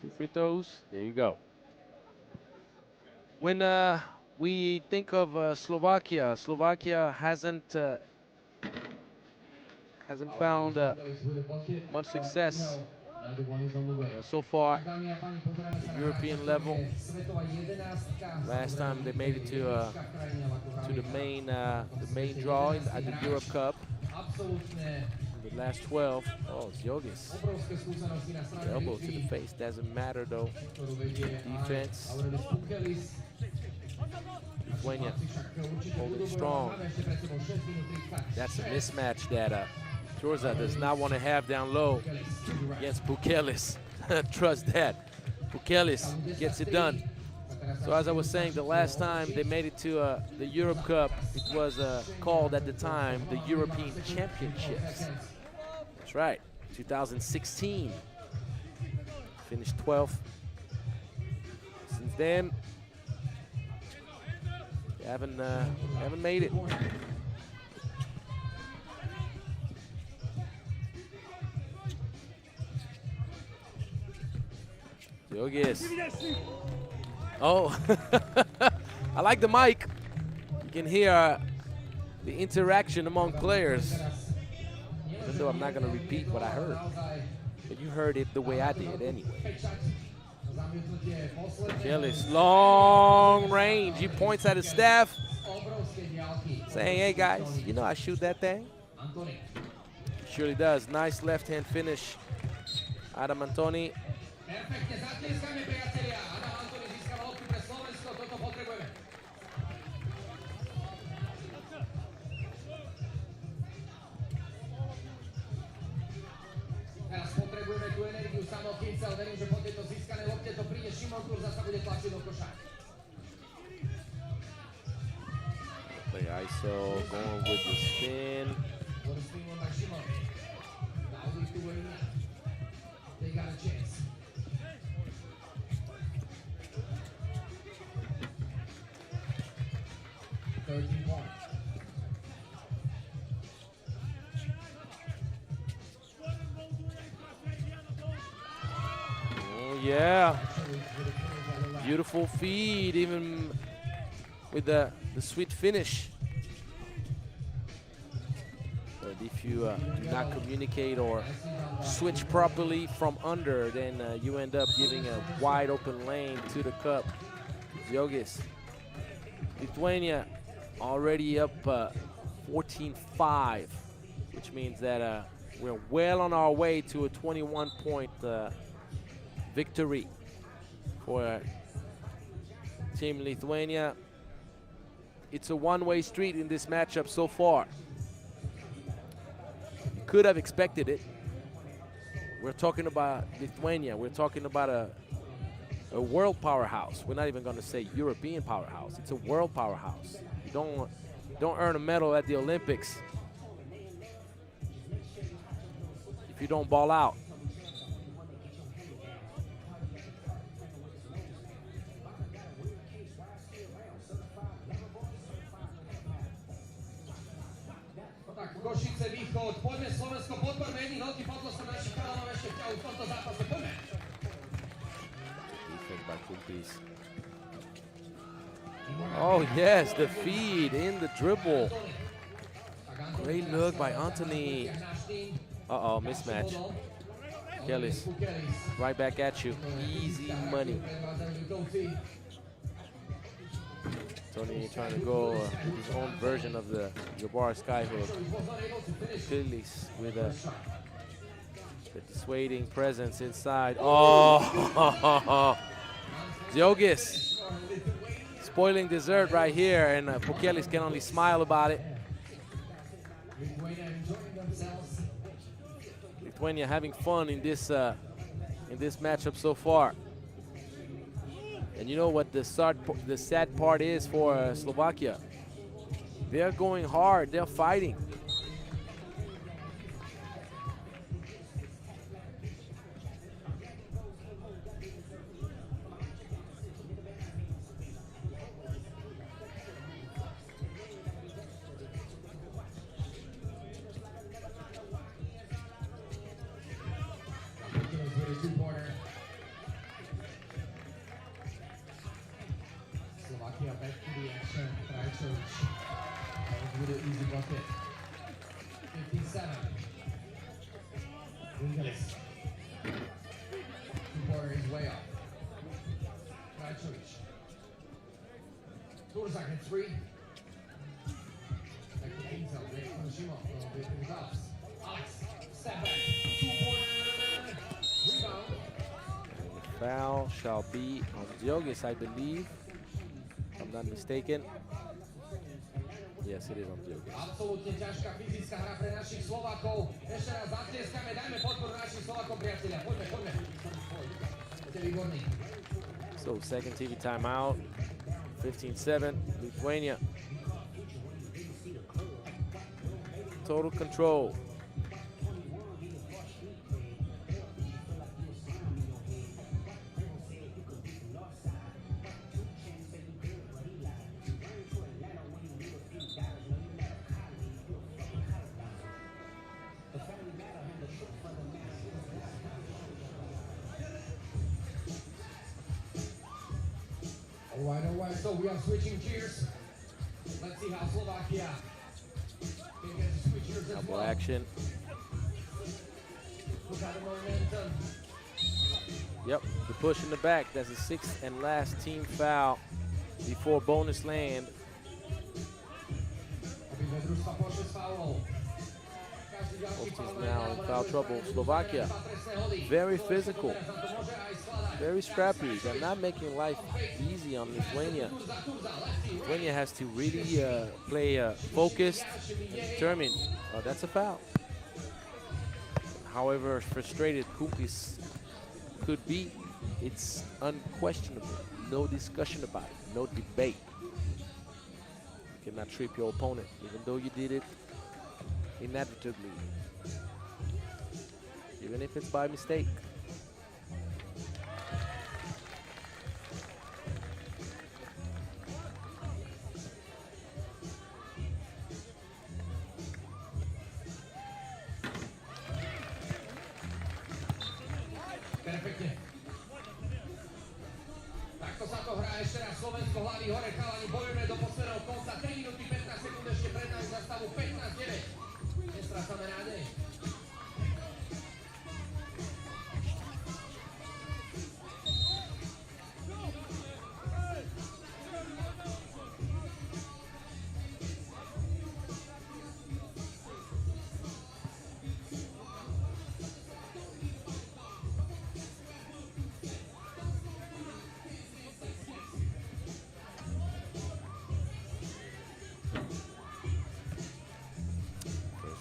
2 free throws. There you go. When we think of Slovakia hasn't found much success so far at the European level. Last time they made it to the main draw at the Europe Cup. The last 12. Oh, Ziogis. Elbow to the face. Doesn't matter though. Defense. Lithuania holding strong. That's a mismatch that Djorza does not want to have down low against Pukelis. Trust that. Pukelis gets it done. So as I was saying, the last time they made it to the Europe Cup, it was called at the time the European Championships. That's right, 2016. Finished 12th. Since then, they haven't made it. Yogis. Oh, I like the mic. You can hear the interaction among players. Even though I'm not going to repeat what I heard. But you heard it the way I did anyway. Kelly's long range. He points at his staff, saying, hey guys, you know I shoot that thing. He surely does. Nice left-hand finish. Adam Antoni. Play ISO, going with the spin. They got a chance. Oh yeah, beautiful feed, even with the sweet finish. But if you do not communicate or switch properly from under, then you end up giving a wide open lane to the cup. Ziogis. Lithuania already up 14-5, which means that we're well on our way to a 21-point victory for Team Lithuania. It's a one-way street in this matchup so far. You could have expected it. We're talking about Lithuania. We're talking about a world powerhouse. We're not even going to say European powerhouse. It's a world powerhouse. You don't earn a medal at the Olympics if you don't ball out. Košice, východ, poďme Slovensko, podporme jedných veľkých potleskov našich chalanov ešte v tomto zápase, poďme. Oh yes, the feed in the dribble. Great look by Anthony. Uh-oh, mismatch. Kelly's right back at you. Easy money. Tony trying to go with his own version of the Jabbar Skyhook. Kelly's with a dissuading presence inside. Oh, Ziogis spoiling dessert right here, and Pukelis can only smile about it. Lithuania having fun in this matchup so far. And you know what the sad part is for Slovakia? They're going hard. They're fighting. With an easy bucket. 57. Wingelis. Two-pointer is way up. Krajčović. Turzak at 3. Alex, step back. Two-pointer. Rebound. Foul shall be on Diogis, I believe. If I'm not mistaken. Yes, it is on Diogis. Absolútne ťažká fyzická hra pre našich Slovákov. Ešte raz zatlieskame, dajme podporu našim Slovákom, priatelia. Poďme, poďme. Ste výborní. So, second TV timeout. 15-7, Lithuania. Total control. All right, so we are switching gears. Let's see how Slovakia can get the switch gears as Double well. action. Look at the momentum. Yep, the push in the back. That's the sixth and last team foul before bonus land. Both teams now in foul trouble. Slovakia, very physical, very scrappy. They're not making life easy on Lithuania. Lithuania has to really play focused and determined. That's a foul. However frustrated Kumpis could be, it's unquestionable. No discussion about it, no debate. You cannot trip your opponent, even though you did it inevitably, even if it's by mistake. Perfektne. Takto sa to hrá ešte raz Slovensko, hlavy hore, chalani, bojujeme do posledného konca, 3 minúty 15 sekúnd ešte pred nami za stavu 15-9. Nestrácame nádej.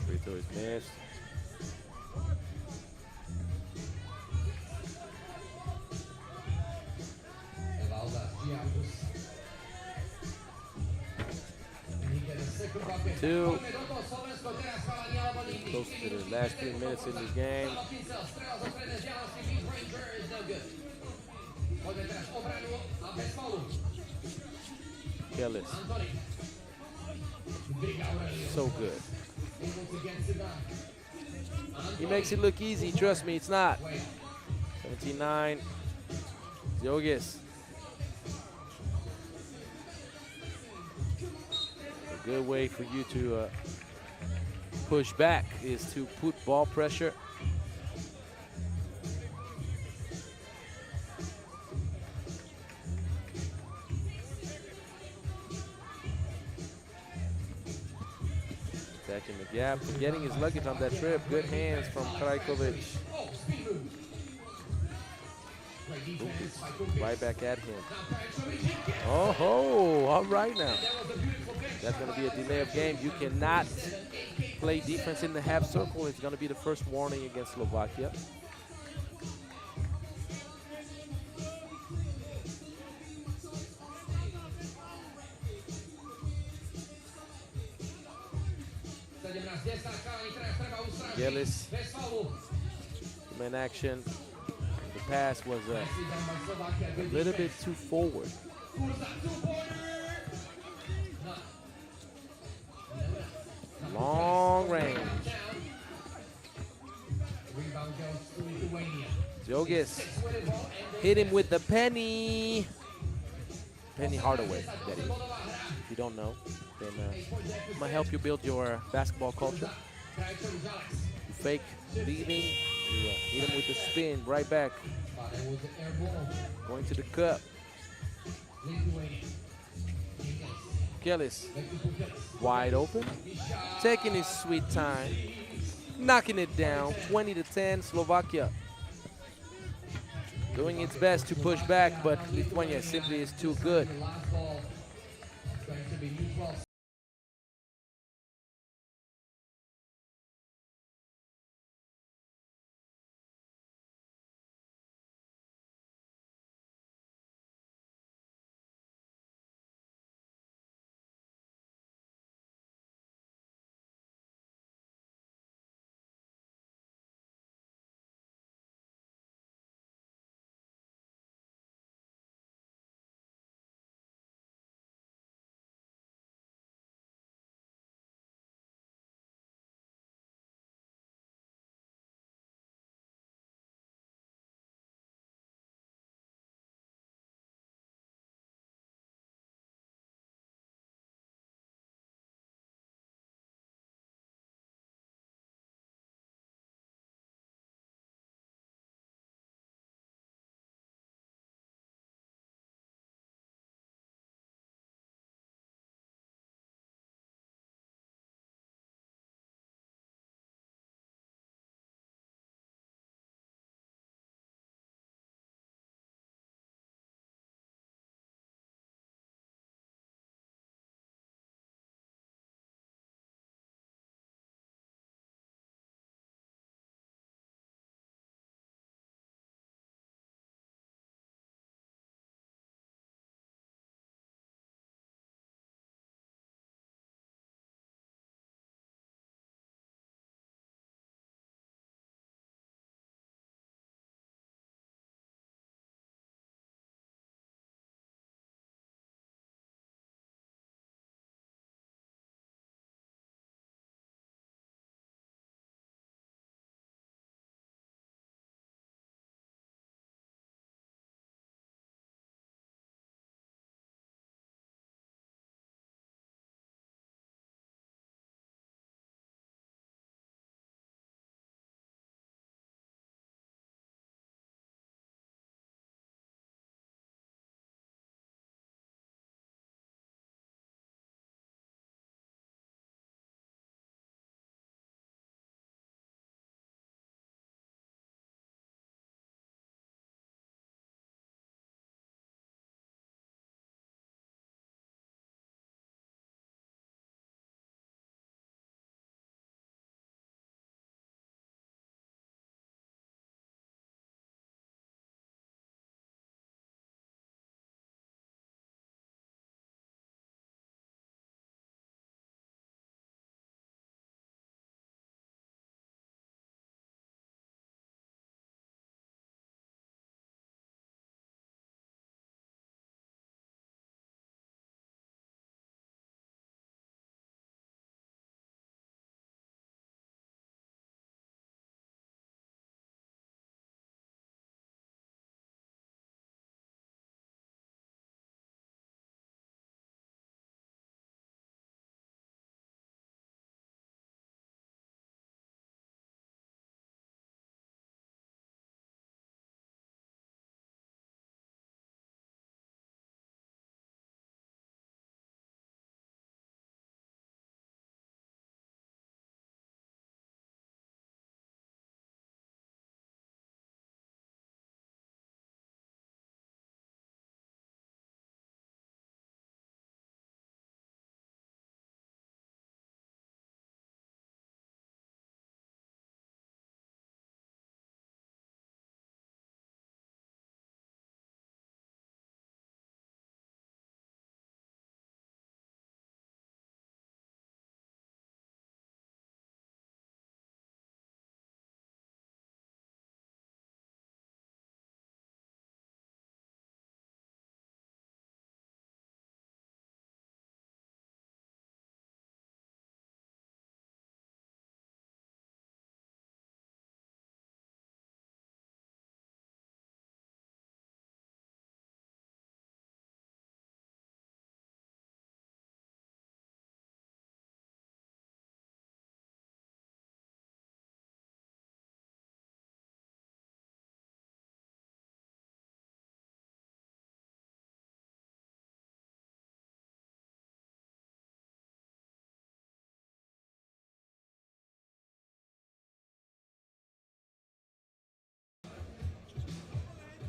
Free throw is missed. Two. Close to the last 3 minutes in this game. Careless. So good. He makes it look easy. Trust me, it's not. 17-9. Diogis. A good way for you to push back is to put ball pressure. Attacking the gap, getting his luggage on that trip. Good hands from Krajkovic. Right back at him. Oh, all right now. That's going to be a delay of game. You cannot play defense in the half circle. It's going to be the first warning against Slovakia. Gillis, man action. The pass was a little bit too forward. Long range. Diogis hit him with the penny. Penny Hardaway, that is. you don't know, then it might help you build your basketball culture. You fake leaving, you hit him with a spin, right back. Going to the cup. Kellis, wide open, taking his sweet time, knocking it down, 20-10, Slovakia. Doing its best to push back, but Lithuania simply is too good.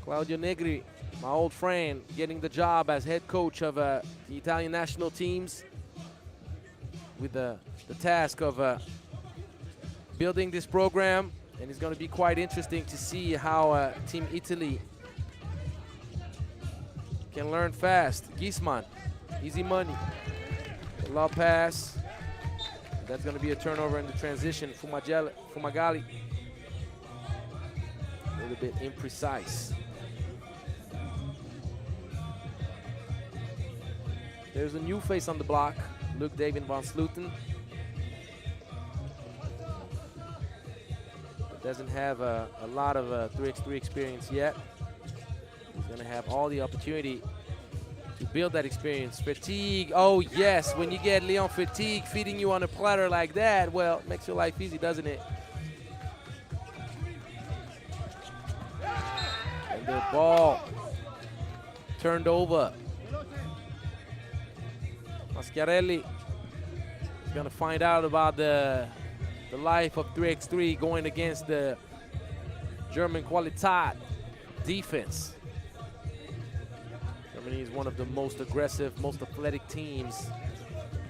Claudio Negri, my old friend, getting the job as head coach of the Italian national teams with the task of building this program. And it's going to be quite interesting to see how Team Italy can learn fast. Gisman, easy money. A low pass. That's going to be a turnover in the transition. Fumagalli. A little bit imprecise. There's a new face on the block, Luke David van Slooten. Doesn't have a lot of 3x3 experience yet. He's going to have all the opportunity to build that experience. Fatigue, oh yes, when you get Leon Fatigue feeding you on a platter like that, well, it makes your life easy, doesn't it? And the ball turned over. Maschiarelli is going to find out about the life of 3x3 going against the German Qualitat defense. Germany is one of the most aggressive, most athletic teams.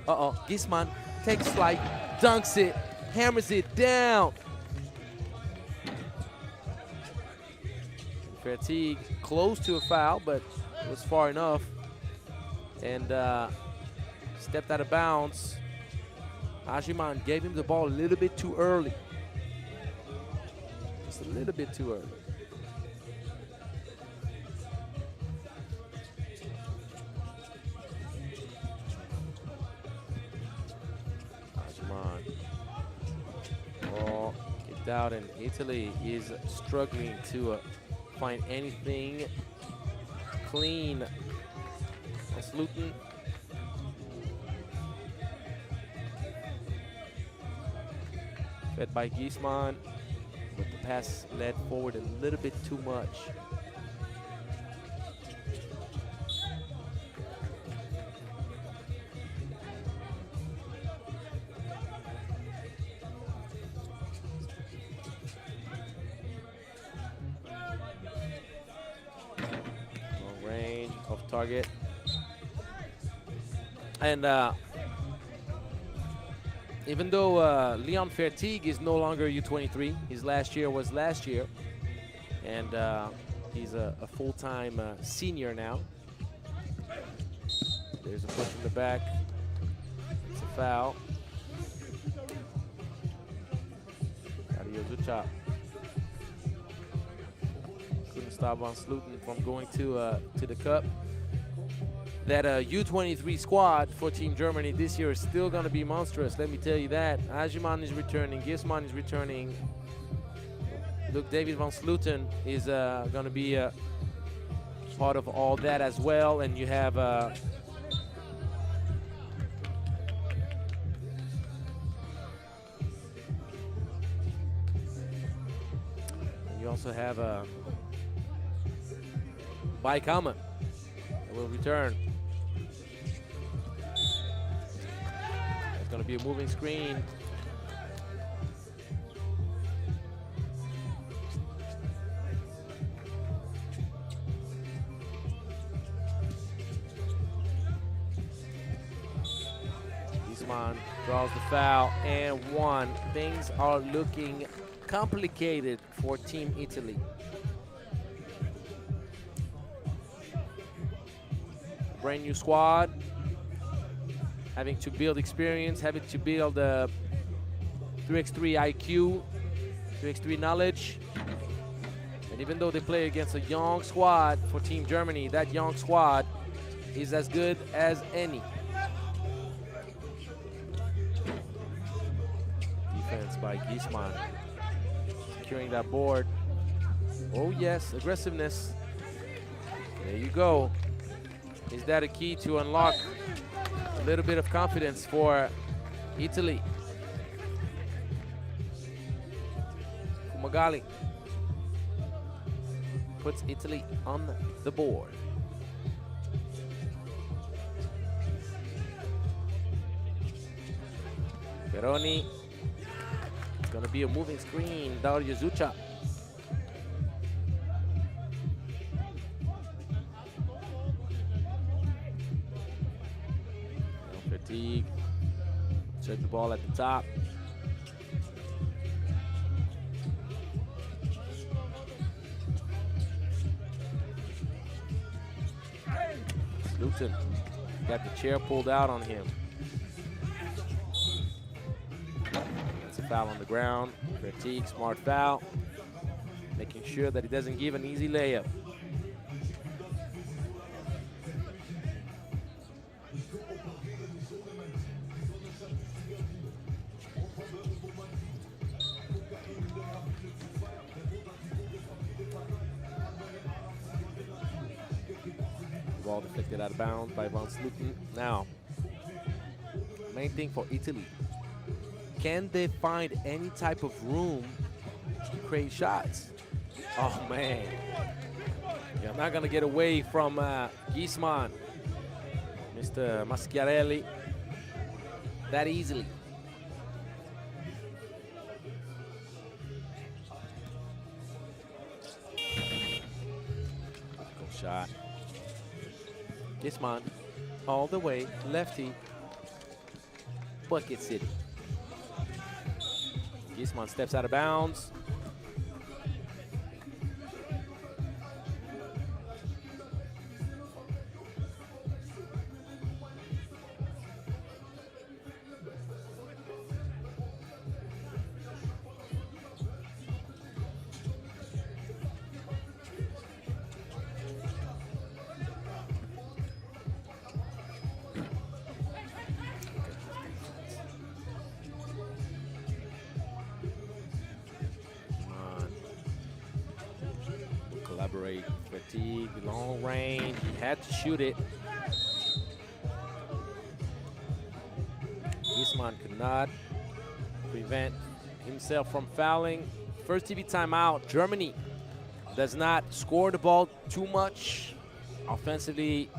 Gisman takes flight, dunks it, hammers it down. Fatigue close to a foul, but it was far enough. And stepped out of bounds. Ajiman gave him the ball a little bit too early. Just a little bit too early. Ajiman. Ball kicked out, and Italy is struggling to find anything clean. Slooten. Fed by Gisman, but the pass led forward a little bit too much. Long range, off target. And even though Leon Fatigue is no longer U23, his last year was last year, and he's a full-time senior now. There's a push from the back. It's a foul. Dario Zucha couldn't stop Van Slooten from going to the cup. That U23 squad for Team Germany this year is still going to be monstrous, let me tell you that. Ajiman is returning, Gisman is returning. Luke David van Slooten is going to be part of all that as well. And you have and you also have Baikama that will return. Going to be a moving screen. Gisman draws the foul and one. Things are looking complicated for Team Italy. Brand new squad. Having to build experience, having to build 3x3 IQ, 3x3 knowledge. And even though they play against a young squad for Team Germany, that young squad is as good as any. Defense by Gisman. Securing that board. Oh yes, aggressiveness. There you go. Is that a key to unlock a little bit of confidence for Italy? Fumagalli puts Italy on the board. Peroni. It's going to be a moving screen. Dario Zucha. Vertigue. Check the ball at the top. Luton got the chair pulled out on him. That's a foul on the ground. Vertigue, smart foul. Making sure that he doesn't give an easy layup. Ball deflected out of bounds by Van Sluten. Now, main thing for Italy. Can they find any type of room to create shots? Oh, man. Yeah, I'm not going to get away from Giesman, Mr. Maschiarelli, that easily. Good shot. Giesman, all the way, lefty, bucket city. Giesman steps out of bounds. Fatigue, long range, he had to shoot it. Giesman could not prevent himself from fouling. First TV timeout. Germany does not score the ball too much. Offensively,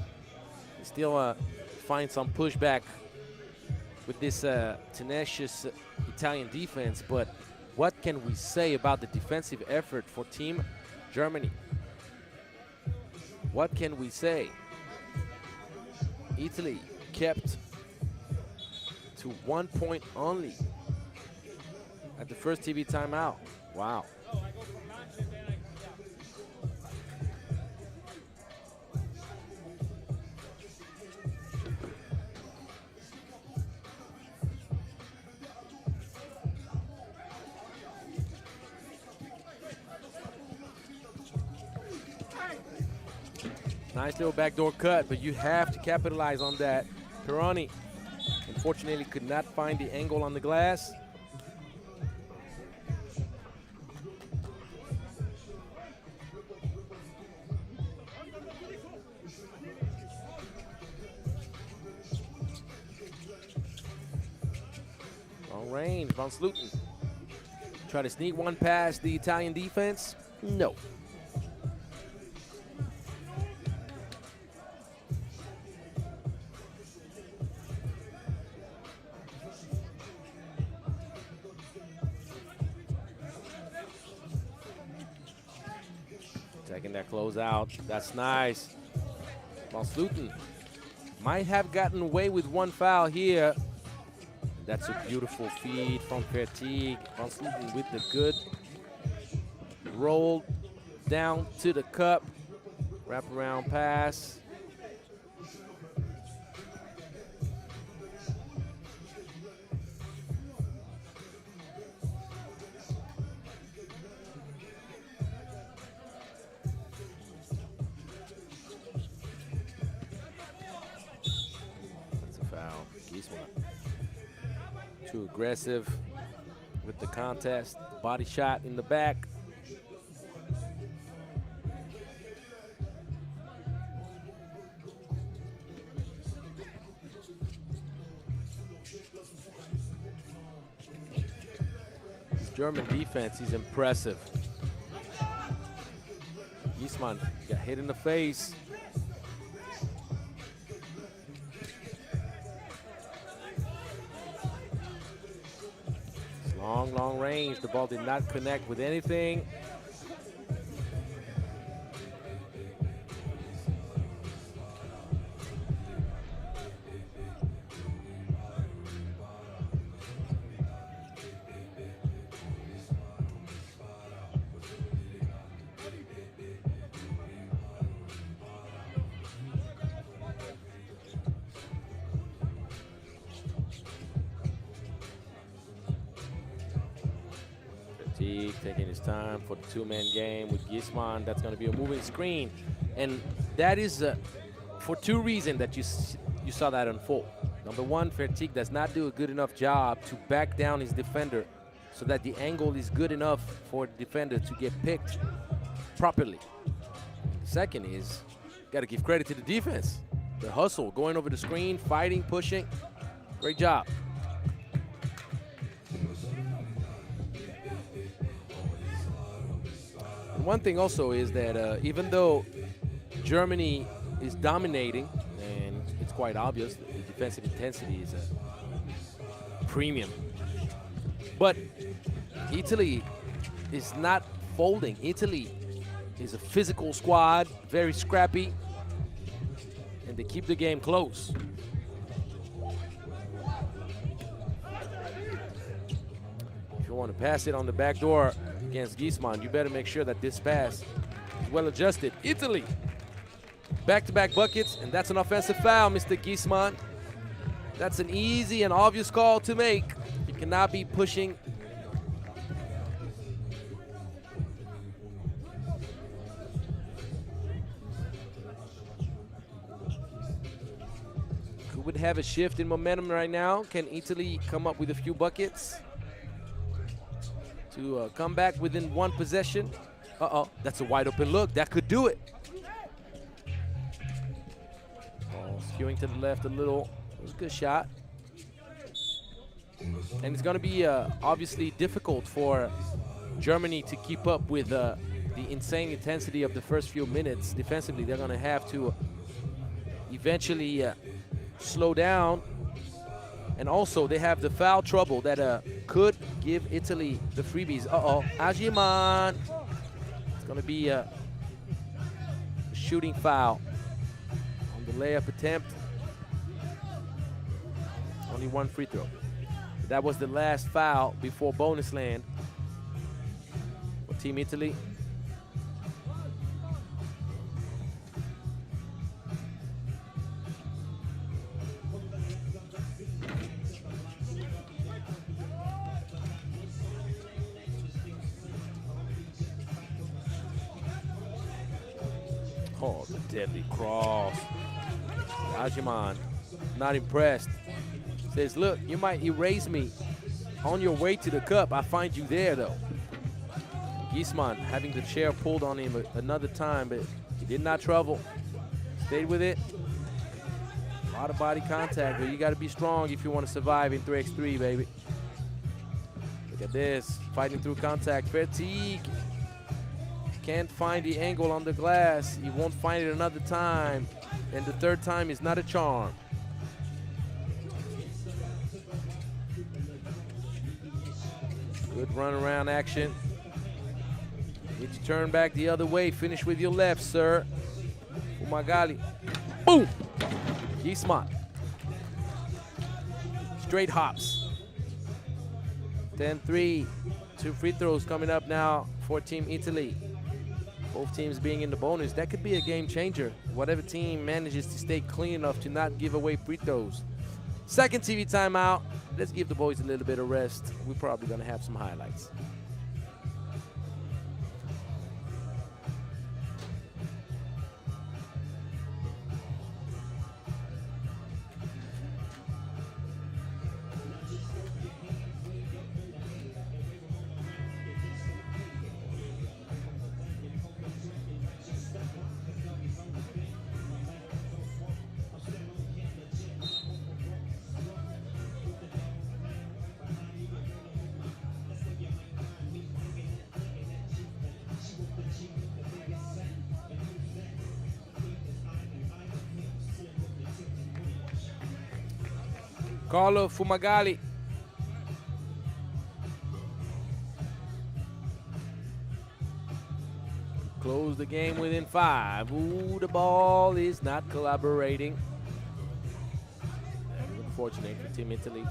still find some pushback with this tenacious Italian defense. But what can we say about the defensive effort for Team Germany? What can we say? Italy kept to 1 point only at the first TV timeout. Wow. Nice little backdoor cut, but you have to capitalize on that. Peroni, unfortunately, could not find the angle on the glass. Long range, Van Sluten. Try to sneak one past the Italian defense. No. Taking that close out. That's nice. Van Sluten might have gotten away with one foul here. That's a beautiful feed from Vertigue. Van Sluten with the good roll down to the cup. Wraparound pass. Too aggressive with the contest. Body shot in the back. This German defense is impressive. Giesman got hit in the face. Long range. The ball did not connect with anything. Fertig taking his time for the two-man game with Gisman. That's going to be a moving screen. And that is for two reasons that you saw that unfold. Number one, Fertig does not do a good enough job to back down his defender so that the angle is good enough for the defender to get picked properly. The second is, got to give credit to the defense. The hustle, going over the screen, fighting, pushing. Great job. And one thing also is that even though Germany is dominating, and it's quite obvious that the defensive intensity is a premium, but Italy is not folding. Italy is a physical squad, very scrappy, and they keep the game close. If you want to pass it on the back door against Gisman, you better make sure that this pass is well adjusted. Italy, back-to-back buckets, and that's an offensive foul, Mr. Gisman. That's an easy and obvious call to make. You cannot be pushing. Would have a shift in momentum right now. Can Italy come up with a few buckets to come back within one possession? Uh-oh, that's a wide open look. That could do it. Ball skewing to the left a little. It was a good shot. And it's going to be obviously difficult for Germany to keep up with the insane intensity of the first few minutes. Defensively, they're going to have to eventually slow down, and also they have the foul trouble that could give Italy the freebies. Agiman. It's going to be a shooting foul on the layup attempt. Only one free throw. That was the last foul before bonus land for Team Italy. Oh, the deadly cross. Ajiman, not impressed. Says, look, you might erase me on your way to the cup. I find you there, though. Gisman having the chair pulled on him another time, but he did not trouble. Stayed with it. A lot of body contact, but you got to be strong if you want to survive in 3x3, baby. Look at this, fighting through contact. Fertig can't find the angle on the glass. He won't find it another time. And the third time is not a charm. Good run around action. Need to turn back the other way. Finish with your left, sir. Fumagalli. Boom! Gisman. Straight hops. 10-3. 2 free throws coming up now for Team Italy. Both teams being in the bonus. That could be a game changer. Whatever team manages to stay clean enough to not give away free throws. Second TV timeout. Let's give the boys a little bit of rest. We're probably going to have some highlights. Carlo Fumagalli. Close the game within 5. Ooh, the ball is not collaborating. Unfortunate for Team Italy.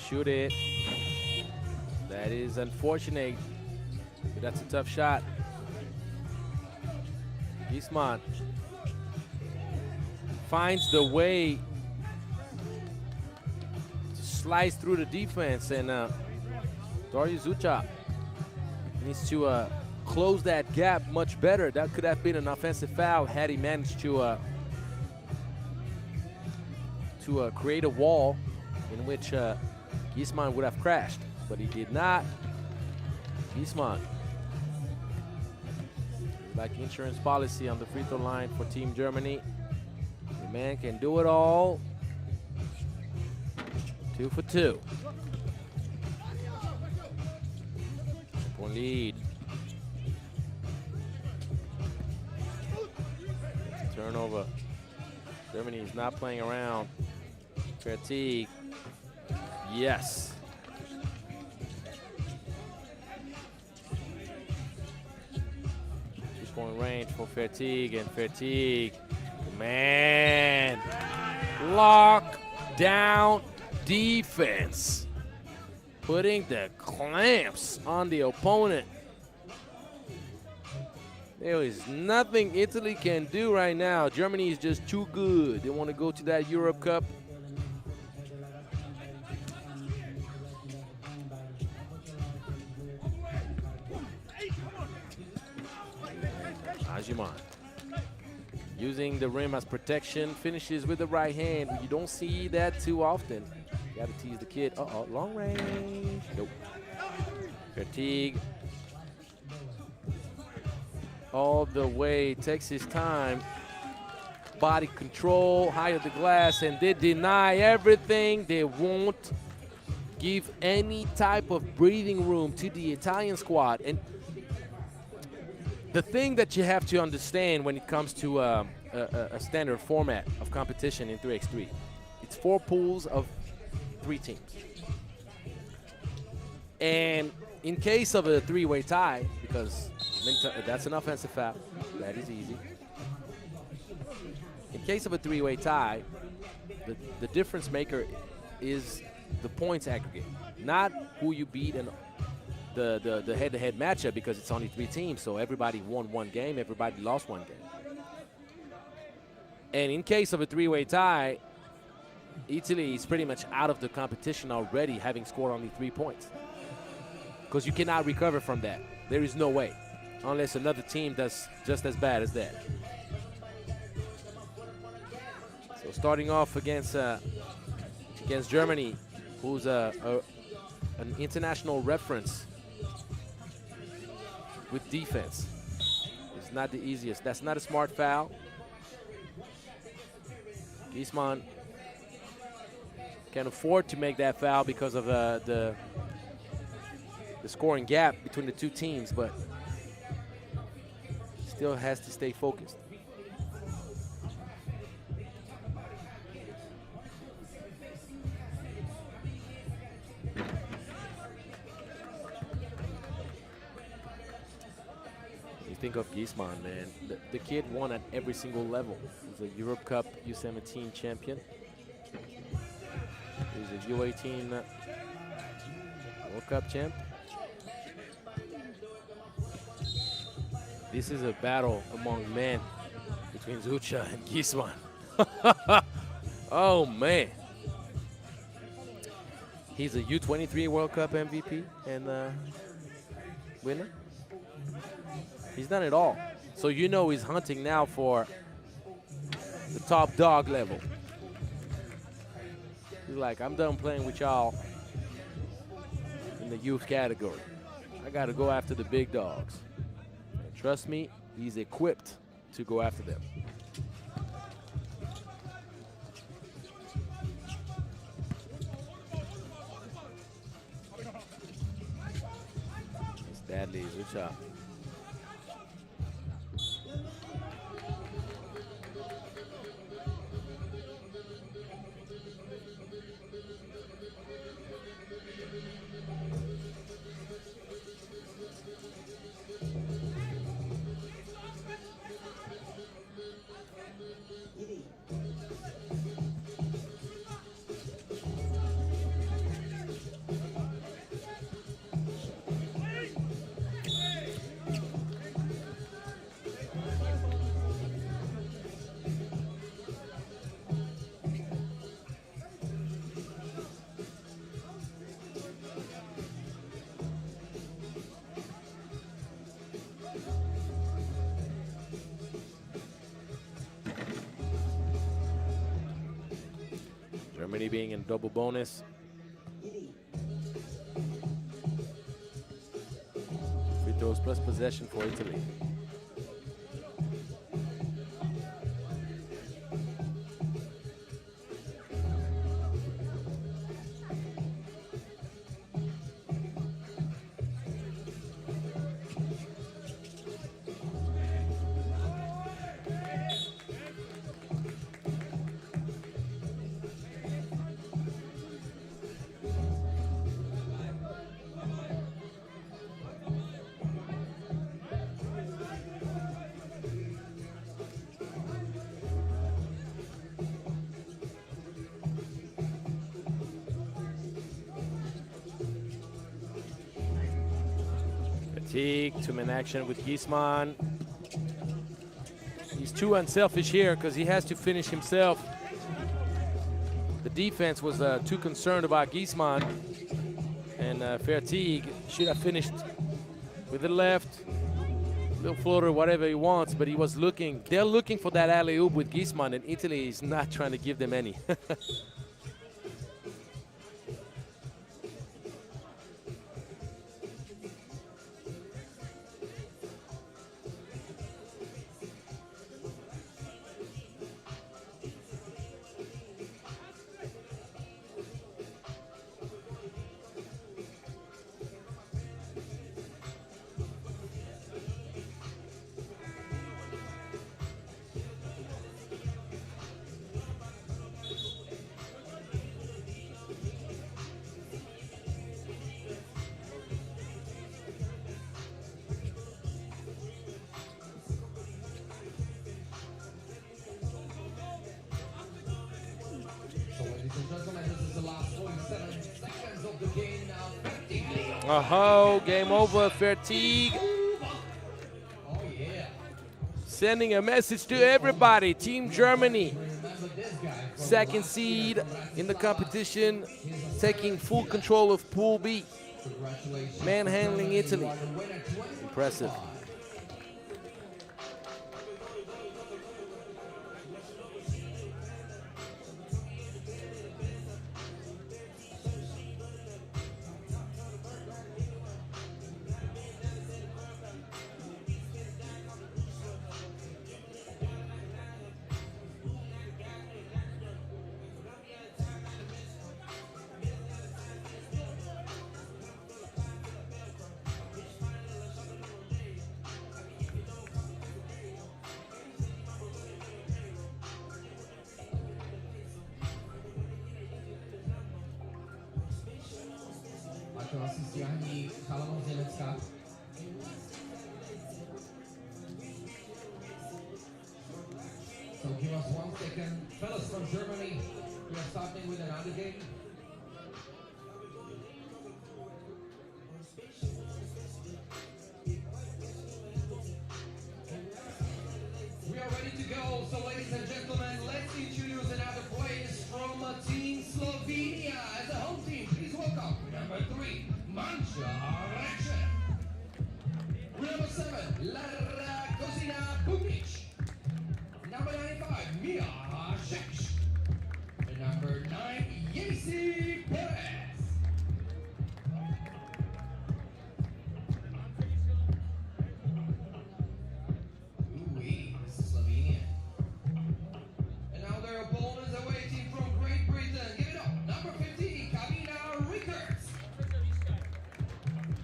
shoot it. That is unfortunate, but that's a tough shot. Gisman finds the way to slice through the defense, and Darius Zucha needs to close that gap much better. That could have been an offensive foul had he managed to create a wall in which Gisman would have crashed, but he did not. Gisman, like insurance policy on the free throw line for Team Germany. The man can do it all. 2 for 2. Point lead. Turnover. Germany is not playing around. Fertig. Yes. Two-point range for Fertig, and Fertig, man, lock down defense, putting the clamps on the opponent. There is nothing Italy can do right now. Germany is just too good. They want to go to that Europe Cup. Ajiman using the rim as protection, finishes with the right hand. You don't see that too often. You got to tease the kid. Uh-oh, long range. Nope. Fertig. All the way, takes his time. Body control, high of the glass, and they deny everything. They won't give any type of breathing room to the Italian squad. And the thing that you have to understand when it comes to a standard format of competition in 3x3, it's 4 pools of 3 teams. And in case of a 3-way tie, because that's an offensive foul, that is easy. In case of a 3-way tie, the difference maker is the points aggregate, not who you beat in the head-to-head matchup, because it's only 3 teams, so everybody won 1 game, everybody lost 1 game. And in case of a 3-way tie, Italy is pretty much out of the competition already, having scored only 3 points. Because you cannot recover from that. There is no way, unless another team does just as bad as that. So starting off against Germany, who's an international reference with defense. It's not the easiest. That's not a smart foul. Gisman can afford to make that foul because of the scoring gap between the 2 teams, but still has to stay focused. You think of Gisman, man. The kid won at every single level. He's a Europe Cup U17 champion. He's a U18 World Cup champ. This is a battle among men between Zucha and Gisman. Oh, man. He's a U23 World Cup MVP and winner. He's done it all. So you know he's hunting now for the top dog level. He's like, I'm done playing with y'all in the youth category. I got to go after the big dogs. And trust me, he's equipped to go after them. It's Dadley, good shot. Germany being in double bonus. Free throws plus possession for Italy. Two-man action with Giesman. He's too unselfish here because he has to finish himself. The defense was too concerned about Giesman, and Fertig should have finished with the left, little floater, whatever he wants, but he was looking. They're looking for that alley-oop with Giesman, and Italy is not trying to give them any. Oh, game over, Fertig. Sending a message to everybody. Team Germany, second seed in the competition, taking full control of Pool B. Manhandling Italy. Impressive. So give us 1 second. Fellas from Germany, we are starting with another game. We are ready to go. So ladies and gentlemen, let's introduce another players from Team Slovenia as a home team. Please welcome number 3, Mancha Reče. Number 7, Lara Kozina Bukic. Number 95, Mia Šekš. And number 9, Jesi Perez. Ooh-wee, this is Slovenia. And now their opponents are waiting from Great Britain. Give it up. Number 50, Kamina Rickards.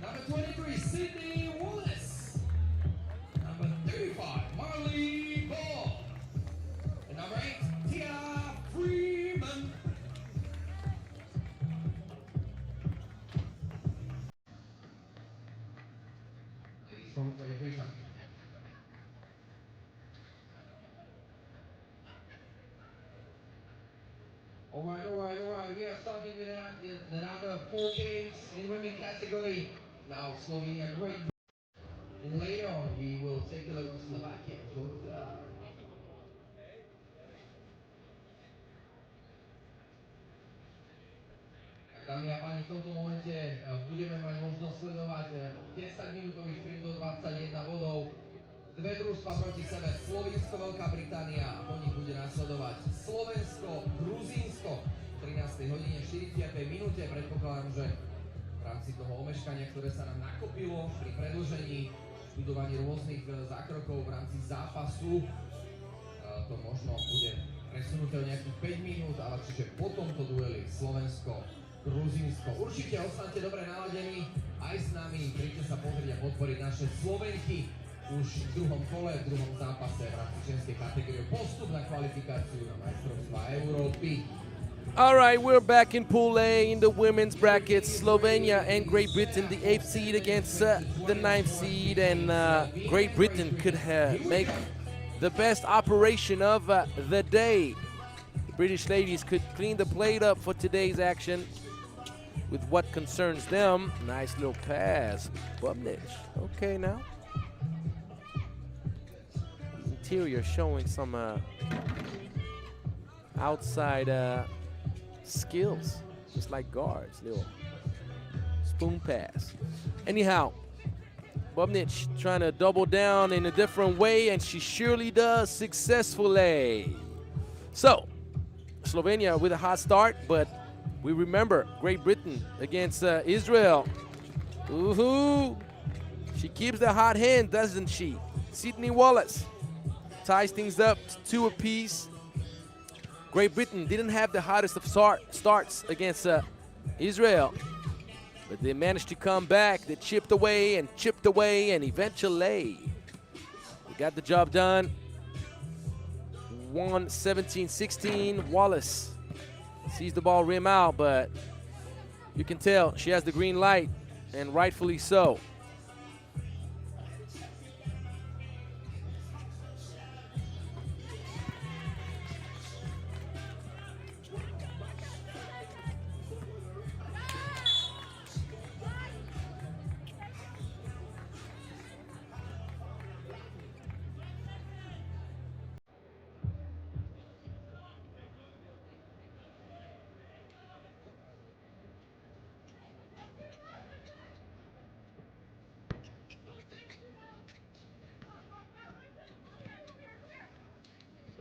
Number 23, Sydney Wallace. Number 35, Marley Ball. And number 8, Tia Freeman. From Croatia. All right. We are starting with another 4 games in women category. Now Slovenia great. And later on we will take a look at Slovakia. Dámy a páni, v tomto momente budeme mať možnosť sledovať 10-minútový sprint do 21 bodov. Dve družstva proti sebe, Slovinsko, Veľká Británia, a po nich bude nasledovať Slovensko, Gruzínsko, 13 hodine 40. minúte. Predpokladám, že v rámci toho omeškania, ktoré sa nám nakopilo pri predĺžení, študovaní rôznych zákrokov v rámci zápasu, to možno bude presunuté o nejakých 5 minút, ale čiže po tomto dueli Slovensko-Gruzínsko. Určite ostaňte dobre naladení aj s nami, príďte sa pozrieť a podporiť naše Slovenky už v druhom kole, v druhom zápase v rámci ženskej kategórie postup na kvalifikáciu na majstrovstvá Európy. All right, we're back in Pool A in the women's bracket. Slovenia and Great Britain, the 8th seed against the 9th seed, and Great Britain could make the best operation of the day. The British ladies could clean the plate up for today's action with what concerns them. Nice little pass, Bubnich. Okay now. Interior showing some outside skills, just like guards. Little spoon pass. Anyhow, Bubnich trying to double down in a different way, and she surely does successfully. So, Slovenia with a hot start, but we remember Great Britain against Israel. Ooh, she keeps the hot hand, doesn't she? Sydney Wallace ties things up to 2 apiece. Great Britain didn't have the hottest of starts against Israel, but they managed to come back. They chipped away, and eventually they got the job done. Won 17-16. Wallace sees the ball rim out, but you can tell she has the green light, and rightfully so.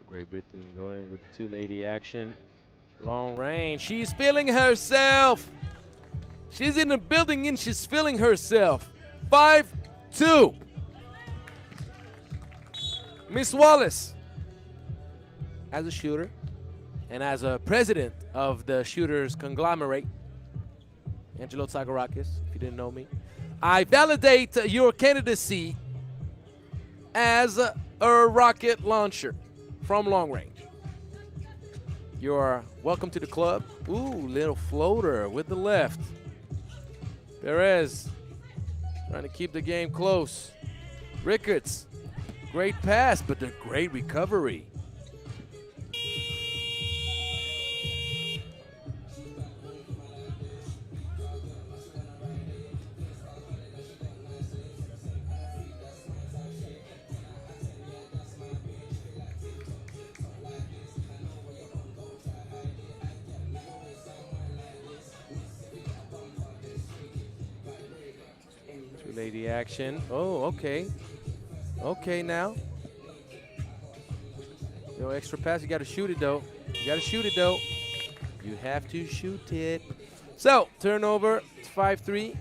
Great Britain going with 2-lady action. Long range. She's feeling herself. She's in the building and she's feeling herself. 5-2. Miss Wallace, as a shooter and as a president of the shooters conglomerate, Angelo Tsagorakis, if you didn't know me, I validate your candidacy as a rocket launcher from long range. You're welcome to the club. Ooh, little floater with the left. Perez trying to keep the game close. Rickards, great pass, but a great recovery. Lady action. Oh, okay. Okay now. No extra pass. You got to shoot it though. You got to shoot it though. You have to shoot it. So turnover. It's 5-3.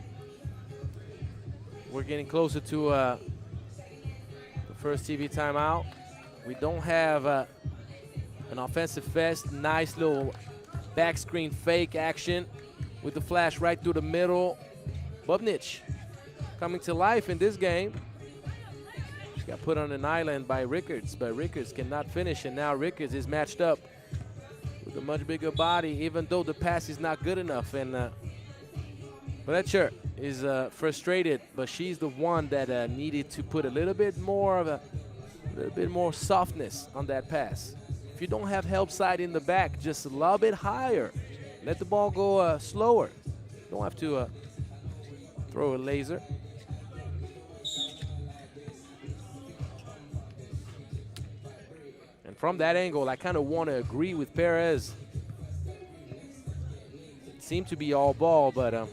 We're getting closer to the first TV timeout. We don't have an offensive fest. Nice little back screen fake action with the flash right through the middle. Bubnich coming to life in this game. She got put on an island by Rickards, but Rickards cannot finish, and now Rickards is matched up with a much bigger body, even though the pass is not good enough. And Fletcher is frustrated, but she's the one that needed to put a little bit more softness on that pass. If you don't have help side in the back, just lob it higher. Let the ball go slower. Don't have to throw a laser. And from that angle, I kind of want to agree with Perez. It seemed to be all ball, but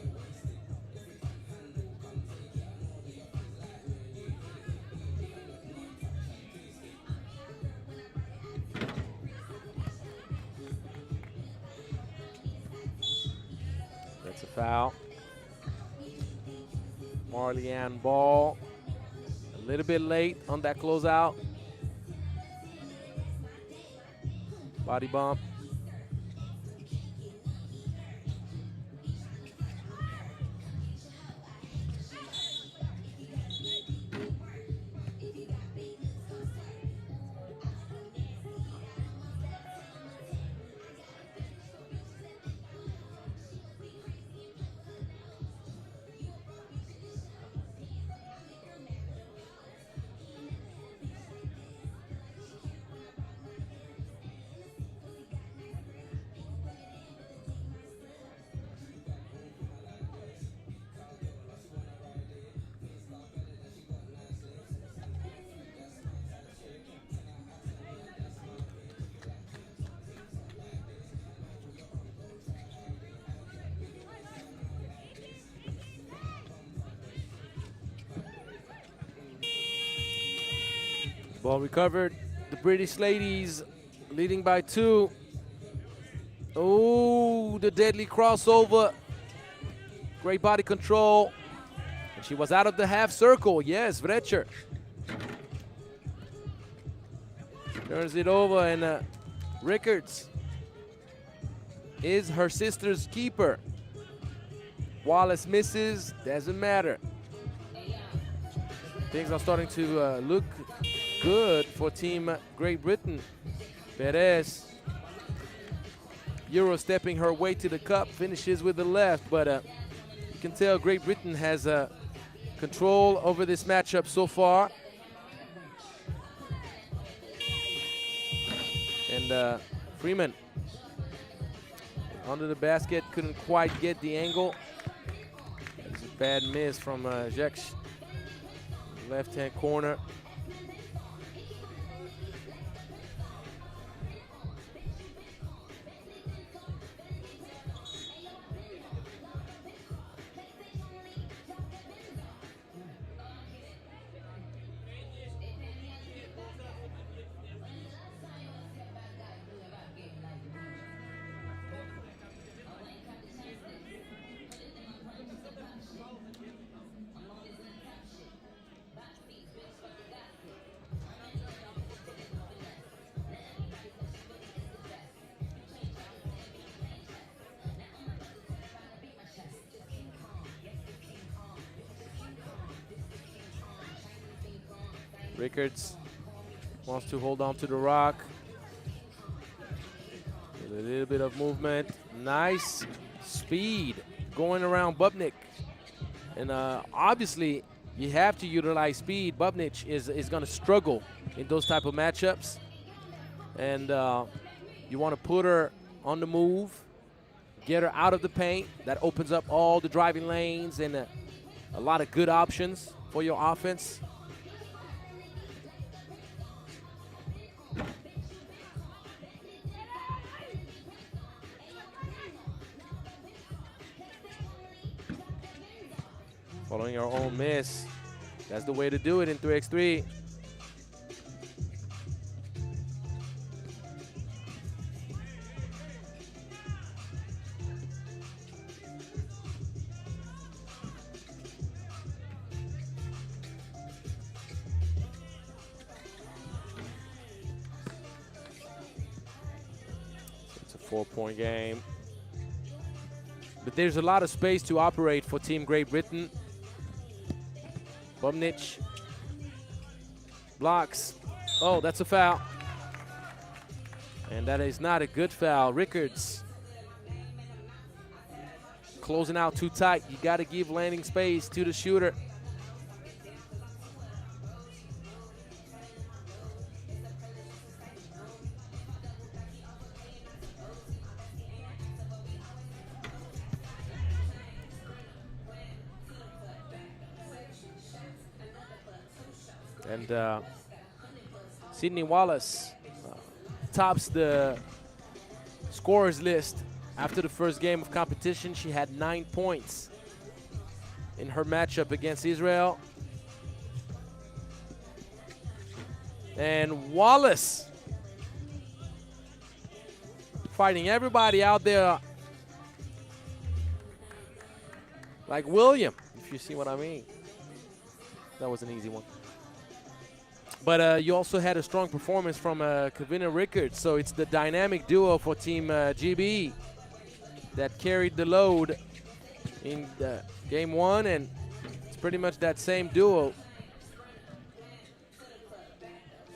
Foul. Marlianne Ball. A little bit late on that closeout. Body bump. Ball recovered. The British ladies leading by 2. Oh, the deadly crossover. Great body control. And she was out of the half circle. Yes, Vrecher. Turns it over, and Rickards is her sister's keeper. Wallace misses, doesn't matter. Things are starting to look good for Team Great Britain. Perez, Euro stepping her way to the cup, finishes with the left, but you can tell Great Britain has control over this matchup so far. And Freeman under the basket, couldn't quite get the angle. It's a bad miss from Jacques, left-hand corner. Rickards wants to hold on to the rock. With a little bit of movement. Nice speed going around Bubnik. And obviously, you have to utilize speed. Bubnik is going to struggle in those type of matchups. And you want to put her on the move, get her out of the paint. That opens up all the driving lanes and a lot of good options for your offense. Following our own miss. That's the way to do it in 3x3. It's a 4-point game. But there's a lot of space to operate for Team Great Britain. Bubnik blocks. Oh, that's a foul. And that is not a good foul. Rickards closing out too tight. You got to give landing space to the shooter. And Sydney Wallace tops the scorers list after the first game of competition. She had 9 points in her matchup against Israel. And Wallace fighting everybody out there Like William, if you see what I mean. That was an easy one. But you also had a strong performance from Kavina Rickards, so it's the dynamic duo for Team GB that carried the load in game 1, and it's pretty much that same duo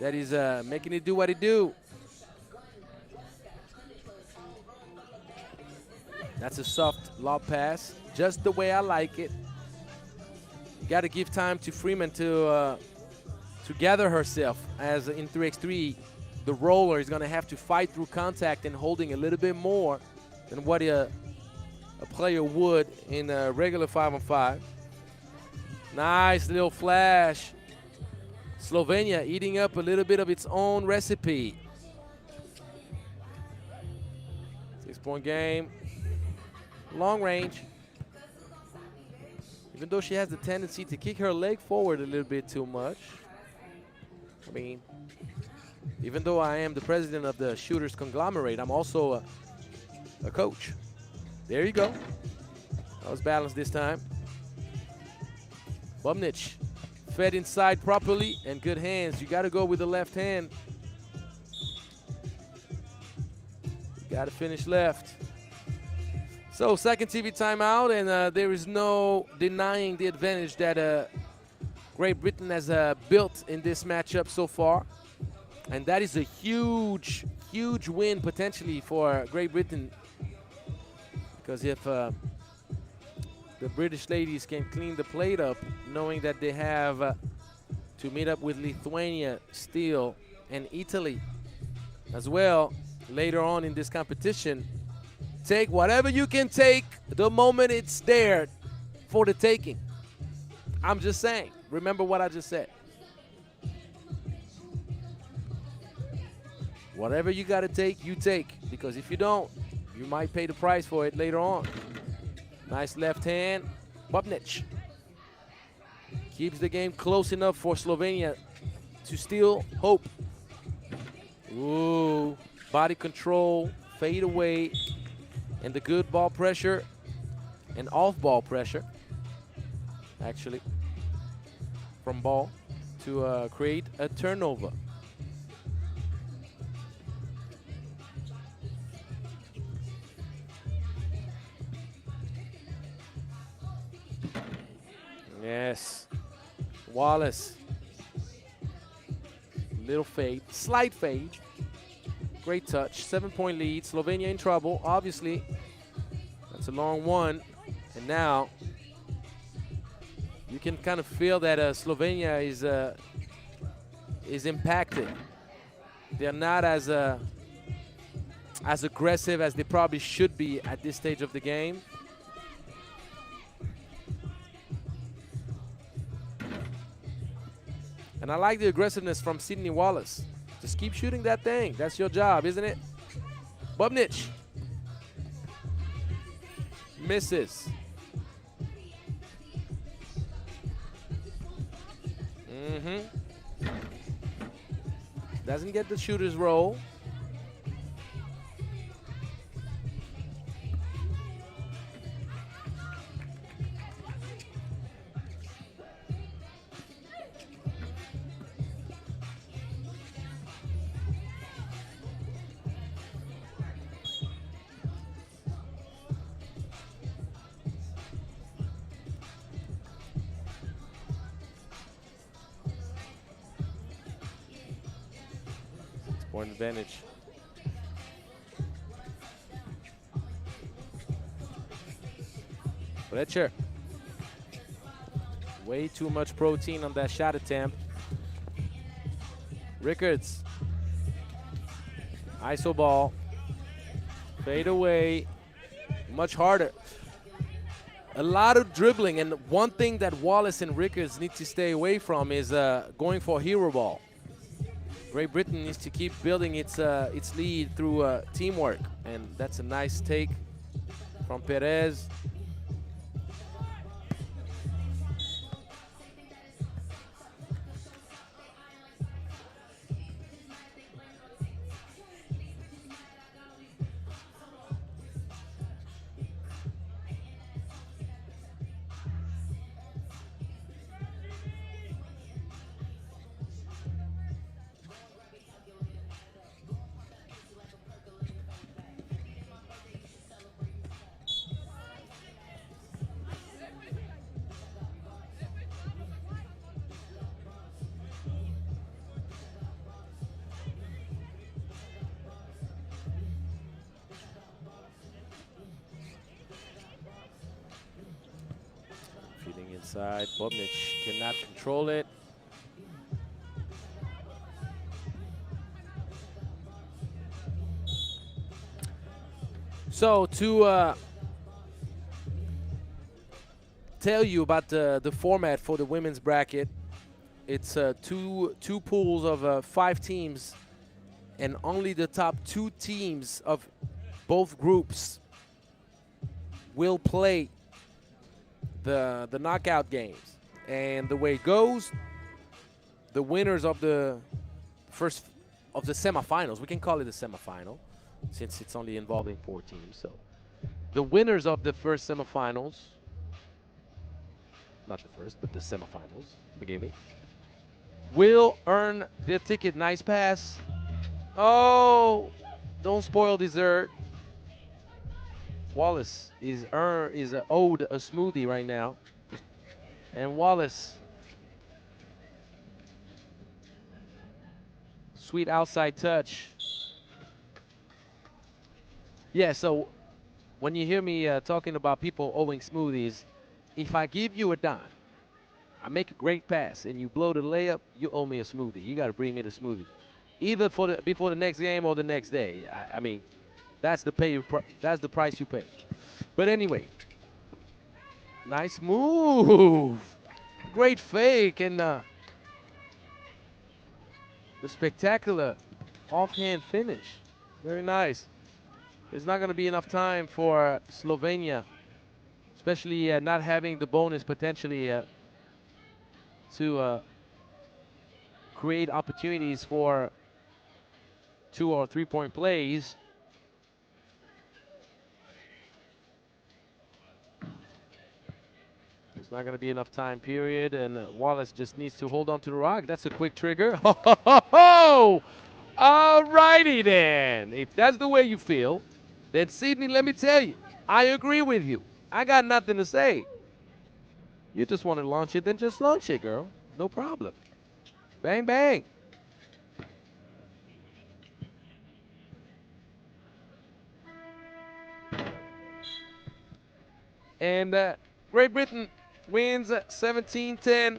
that is making it do what it do. That's a soft lob pass, just the way I like it. You got to give time to Freeman to gather herself, as in 3x3, the roller is going to have to fight through contact and holding a little bit more than what a player would in a regular 5-on-5. Nice little flash. Slovenia eating up a little bit of its own recipe. 6-point game. Long range. Even though she has the tendency to kick her leg forward a little bit too much. I mean, even though I am the president of the Shooters Conglomerate, I'm also a coach. There you go. That was balanced this time. Bumnich fed inside properly and good hands. You got to go with the left hand. Got to finish left. So second TV timeout, and there is no denying the advantage that Great Britain has built in this matchup so far. And that is a huge, huge win potentially for Great Britain. Because if the British ladies can clean the plate up, knowing that they have to meet up with Lithuania still and Italy as well later on in this competition, take whatever you can take the moment it's there for the taking. I'm just saying. Remember what I just said. Whatever you got to take, you take. Because if you don't, you might pay the price for it later on. Nice left hand. Bubnic keeps the game close enough for Slovenia to still hope. Ooh, body control, fade away, and the good ball pressure and off ball pressure, actually, from ball to create a turnover. Yes, Wallace, little fade, slight fade, great touch, 7-point lead, Slovenia in trouble, obviously, that's a long one, and now you can kind of feel that Slovenia is impacted. They're not as aggressive as they probably should be at this stage of the game. And I like the aggressiveness from Sydney Wallace. Just keep shooting that thing. That's your job, isn't it? Bubnic. Misses. Doesn't get the shooter's roll. Point advantage. Fletcher. Way too much protein on that shot attempt. Rickards. ISO ball. Fade away. Much harder. A lot of dribbling, and one thing that Wallace and Rickards need to stay away from is going for hero ball. Great Britain needs to keep building its lead through teamwork, and that's a nice take from Perez. inside. Bobnic cannot control it. So to tell you about the format for the women's bracket, it's two pools of 5 teams, and only the top 2 teams of both groups will play the knockout games. And the way it goes, the winners of the first of the semifinals, we can call it a semifinal since it's only involving 4 teams. So the winners of the first semifinals, not the first, but the semifinals, forgive me, will earn their ticket. Nice pass. Oh, don't spoil dessert. Wallace is owed a smoothie right now. And Wallace, sweet outside touch. Yeah, so when you hear me talking about people owing smoothies, if I give you a dime, I make a great pass, and you blow the layup, you owe me a smoothie. You got to bring me the smoothie, either before the next game or the next day. I mean, that's the price you pay. But anyway, nice move, great fake, and the spectacular offhand finish. Very nice. There's not going to be enough time for Slovenia, especially not having the bonus potentially to create opportunities for 2 or 3 point plays. It's not going to be enough time period, and Wallace just needs to hold on to the rock. That's a quick trigger. Ho, ho, ho, ho! All righty then. If that's the way you feel, then Sydney, let me tell you, I agree with you. I got nothing to say. You just want to launch it, then just launch it, girl. No problem. Bang, bang. And Great Britain wins 17-10.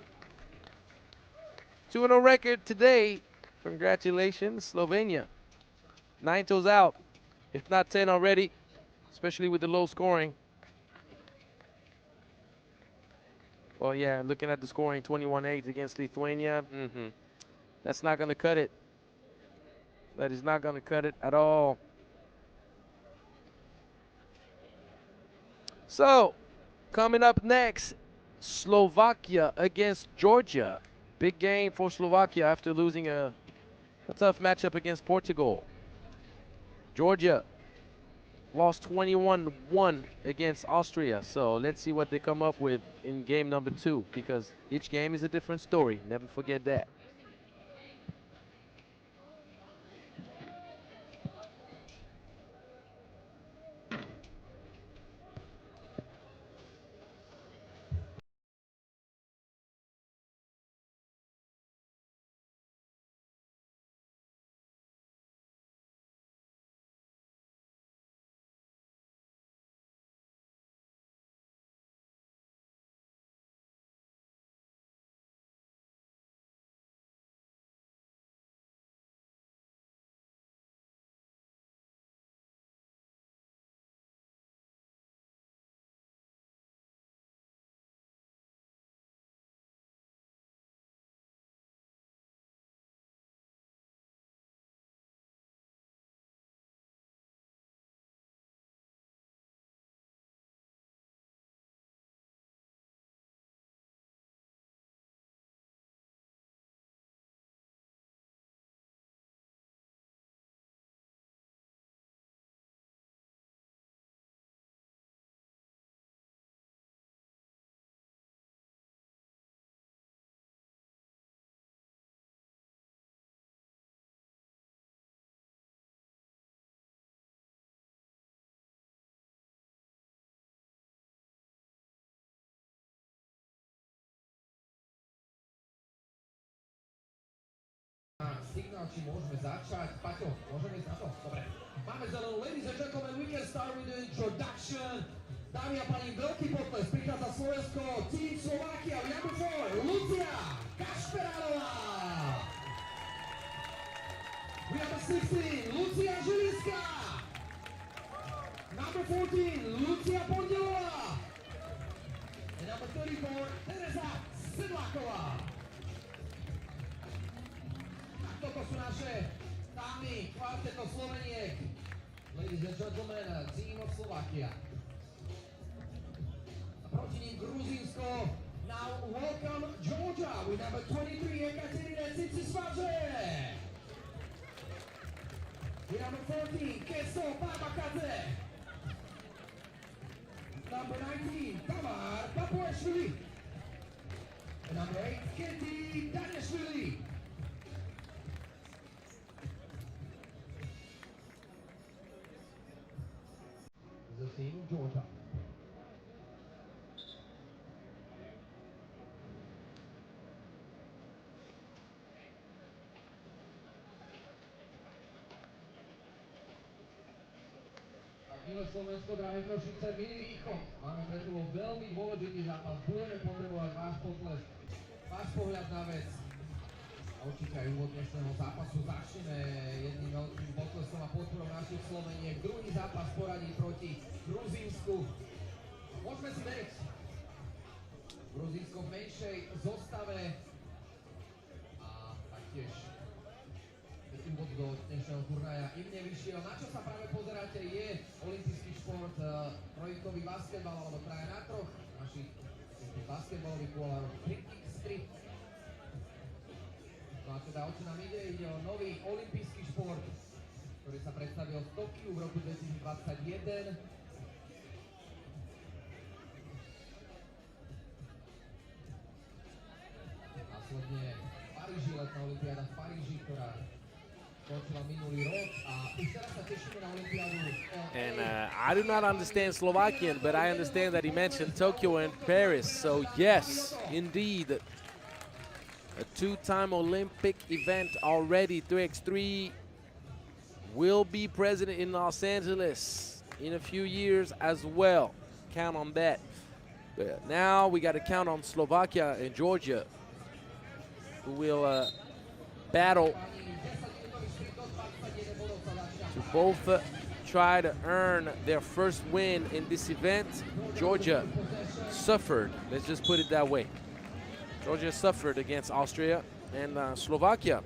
2-0 record today. Congratulations, Slovenia. 9 toes out, if not 10 already, especially with the low scoring. Well, yeah, looking at the scoring, 21-8 against Lithuania. That's not going to cut it. That is not going to cut it at all. So, coming up next, Slovakia against Georgia. Big game for Slovakia after losing a tough matchup against Portugal. Georgia lost 21-1 against Austria. So let's see what they come up with in game number 2, because each game is a different story. Never forget that. Signál, či môžeme začať. Paťo, môžeme ísť na to? Dobre. Máme zelenú. Ladies and gentlemen, we can start with the introduction. Dámy a páni, veľký potles, prichádza Slovensko, Team Slovakia, number 4, Lucia Kašperánová. We have a 16, Lucia Žilinská. Number 14, Lucia Pondelová. And number 34, Tereza Sedláková. Tak toto sú naše dámy, kvarteto Sloveniek. Ladies and gentlemen, Team of Slovakia. Proti ním Gruzínsko. Now welcome Georgia with number 23, Ekaterina Cicicvadze. With number 14, Keso Babakadze. Number 19, Tamar Papuashvili. And number 8, Keti Daniashvili. The team Georgia. Milé Slovensko, drahé Košice, milý východ. Máme pre sebou veľmi dôležitý zápas. Budeme potrebovať váš potlesk, váš pohľad na vec. A určite aj úvod dnešného zápasu začneme jedným veľkým potleskom a podporom našich Sloveniek. Druhý zápas poradí proti Gruzínsku. Môžeme si veriť. Gruzínsko v menšej zostave a taktiež úvod do dnešného turnaja im nevyšiel. Na čo sa práve pozeráte je olympijský šport, trojkový basketbal alebo traja na troch našich basketbalových kuolárov 3x3. No a teda o čo nám ide? Ide o nový olympijský šport, ktorý sa predstavil v Tokiu v roku 2021. Následne v Paríži, letná olympiáda v Paríži, ktorá And I do not understand Slovakian, but I understand that he mentioned Tokyo and Paris. So yes, indeed, a two-time Olympic event already. 3x3 will be present in Los Angeles in a few years as well. Count on that. But now we got to count on Slovakia and Georgia, who will battle to both try to earn their first win in this event. Georgia suffered, let's just put it that way. Georgia suffered against Austria, and Slovakia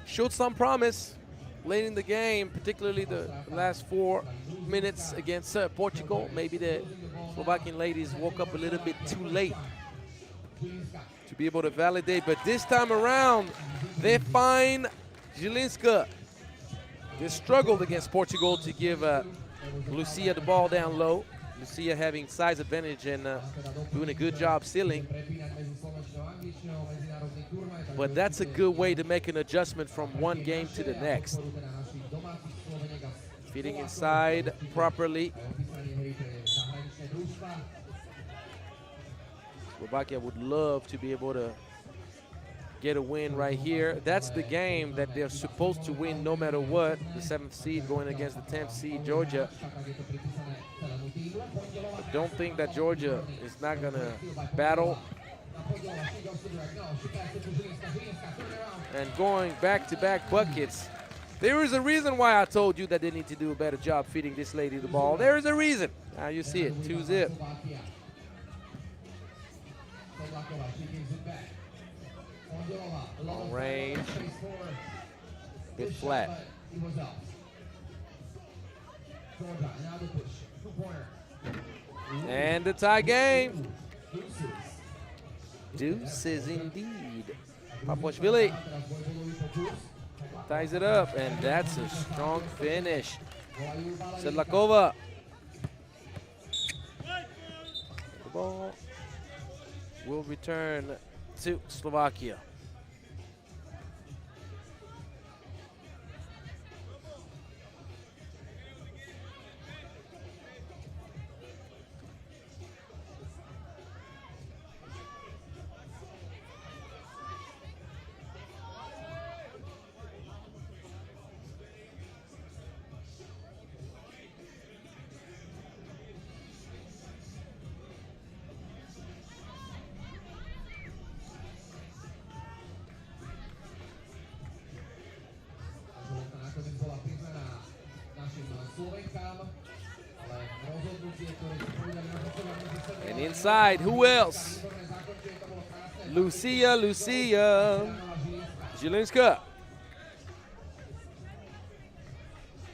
showed some promise late in the game, particularly the last 4 minutes against Portugal. Maybe the Slovakian ladies woke up a little bit too late to be able to validate, but this time around, they find Zilinska. They struggled against Portugal to give Lucia the ball down low. Lucia having size advantage and doing a good job sealing. But that's a good way to make an adjustment from one game to the next. Feeding inside properly. Slovakia would love to be able to get a win right here. That's the game that they're supposed to win no matter what. The 7th seed going against the 10th seed, Georgia. I don't think that Georgia is not going to battle. And going back-to-back buckets. There is a reason why I told you that they need to do a better job feeding this lady the ball. There is a reason. Now you see it, 2-zip. Long range, bit flat. And the tie game. Deuces indeed. Papuashvili ties it up, and that's a strong finish. Sedlakova. The ball will return to Slovakia. And inside, who else? Lucia Zielińska.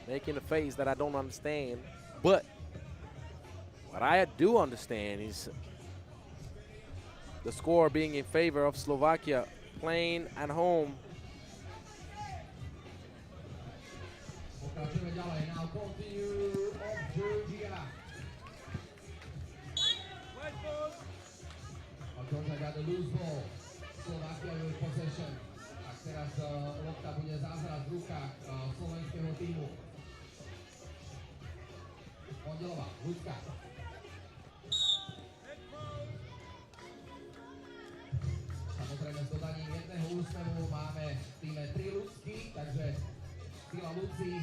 Making a face that I don't understand. But what I do understand is the score being in favor of Slovakia, playing at home. Georgia got the loose ball. Slovakia with possession. A teraz lopta bude zázraz v rukách slovenského týmu. Pondelová, ľudská. Samozrejme s dodaním jedného úsmevu máme v týme 3 ľudsky, takže sila ľudí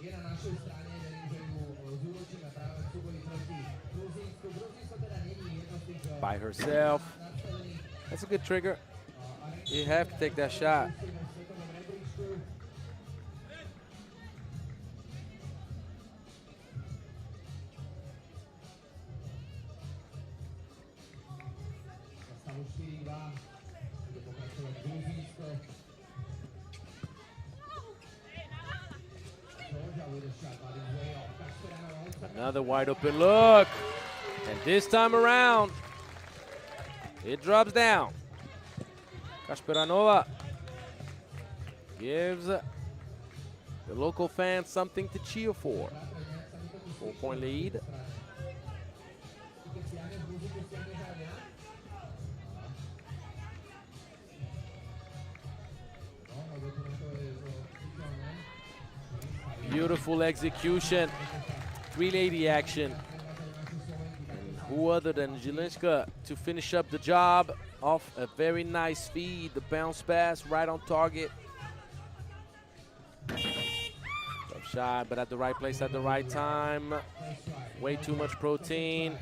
je na našej strane, verím, že ju zúročíme práve v súboji proti Gruzínsku. Gruzínsko teda není jedno z tých... By herself. That's a good trigger. You have to take that shot. Another wide open look. And this time around, it drops down. Kasperanova gives the local fans something to cheer for. 4-point lead. Beautiful execution. 380 action. Who other than Zielińska to finish up the job off a very nice feed, the bounce pass right on target. Tough shot, but at the right place at the right time. Way too much protein.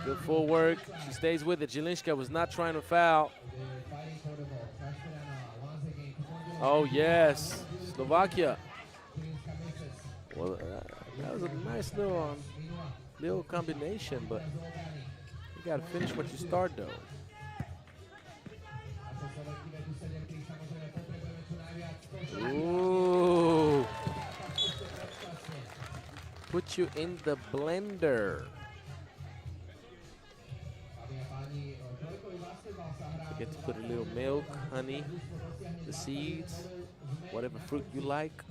Good full work. She stays with it. Zielińska was not trying to foul. Oh yes, Slovakia. Well, that was a nice little combination, but you gotta finish what you start though. Ooh. Put you in the blender. Forget to put a little milk, honey, the seeds, whatever fruit you like,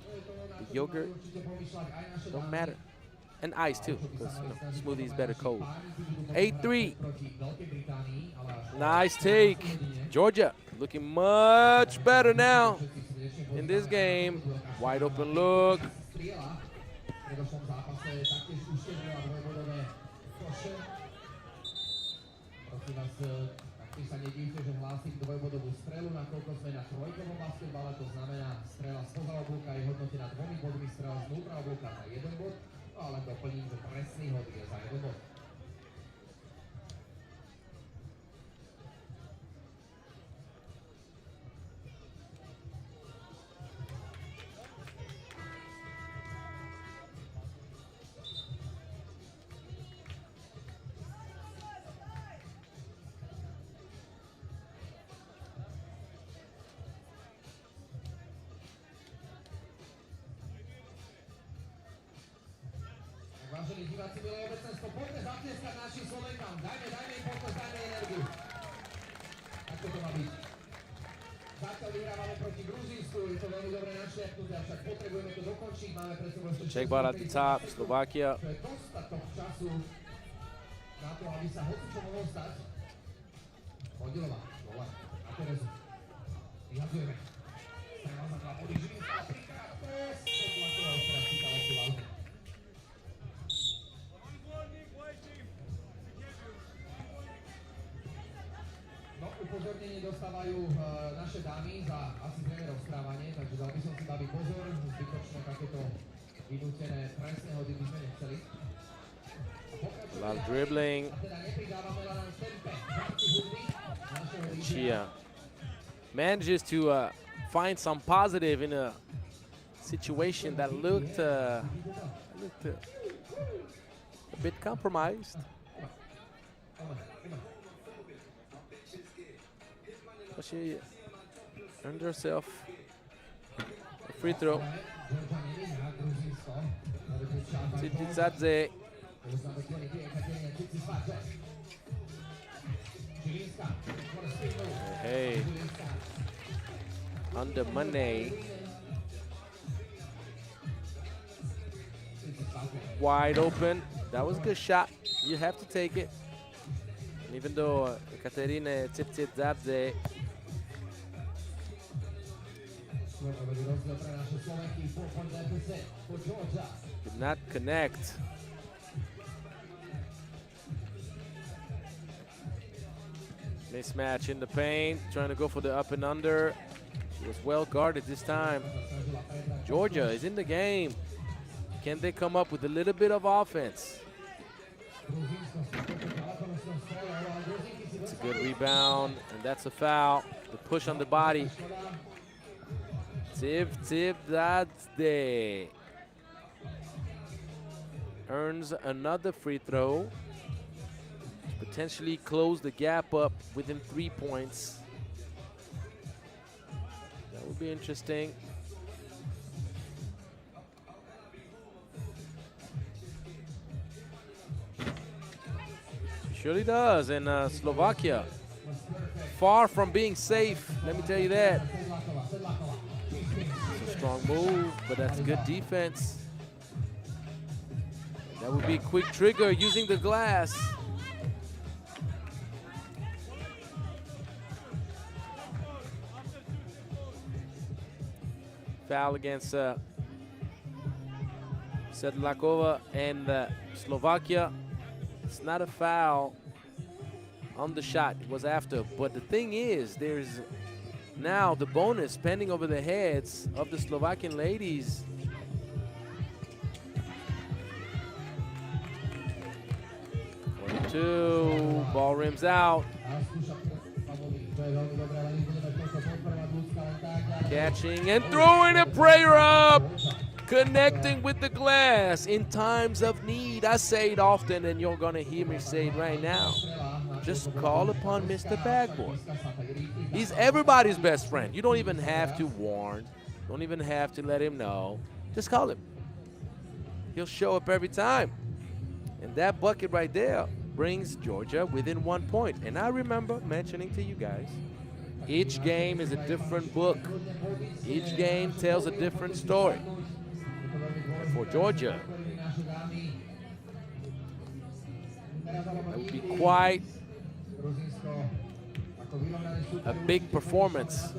the yogurt, don't matter. And ice too, because smoothie is better cold. 8-3. Nice take. Georgia looking much better now in this game. Wide open look. Sa nedívte, že hlásim dvojbodovú strelu, nakoľko sme na trojkovom basketbale, to znamená strela spoza oblúka je hodnotená 2 bodmi, strela znútra oblúka za 1 bod, no ale doplním, že presný hod je za 1 bod. Vážení diváci, milé obecenstvo, poďme zatlieskať našim Slovenkám. Dajme im pokoj, dajme energiu. Takto to má byť. Zatiaľ vyhrávame proti Gruzínsku, je to veľmi dobre našliapnuté, avšak potrebujeme to dokončiť. Máme pre sebou ešte Check ball at the top, Slovakia. čo je dostatok času na to, aby sa hocičo mohlo stať. Pondelová, dole, na Terezu. Vyhadzujeme. Strela za 2 body, Žilinská, 3-krát, pes. Petlaková už teraz chytala tú válku. No, upozornenie dostávajú naše dámy za asi zrejme rozprávanie, takže dal by som si baviť pozor, zbytočné takéto vynútené presné hody by sme nechceli. A lot of dribbling. A teda nepridávame len v tempe. Chia manages to find some positive in a situation that looked a bit compromised. But she earned herself a free throw. Tsitsitsadze. Hey, under money. Wide open. That was a good shot. You have to take it. And even though Katerina Tsitsitsadze did not connect. Mismatch in the paint, trying to go for the up and under. She was well guarded this time. Georgia is in the game. Can they come up with a little bit of offense? It's a good rebound, and that's a foul. The push on the body. Tsitsitsadze earns another free throw. Potentially close the gap up within 3 points. That would be interesting. She surely does. And Slovakia, far from being safe, let me tell you that. It's a strong move, but that's good defense. That would be a quick trigger using the glass. Foul against Sedlakova and Slovakia. It's not a foul on the shot. It was after. But the thing is, there's now the bonus pending over the heads of the Slovakian ladies. Two, ball rims out. Catching and throwing a prayer up. Connecting with the glass in times of need. I say it often, and you're going to hear me say it right now. Just call upon Mr. Bagboy. He's everybody's best friend. You don't even have to warn. Don't even have to let him know. Just call him. He'll show up every time. And that bucket right there brings Georgia within 1 point. And I remember mentioning to you guys, each game is a different book. Each game tells a different story. For Georgia, that would be quite a big performance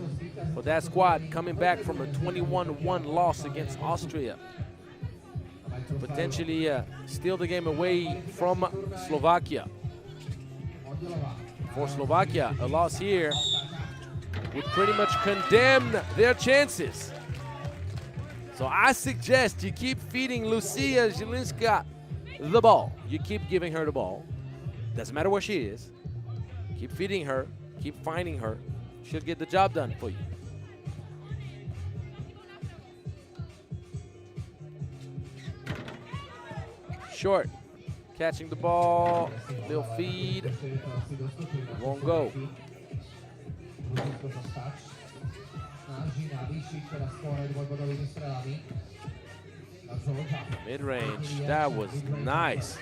for that squad coming back from a 21-1 loss against Austria. Potentially steal the game away from Slovakia. For Slovakia, a loss here would pretty much condemn their chances. So I suggest you keep feeding Lucia Zielinska the ball. You keep giving her the ball. Doesn't matter where she is. Keep feeding her. Keep finding her. She'll get the job done for you. Short. Catching the ball. They'll feed. Won't go. Mid-range, that was nice.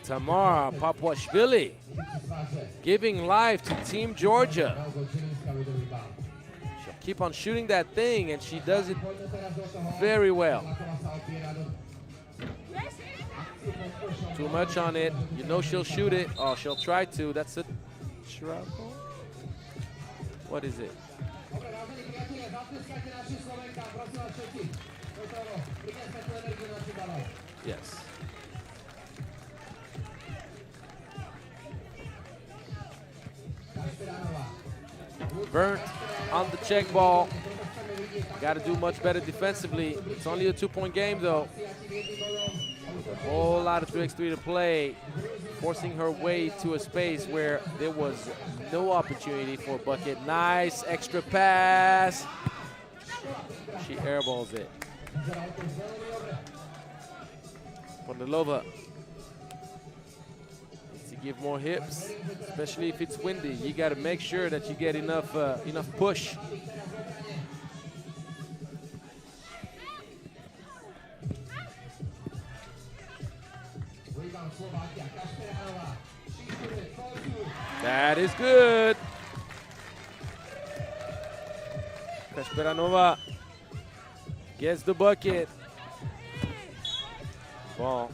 Tamara Papuashvili giving life to Team Georgia. She'll keep on shooting that thing, and she does it very well. Too much on it. You know she'll shoot it. Oh, she'll try to. That's a shrub. What is it? Yes. Burnt on the check ball. Got to do much better defensively. It's only a 2-point game, though. A whole lot of 3x3 to play, forcing her way to a space where there was no opportunity for a bucket. Nice extra pass. She airballs it. Ponilova give more hips, especially if it's windy. You got to make sure that you get enough push. That is good. Kašperanova gets the bucket. Ball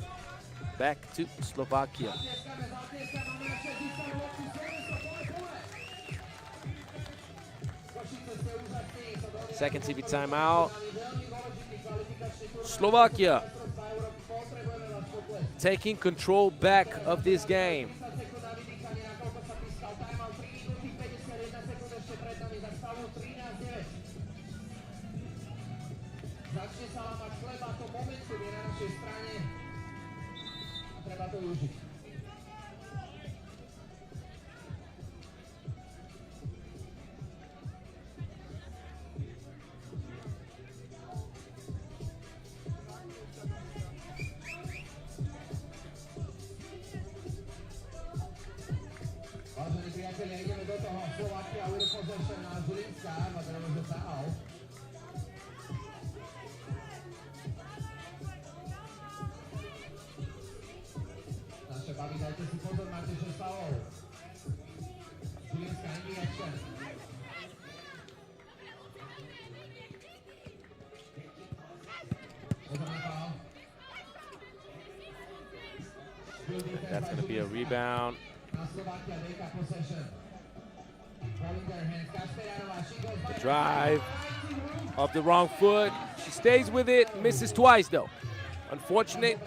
back to Slovakia. Second TV timeout. Slovakia taking control back of this game. Vážení priatelia, ideme do toho. Slovakia with a possession na Žilinska, but there was a foul. Naše baby, dajte si pozor, máte 6 foulov. Žilinska, in the action. Pozor na foul. That's going to be a rebound. The drive off the wrong foot. She stays with it, misses twice though. Unfortunate.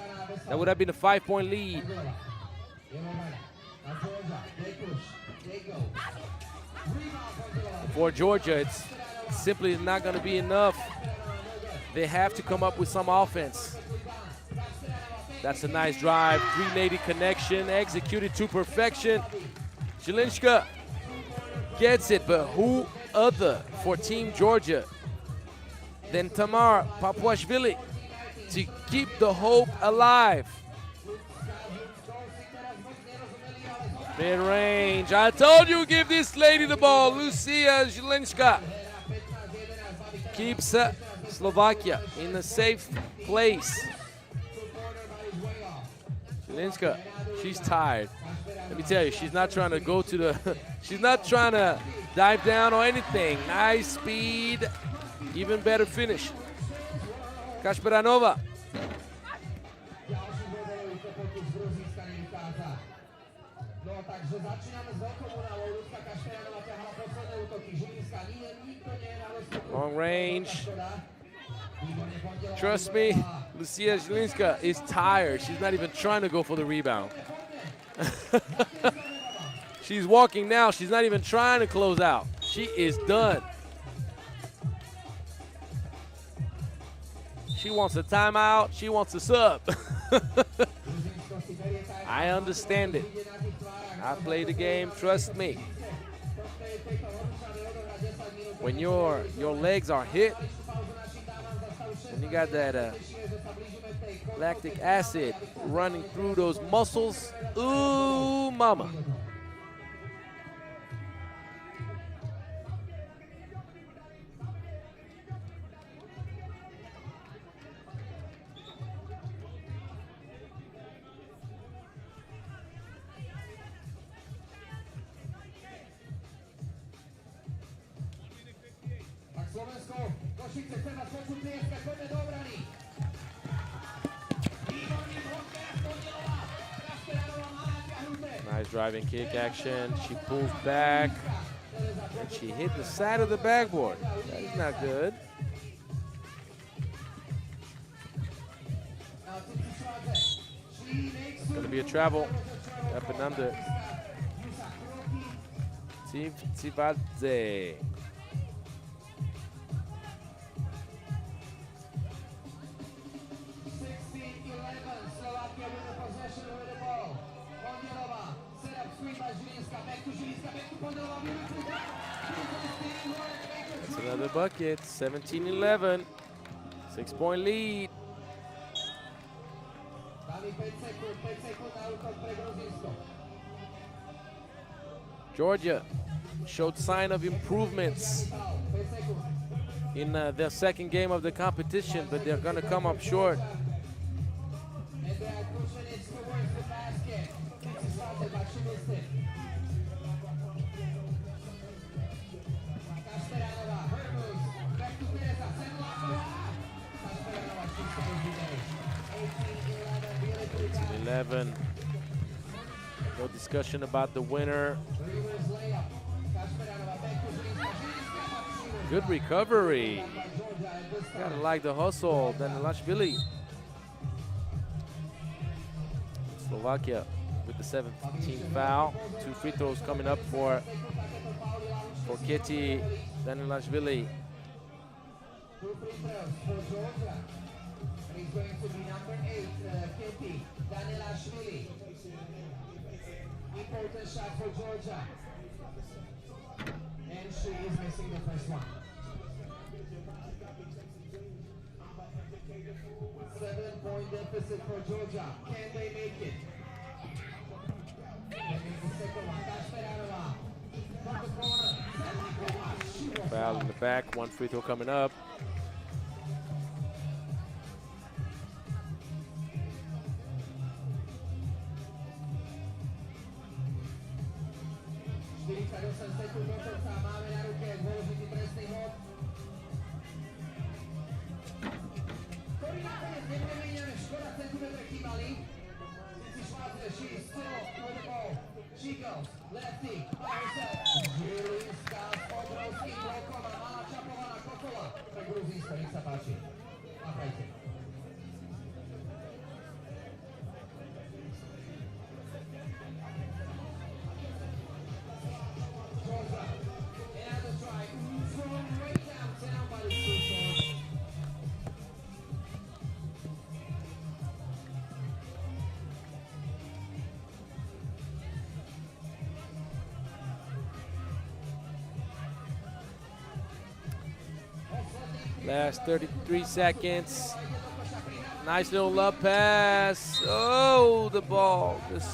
That would have been a 5-point lead. For Georgia, it's simply not going to be enough. They have to come up with some offense. That's a nice drive, 380 connection, executed to perfection. Žilinska gets it, but who other for Team Georgia than Tamar Papuashvili to keep the hope alive? Mid-range, I told you give this lady the ball. Lucia Žilinska keeps Slovakia in a safe place. Žilinska, she's tired. Let me tell you, she's not trying to go to the, she's not trying to dive down or anything. Nice speed, even better finish. Kašperanova. Long range. Trust me, Lucia Žilinska is tired. She's not even trying to go for the rebound. She's walking now. She's not even trying to close out. She is done. She wants a timeout. She wants a sub. I understand it. I play the game. Trust me. When your legs are hit, and you got that lactic acid running through those muscles, ooh, mama. Košice chce mať počuť tlieskať, poďme do obrany. Nice driving kick action. She pulls back, and she hit the side of the backboard. That is not good. It's going to be a travel up and under. Tivadze. That's another bucket, 17-11, 6-point lead. Georgia showed sign of improvements in their second game of the competition, but they're going to come up short. No discussion about the winner. Good recovery. Gotta like the hustle. Danilashvili. Slovakia with the 17th foul. 2 free throws coming up for Keti Danilashvili. 2 free throws for Georgia. And he's going to be number 8, Keti Danilashvili. Important shot for Georgia. And she is missing the first one. 7-point deficit for Georgia. Can they make it? They make the second one. Kasperanova from the corner. Foul in the back. 1 free throw coming up. She goes, lefty, by herself. Žilinska s obrovským blokom a malá čapovaná kokola. Pre Gruzínsko, nech sa páči. Naprajte. Georgia, another try. From way downtown, but it's too short. Last 33 seconds. Nice little love pass. Oh, the ball just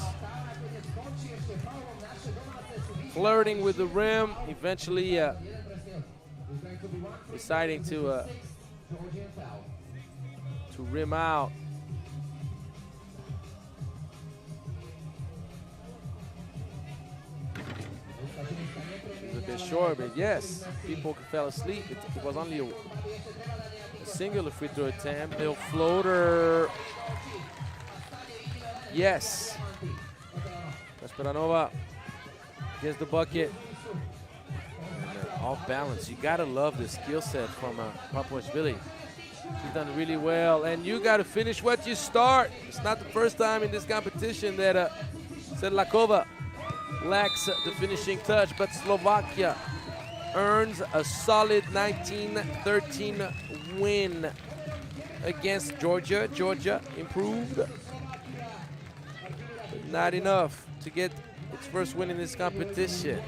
flirting with the rim. Eventually deciding to rim out. A bit short, but yes, people fell asleep. It was only a singular free throw attempt. Little floater. Yes. Kasperanova gets the bucket. Off balance. You gotta love the skill set from Papuashvili. She's done really well, and you gotta finish what you start. It's not the first time in this competition that Sedlakova lacks the finishing touch, but Slovakia earns a solid 19-13 win against Georgia. Georgia improved, but not enough to get its first win in this competition.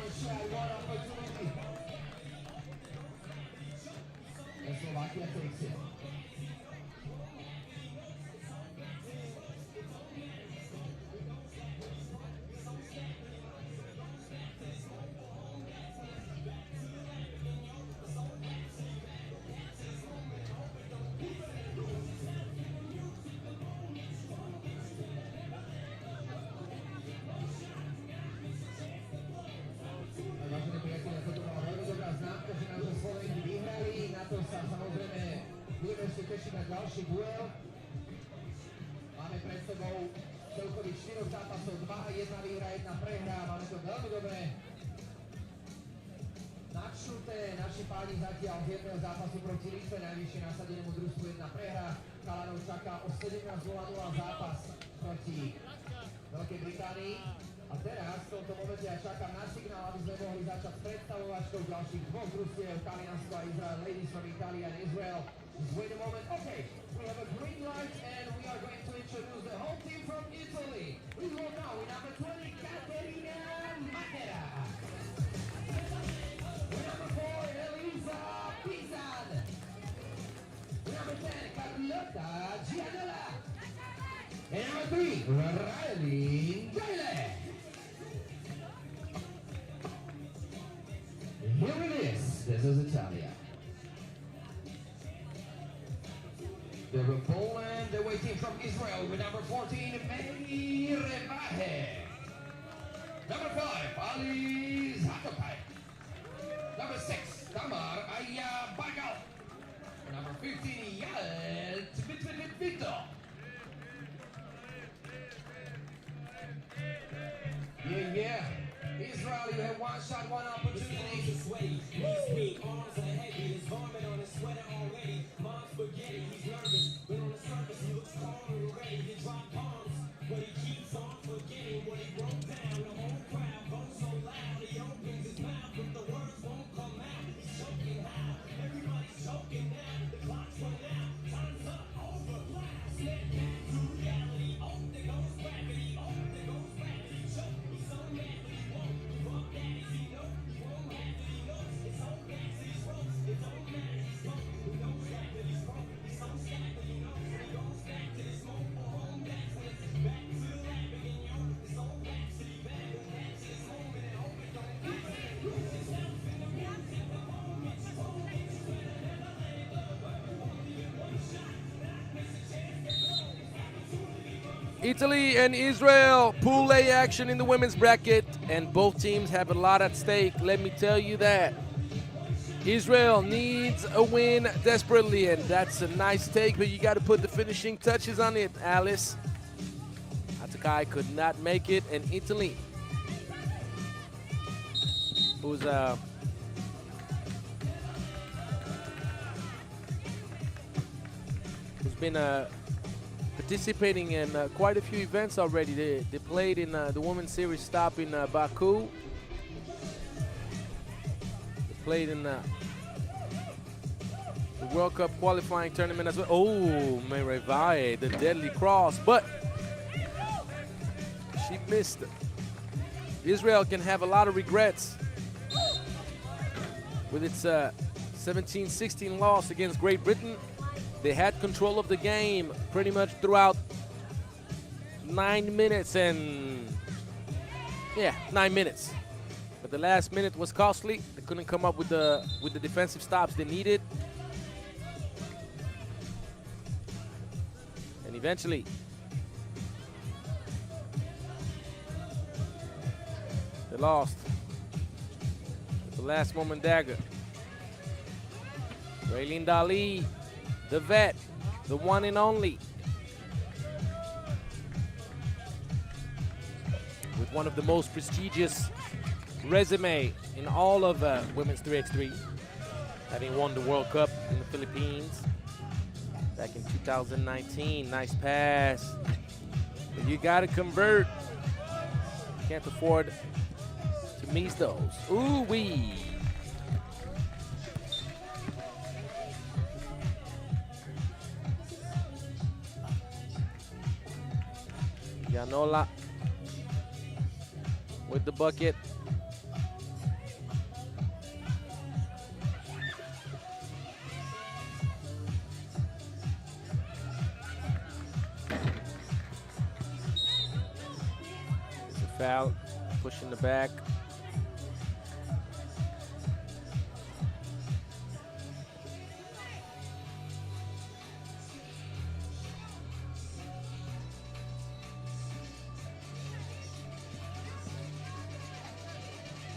Ďalší duel. Máme pred sebou celkových 4 zápasov, 2-1 výhra, 1 prehra. Máme to veľmi dobré načnuté. Naši páni zatiaľ z jedného zápasu proti Litve, najvyššie nasadenému družstvu 1 prehra. Kalanov čaká o 17:00 zápas proti Veľkej Británii. A teraz v tomto momente ja čakám na signál, aby sme mohli začať s predstavovačkou ďalších 2 družstiev, Taliansko a Izrael, ladies from Italy and Israel. Just wait a moment. Okay, we have a green light and we are going to introduce the whole team from Italy. Please welcome now with number 20, Caterina Matera. With number 4, Elisa Pizan. With number 10, Carlotta Gianola. And number 3, Riley Gayle. from Israel with number 14, Meiravahe. Number 5, Ali Zatokai. Number 6, Tamar Ayabagal. Number 15, Yael Tvitvitvito. Yeah. Israel, you have one shot, one opportunity. Arms are heavy, his vomit on his sweater already. Mom's spaghetti, he's nervous, but on the surface he looks calm and ready to drop bombs. But he keeps on forgetting what he wrote down. The whole crowd goes so loud, he opens his mouth, but the words won't come out. He's choking how? Everybody's choking now. The clock's run out, time's up, over, blast. Snap back to reality. Oh, there goes gravity. Oh, there goes gravity. Choke, he's so mad, but he won't. Fuck that, is he know? He won't have it, he knows. It's all back to his ropes. It don't matter, he's broke. Who knows that, but he's broke. He's so sad, but he knows. He goes back to his smoke or home back when it's back to the lab again, yo. It's all back to the bag and that's his moment and hope it don't get it. Lose himself in the music, the moment, moments, when I never let it go. But only in one shot, not miss a chance to blow. Italy and Israel, Pool A action in the women's bracket, and both teams have a lot at stake. Let me tell you that. Israel needs a win desperately, and that's a nice take, but you got to put the finishing touches on it, Alice. Atakai could not make it, and Italy, who's been participating in quite a few events already. They played in the Women's Series stop in Baku. They played in the World Cup qualifying tournament as well. Oh, Meiravahe, the deadly cross, but she missed it. Israel can have a lot of regrets with its 17-16 loss against Great Britain. They had control of the game pretty much throughout 9 minutes and, 9 minutes. But the last minute was costly. They couldn't come up with the defensive stops they needed. And eventually, they lost with the last moment dagger. Raylene Dali, the vet, the one and only, with one of the most prestigious resume in all of women's 3x3, having won the World Cup in the Philippines back in 2019. Nice pass, but you got to convert. Can't afford to miss those. Ooh-wee. Yanola with the bucket. It's a foul, pushing the back.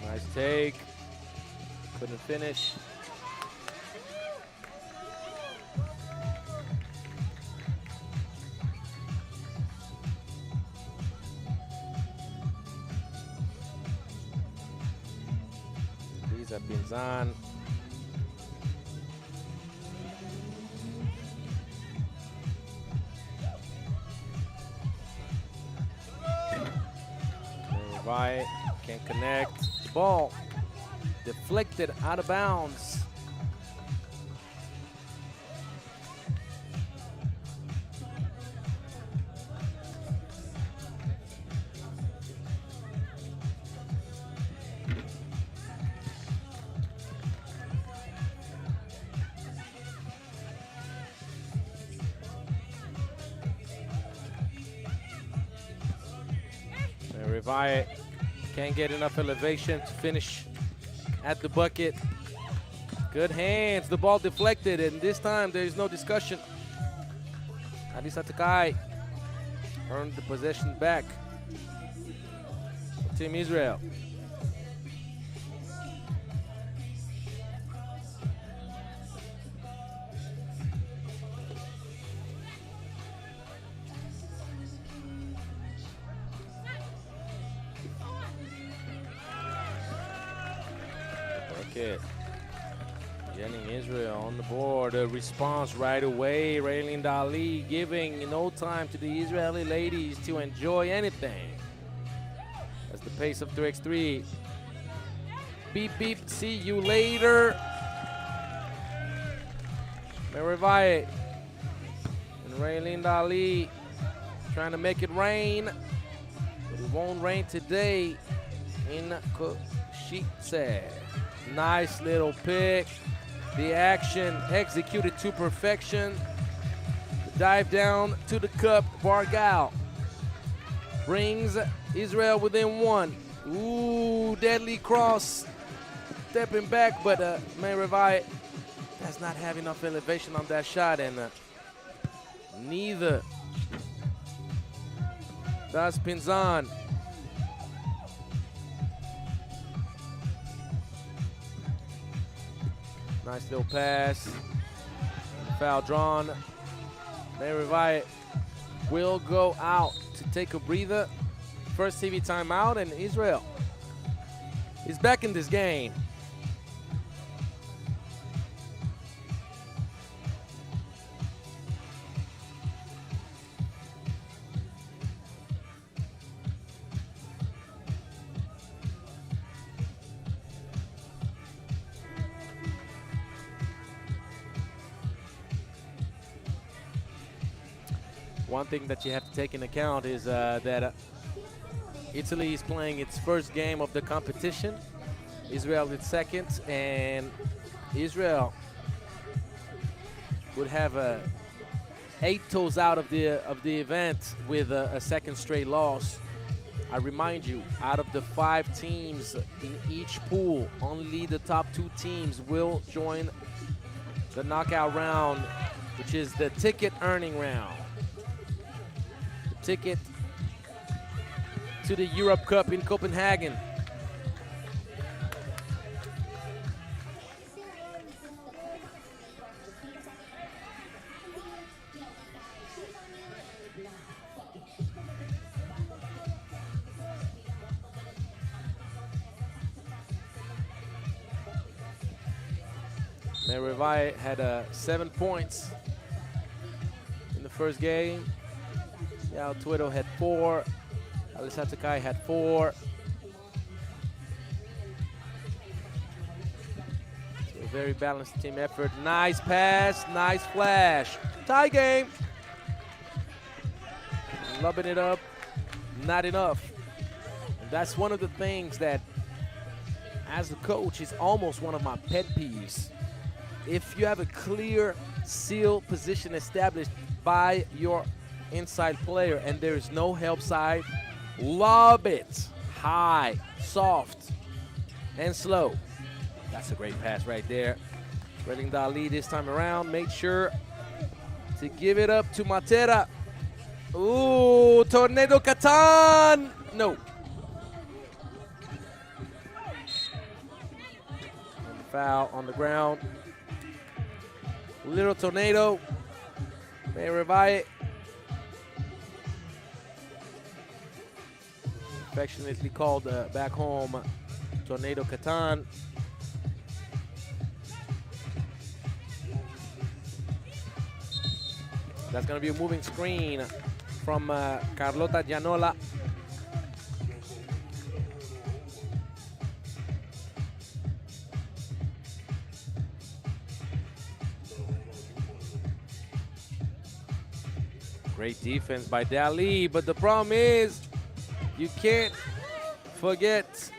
Nice take, couldn't finish. These are Pinzan. Right, can't connect. Ball deflected out of bounds. Meiravahe can't get enough elevation to finish at the bucket. Good hands, the ball deflected, and this time there's no discussion. Alisa Takai earned the possession back. Team Israel. Okay. Getting Israel on the board. A response right away. Raylene Dali giving no time to the Israeli ladies to enjoy anything. That's the pace of 3x3. Beep, beep. See you later. Merivai and Raylene Dali trying to make it rain. But it won't rain today in Košice. Nice little pick. The action executed to perfection. The dive down to the cup. Bargal brings Israel within one. Ooh, deadly cross. Stepping back, but Merivai does not have enough elevation on that shot, and neither does Pinzan. Nice little pass. Foul drawn. Merivai will go out to take a breather. First TV timeout, and Israel is back in this game. One thing that you have to take into account is that Italy is playing its first game of the competition. Israel its second, and Israel would have 8 toes out of the event with a second straight loss. I remind you, out of the 5 teams in each pool, only the top 2 teams will join the knockout round, which is the ticket earning round. Ticket to the Europe Cup in Copenhagen. Merivai had 7 points in the first game. Yao Twido had 4. Alisa Takai had 4. So a very balanced team effort. Nice pass, nice flash. Tie game. Lubbing it up, not enough. And that's one of the things that, as a coach, is almost one of my pet peeves. If you have a clear seal position established by your inside player and there is no help side, lob it high, soft, and slow. That's a great pass right there. Raylene Dali this time around made sure to give it up to Matera. Ooh, Tornado Katan! No. And the foul on the ground. Little Tornado. Merivai affectionately called back home Tornado Katan. That's going to be a moving screen from Carlota Gianola. Great defense by Dali, but the problem is you can't forget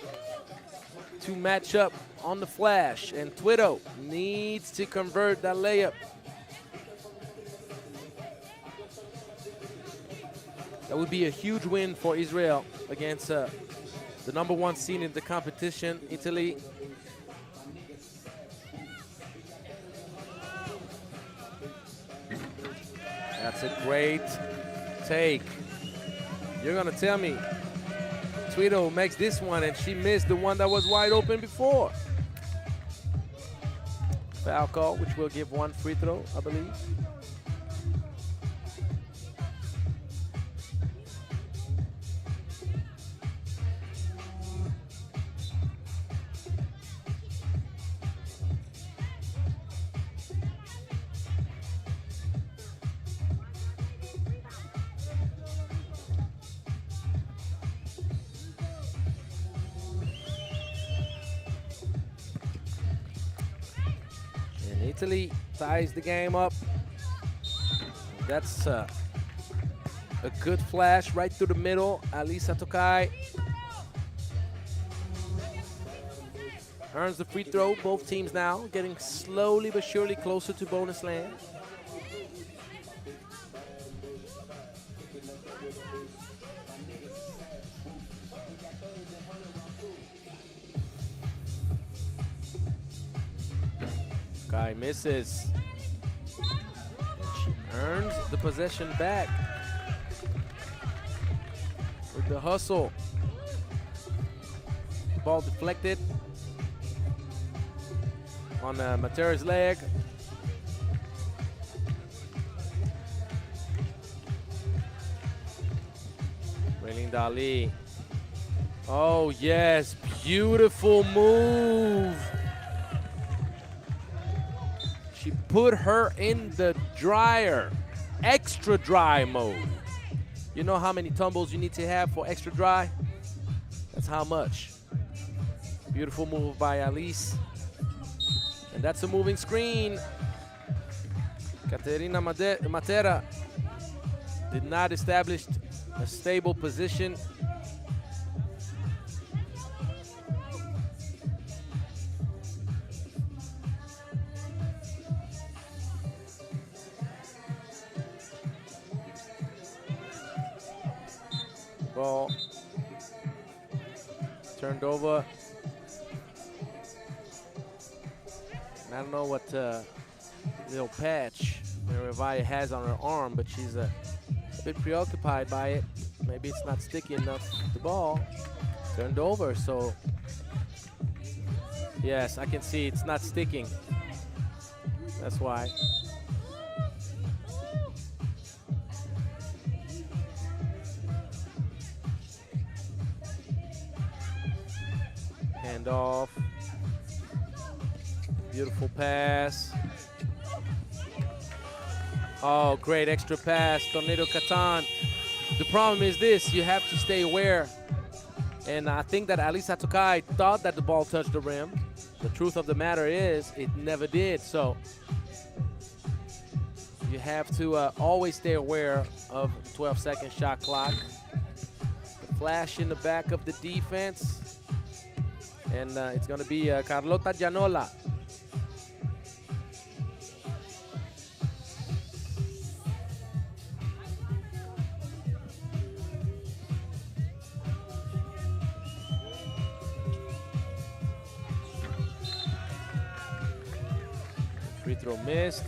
to match up on the flash, and Twido needs to convert that layup. That would be a huge win for Israel against the #1 seed in the competition, Italy. That's That's a great take. You're gonna tell me Tweedo makes this one and she missed the one that was wide open before. Foul call, which will give one free throw, I believe. Italy ties the game up. That's a good flash right through the middle. Alisa Tokai earns the free throw. Both teams now getting slowly but surely closer to bonus land. Guy misses. She earns the possession back with the hustle. Ball deflected on Matera's leg. Raylene Dali. Oh yes, beautiful move. She put her in the dryer, extra dry mode. You know how many tumbles you need to have for extra dry? That's how much. Beautiful move by Alice. And that's a moving screen. Caterina Matera did not establish a stable position. Ball turned over. And I don't know what little patch Revaya has on her arm, but she's a bit preoccupied by it. Maybe it's not sticky enough. The ball turned over, so yes, I can see it's not sticking. That's why. Hand off. Beautiful pass. Oh, great extra pass, Tornado Catan. The problem is this, you have to stay aware. And I think that Alisa Tokai thought that the ball touched the rim. The truth of the matter is, it never did. So you have to always stay aware of the 12-second shot clock. The flash in the back of the defense. And it's gonna be Carlota Gianola. Free throw missed.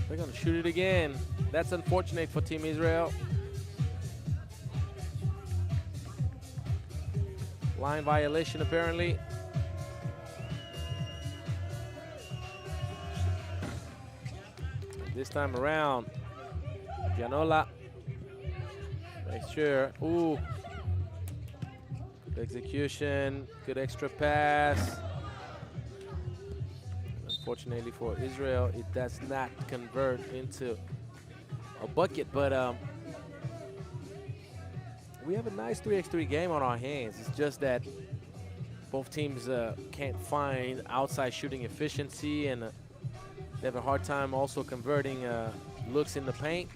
They're gonna shoot it again. That's unfortunate for Team Israel. Line violation apparently. This time around, Gianola. Make sure. Ooh. Good execution. Good extra pass. Unfortunately for Israel, it does not convert into a bucket, but we have a nice 3x3 game on our hands. It's just that both teams can't find outside shooting efficiency, and they have a hard time also converting looks in the paint.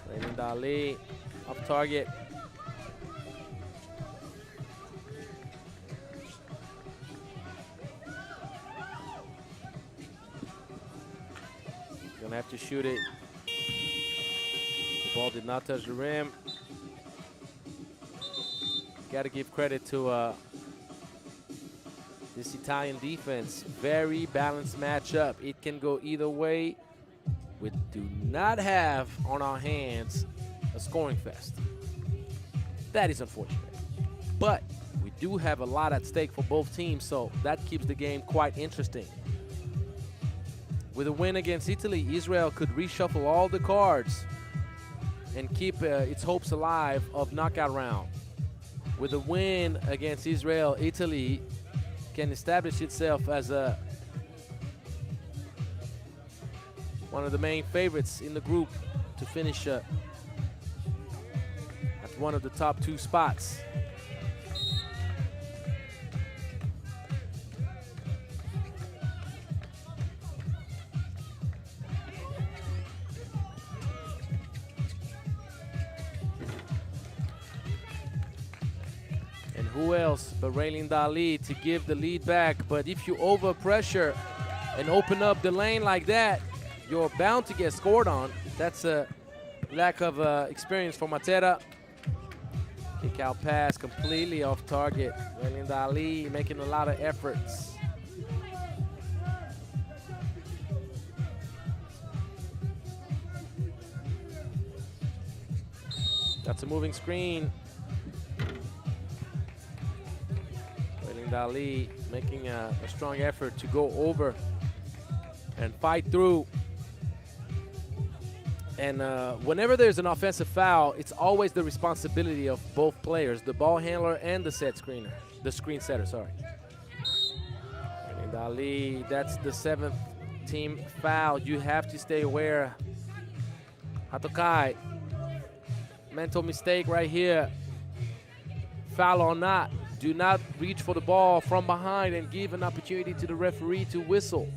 Raymond Ali off target. Gonna have to shoot it. The ball did not touch the rim. Got to give credit to this Italian defense. Very balanced matchup. It can go either way. we do not have on our hands a scoring fest. That is unfortunate. But we do have a lot at stake for both teams, so that keeps the game quite interesting. With a win against Italy, Israel could reshuffle all the cards and keep its hopes alive of knockout round. With a win against Israel, Italy can establish itself as one of the main favorites in the group to finish at one of the top 2 spots. Who else but Raylene Dali to give the lead back? But if you over pressure and open up the lane like that, you're bound to get scored on. That's a lack of experience for Matera. Kick out pass completely off target. Raylene Dali making a lot of efforts. That's a moving screen. Dali making a strong effort to go over and fight through. And whenever there's an offensive foul, it's always the responsibility of both players, the ball handler and the screen setter, sorry. And Dali, that's the 7th team foul. You have to stay aware. Hatokai, mental mistake right here. Foul or not. Do not reach for the ball from behind and give an opportunity to the referee to whistle.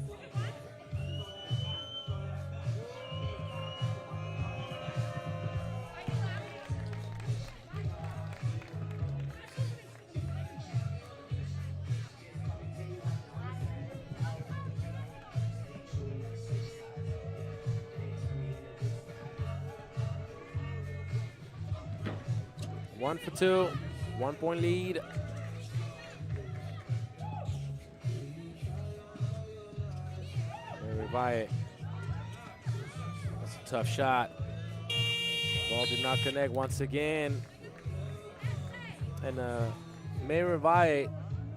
One for 2, 1 point lead. That's a tough shot. Ball did not connect once again. And Mary Valle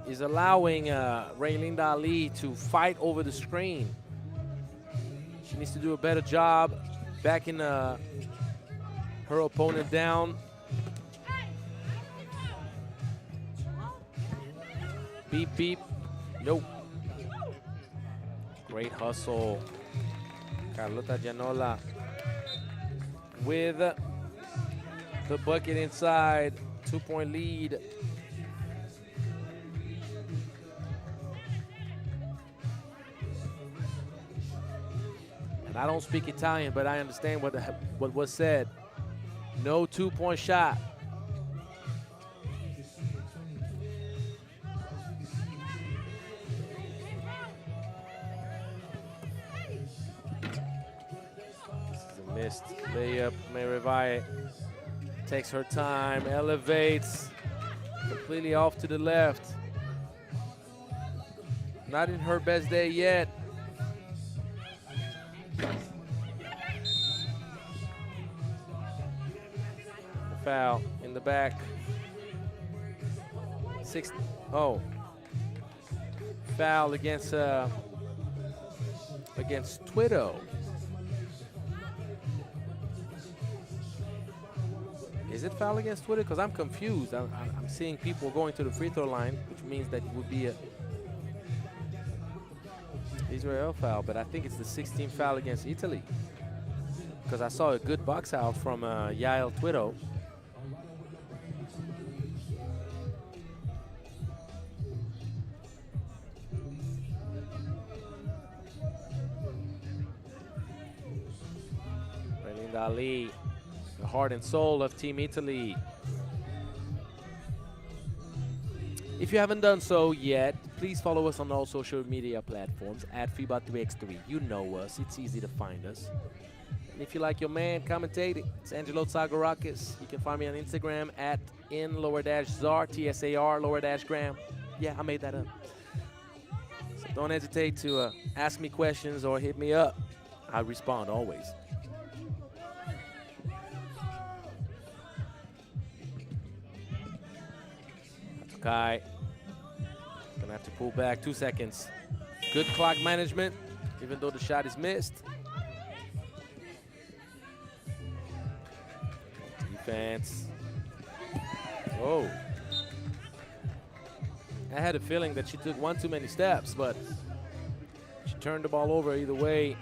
is allowing Raylene Dali to fight over the screen. She needs to do a better job backing her opponent down. Beep, beep. Nope. Great hustle. Carlota Gianola with the bucket inside. 2 point lead. And I don't speak Italian, but I understand what was said. No 2 point shot. Missed layup. Merivai takes her time, elevates completely off to the left. Not in her best day yet. Foul in the back. Foul against Twitto. Is it foul against Twitter? Because I'm confused. I'm seeing people going to the free throw line, which means that it would be a Israel foul, but I think it's the 16th foul against Italy. Because I saw a good box out from Yael Twitto. Raylene Dali, the heart and soul of Team Italy. If you haven't done so yet, please follow us on all social media platforms at FIBA 3x3. You know us. It's easy to find us. And if you like your man commentating, it's Angelo Tsagorakis. You can find me on Instagram at _Zar, TSAR _Gram. Yeah, I made that up. So don't hesitate to ask me questions or hit me up. I respond always. Kai gonna have to pull back 2 seconds. Good clock management, even though the shot is missed. Defense. Oh. I had a feeling that she took one too many steps, but she turned the ball over either way.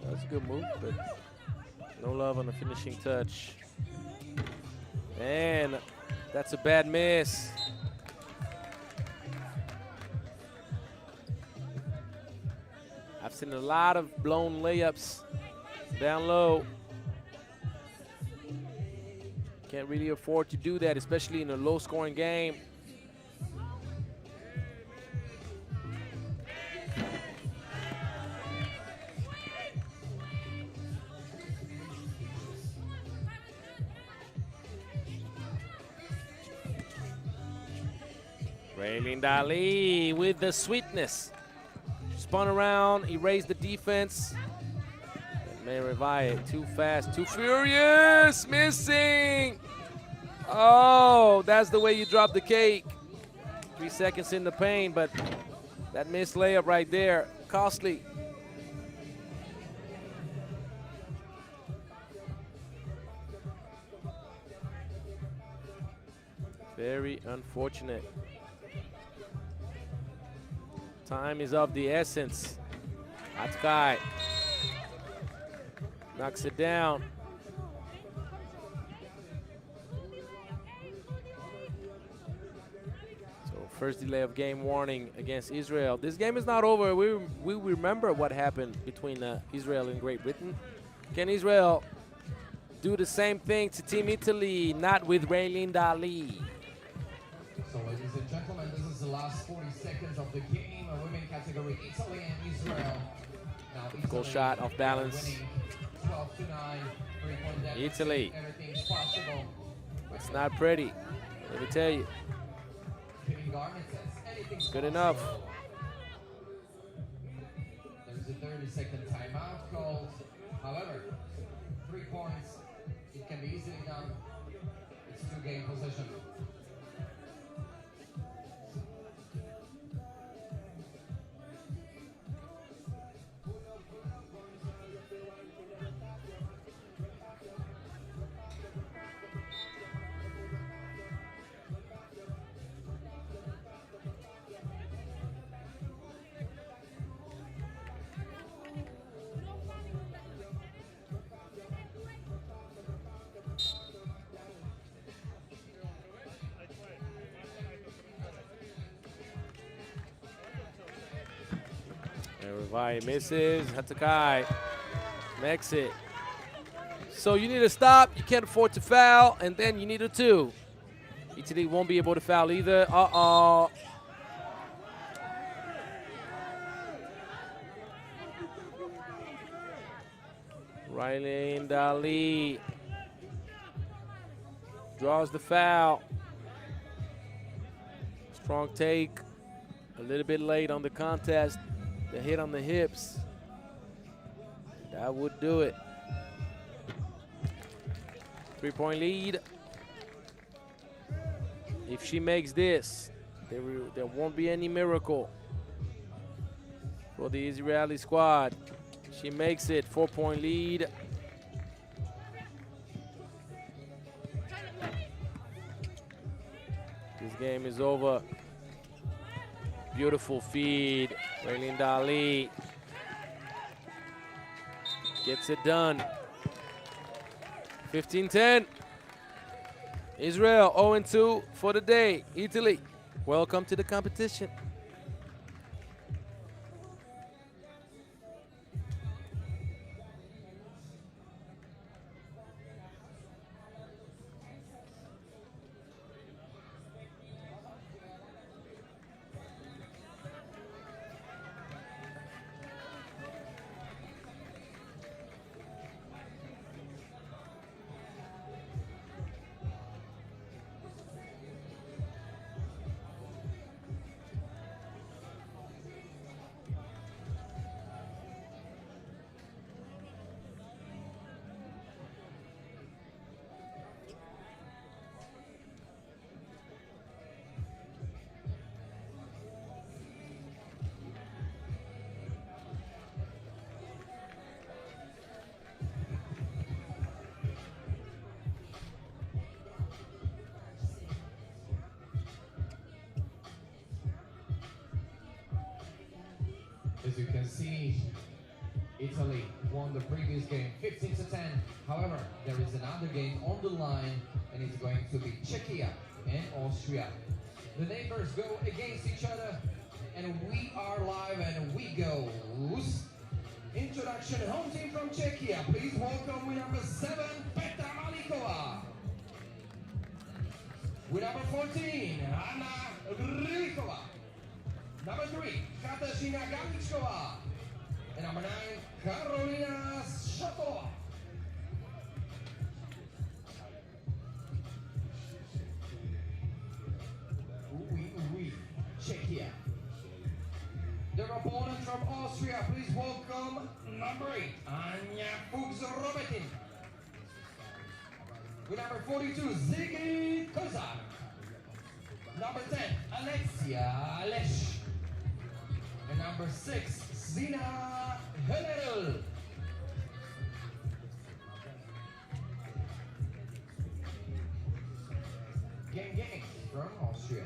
That's a good move, but no love on the finishing touch. And that's a bad miss. I've seen a lot of blown layups down low. Can't really afford to do that, especially in a low-scoring game. Dali with the sweetness. Spun around, erased the defense. Merivai, too fast, too furious, missing. Oh, that's the way you drop the cake. 3 seconds in the paint, but that missed layup right there, costly. Very unfortunate. Time is of the essence. Atkai knocks it down. So first delay of game warning against Israel. This game is not over. We remember what happened between Israel and Great Britain. Can Israel do the same thing to Team Italy? Not with Raylene Dali. So ladies and gentlemen, this is the last 40 seconds of the game. A women category, Italy and Israel. Now Italy, goal shot off balance. 12-9, Italy. Everything's possible. It's not pretty, let me tell you. It's good enough. There's a 30-second timeout called. However, 3 points, it can be easily done. It's 2-game possession. Rivai misses. Hatakai makes it. So you need to stop. You can't afford to foul, and then you need a 2. Italy won't be able to foul either. Uh-oh. Raylene Dali draws the foul. Strong take. A little bit late on the contest. The hit on the hips. That would do it. 3-point lead. If she makes this, there won't be any miracle for the Israeli squad. She makes it, 4-point lead. This game is over. Beautiful feed. Raylene Dali gets it done. 15-10. Israel 0-2 for the day. Italy, welcome to the competition. you can see, Italy won the previous game 15-10. However, there is another game on the line, and it's going to be Czechia and Austria. The neighbors go against each other, and we are live, and we go. Introduction, home team from Czechia. Please welcome with number 7, Petra Malikova. With number 14, Anna Rylikova. Number 3, Katarzyna Galičková. And number 9, Karolina Šatova. Czechia. Their opponent from Austria, please welcome number 8, Anja Fuchs-Robetin. With number 42, Ziggy Kozak. Number 10, Alexia Lesh. And number 6, Zina Hönerl. Gang from Austria.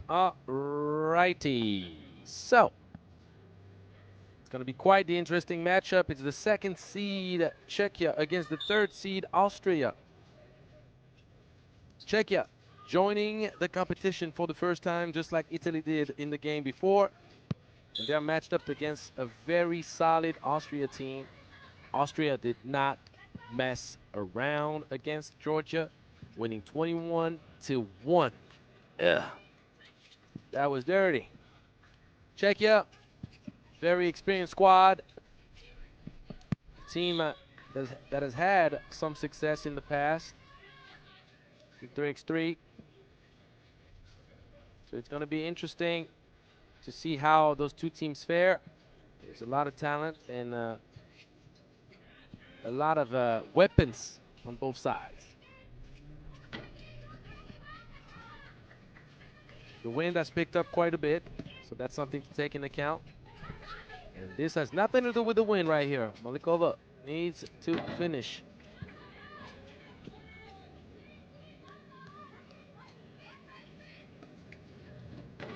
Alrighty. So, it's going to be quite the interesting matchup. It's the second seed Czechia against the third seed Austria. Czechia joining the competition for the first time, just like Italy did in the game before. And they're matched up against a very solid Austria team. Austria did not mess around against Georgia, winning 21-1. Ugh. That was dirty. Czechia, very experienced squad. Team that has had some success in the past. 3x3. So it's going to be interesting to see how those two teams fare. There's a lot of talent and a lot of weapons on both sides. The wind has picked up quite a bit, so that's something to take into account. And this has nothing to do with the wind right here. Malikova needs to finish.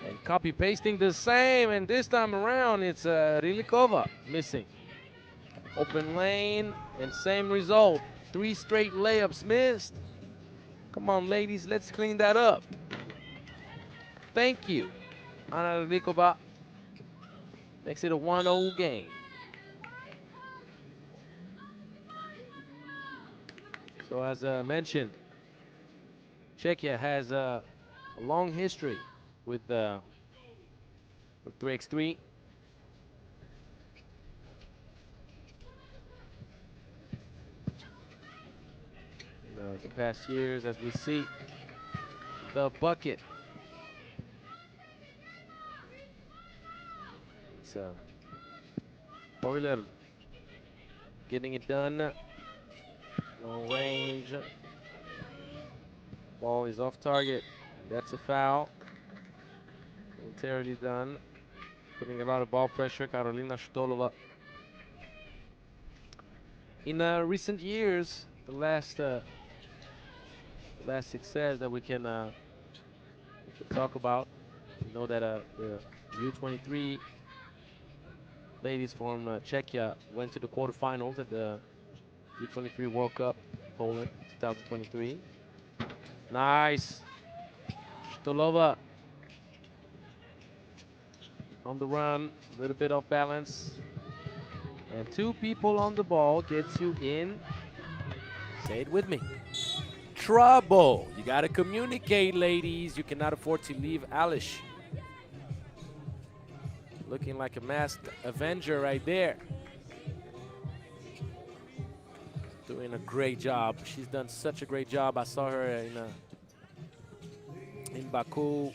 And copy pasting the same, and this time around it's Rylikova missing. Open lane and same result. 3 straight layups missed. Come on, ladies, let's clean that up. Thank you. Anna Rylikova makes it a 1-0 game. So as mentioned, Czechia has a long history with 3x3. The past years, as we see, the bucket. It's Euler getting it done. No range. Ball is off target. That's a foul. Momentarily done. Putting a lot of ball pressure. Karolina Shtolova. In recent years, the last last success that we can talk about. We know that the U23 ladies from Czechia went to the quarterfinals at the U23 World Cup Poland 2023. Nice. Stolova on the run, a little bit off balance. And two people on the ball gets you in. Say it with me. Trouble. You got to communicate, ladies. You cannot afford to leave Alish. Looking like a masked Avenger right there. Doing a great job. She's done such a great job. I saw her in Baku.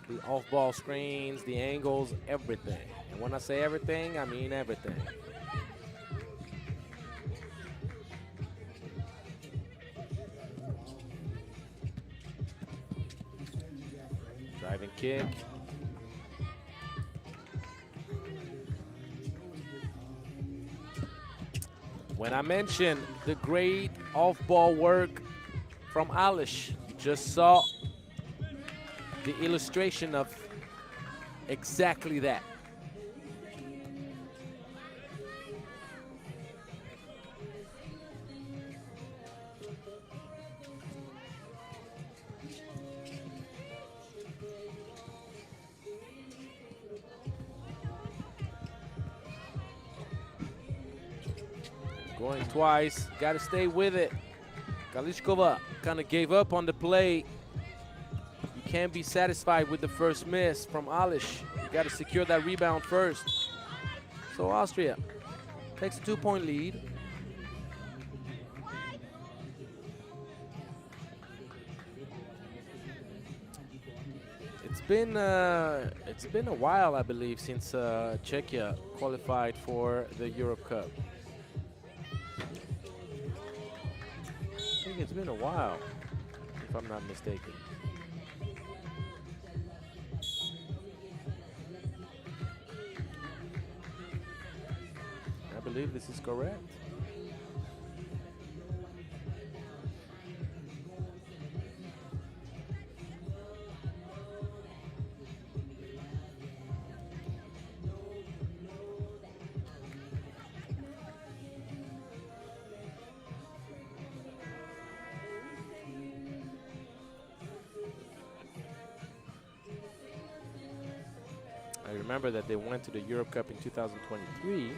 The off-ball screens, the angles, everything. And when I say everything, I mean everything. Driving kick. When I mentioned the great off-ball work from Alish, you just saw the illustration of exactly that. Going twice, got to stay with it. Kalishkova kind of gave up on the play. You can't be satisfied with the first miss from Alish. You got to secure that rebound first. So Austria takes a 2-point lead. It's been a while, I believe, since Czechia qualified for the Europe Cup. I think it's been a while, if I'm not mistaken. I believe this is correct. I remember that they went to the Europe Cup in 2023,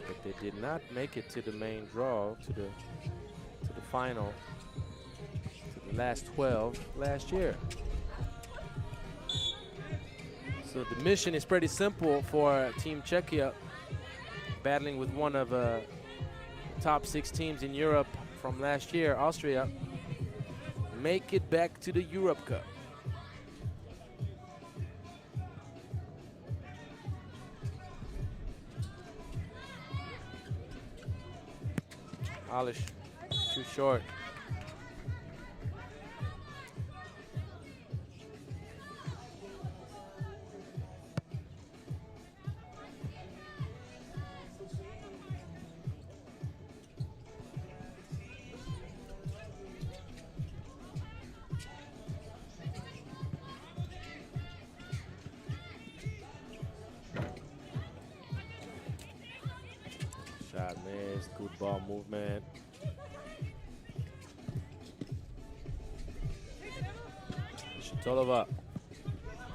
but they did not make it to the main draw, to the final, to the last 12 last year. So the mission is pretty simple for Team Czechia, battling with one of the top 6 teams in Europe from last year, Austria. Make it back to the Europe Cup. Alish, too short. Shot missed, good ball movement. Shatolova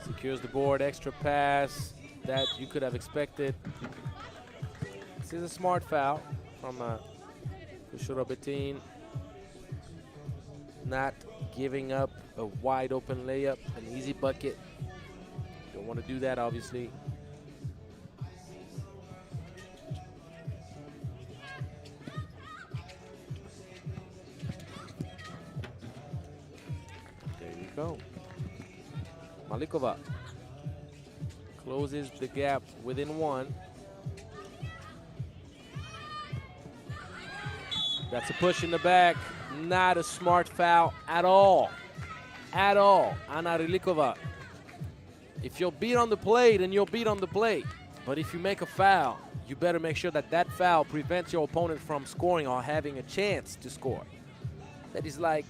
secures the board, extra pass that you could have expected. This is a smart foul from Kushuro-Betin. Not giving up a wide open layup, an easy bucket. Don't want to do that, obviously. Go. Malikova closes the gap within 1. That's a push in the back. Not a smart foul at all. At all. Anna Rilikova. If you'll beat on the play, then you'll beat on the play. But if you make a foul, you better make sure that that foul prevents your opponent from scoring or having a chance to score. That is like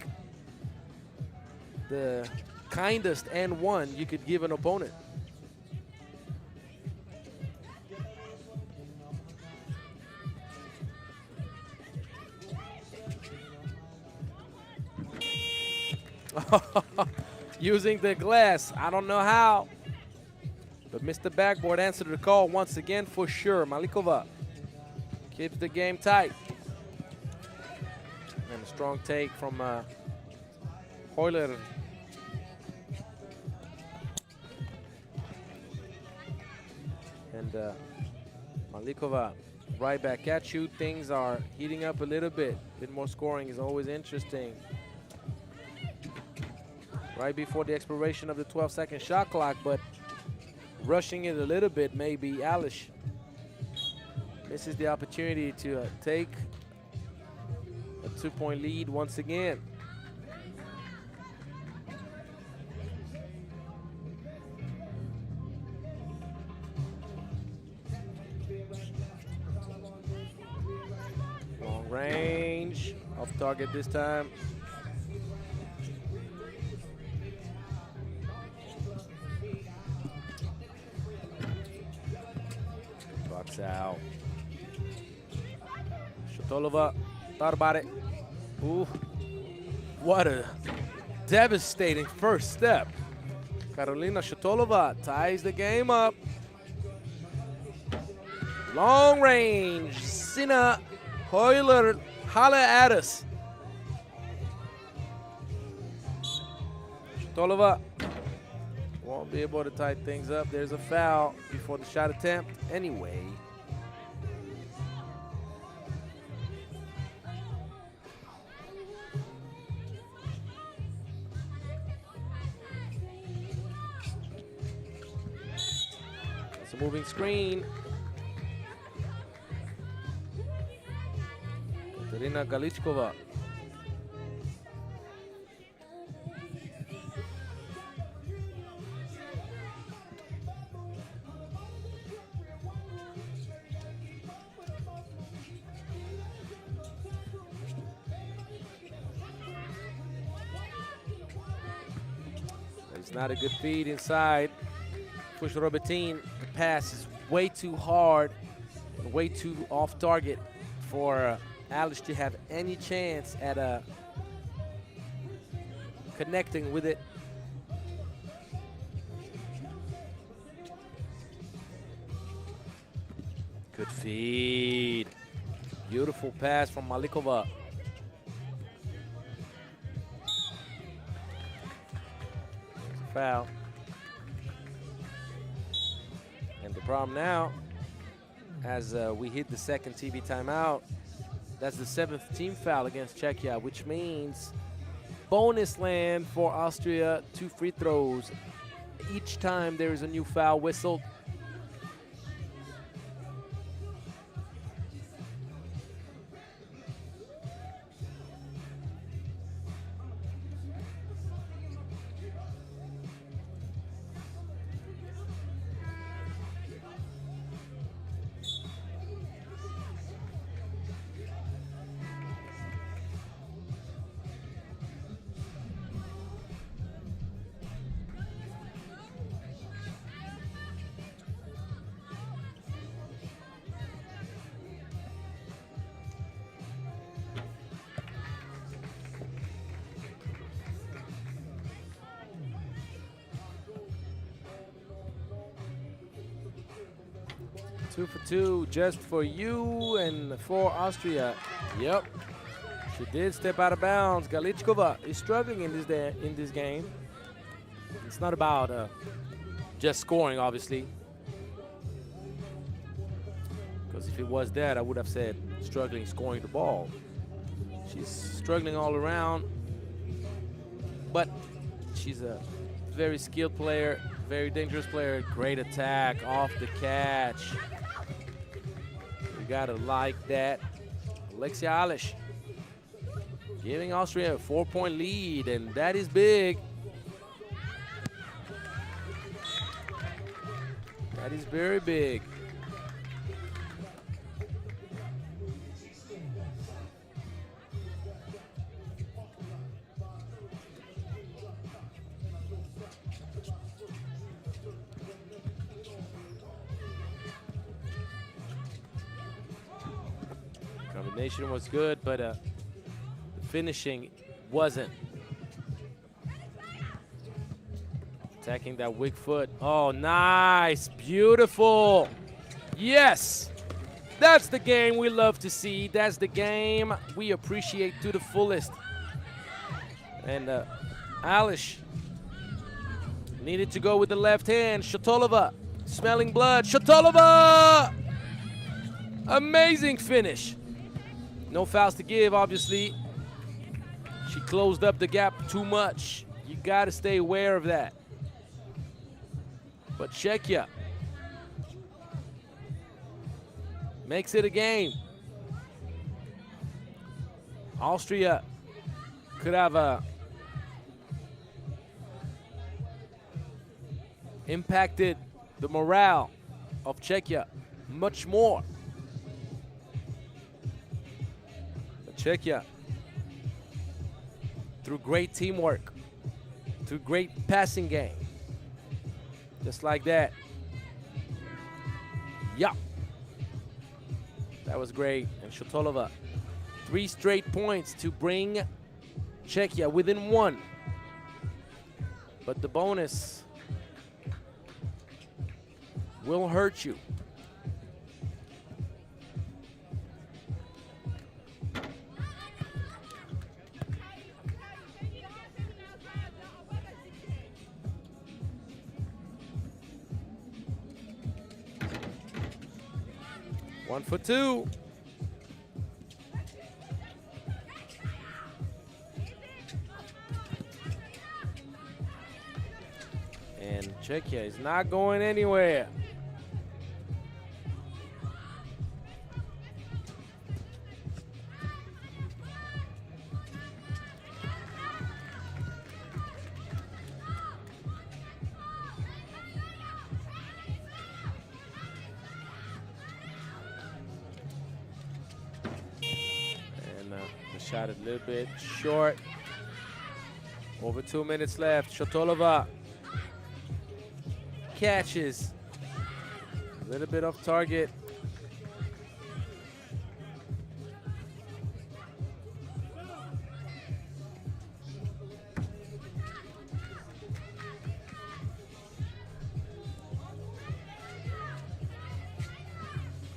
the kindest and one you could give an opponent. Using the glass. I don't know how. But Mr. Backboard answered the call once again for sure. Malikova keeps the game tight. And a strong take from Euler. And Malikova right back at you. Things are heating up a little bit. A bit more scoring is always interesting. Right before the expiration of the 12-second shot clock, but rushing it a little bit, maybe Alish misses the opportunity to take a 2-point lead once again. Long range, off target this time. Out. Shatolova thought about it. Ooh, what a devastating first step. Karolina Shatolova ties the game up. Long range. Sina Euler, holla at us. Shatolova won't be able to tie things up. There's a foul before the shot attempt anyway. It's a moving screen. Katerina Galichkova. Not a good feed inside. Push Robertine. The pass is way too hard and way too off target for Alish to have any chance at connecting with it. Good feed. Beautiful pass from Malikova. Foul. And the problem now, as we hit the second TV timeout, that's the 7th team foul against Czechia, which means bonus land for Austria, 2 free throws. Each time there is a new foul whistled. Two for two just for you and for Austria. Yep, she did step out of bounds. Galichkova is struggling in this game. It's not about just scoring, obviously, because if it was that, I would have said struggling scoring the ball. She's struggling all around, but she's a very skilled player, very dangerous player. Great attack off the catch. You gotta like that. Alexia Alish giving Austria a 4-point lead, and that is big. That is very big. Combination was good, but the finishing wasn't. Attacking that weak foot. Oh, nice. Beautiful. Yes. That's the game we love to see. That's the game we appreciate to the fullest. And Alish needed to go with the left hand. Shatolova smelling blood. Shatolova! Amazing finish. No fouls to give, obviously. She closed up the gap too much. You got to stay aware of that. But Czechia makes it a game. Austria could have impacted the morale of Czechia much more. But Czechia, through great teamwork, through great passing game, just like that. Yeah. That was great. And Shatolova, 3 straight points to bring Czechia within 1. But the bonus will hurt you. One for 2. And Czechia is not going anywhere. Shot a little bit short. Over 2 minutes left. Shatolova catches. A little bit off target.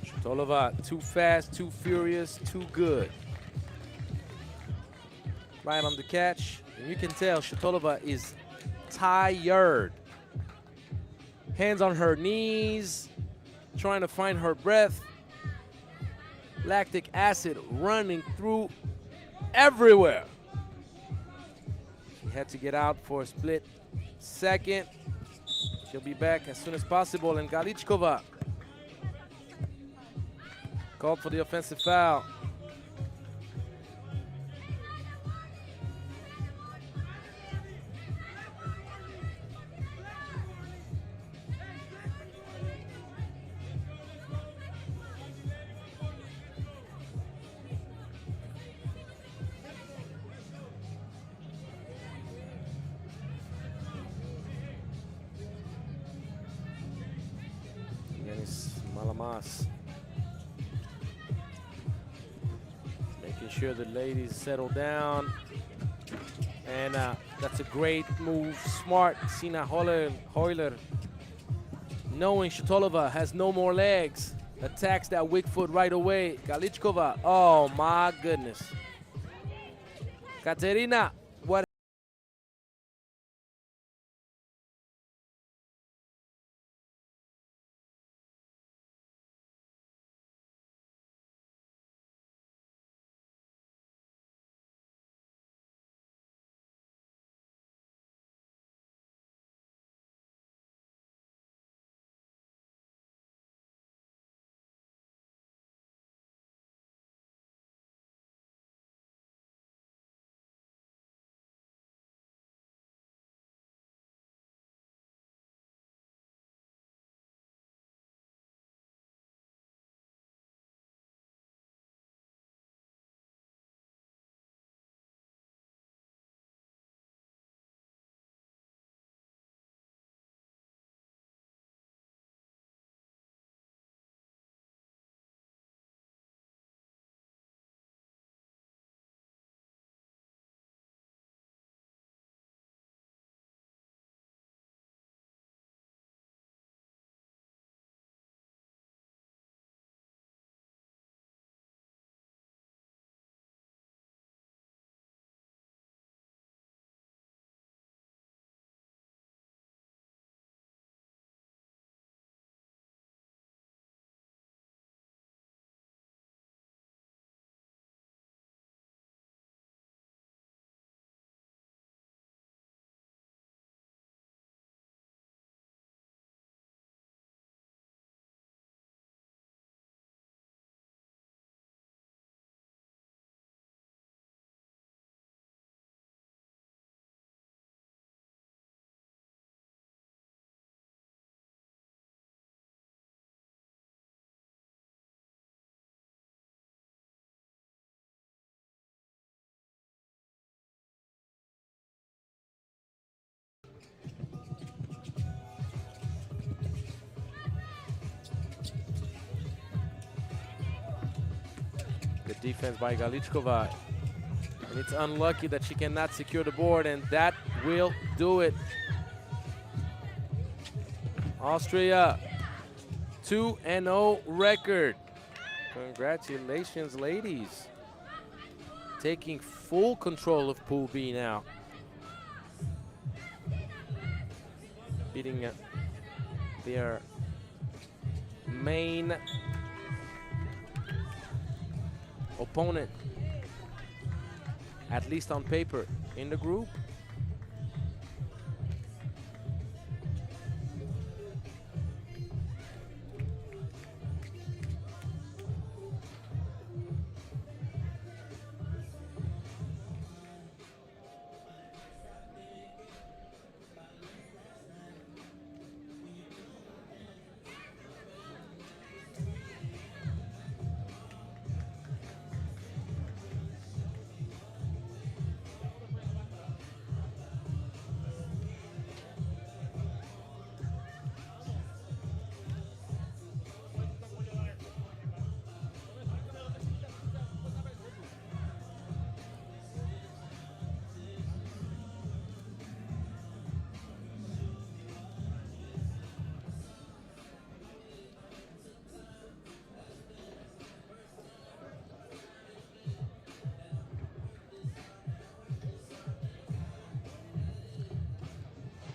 Shatolova too fast, too furious, too good. Right on the catch. And you can tell Shatolova is tired. Hands on her knees, trying to find her breath. Lactic acid running through everywhere. She had to get out for a split second. She'll be back as soon as possible. And Galichkova called for the offensive foul. Malamas. Making sure the ladies settle down. And that's a great move. Smart. Sina Heuler, knowing Shatolova has no more legs, attacks that weak foot right away. Galichkova. Oh, my goodness. Katerina, what defense by Galichkova. And it's unlucky that she cannot secure the board, and that will do it. Austria, 2-0 record. Congratulations, ladies. Taking full control of Pool B now. Beating their main opponent, at least on paper, in the group.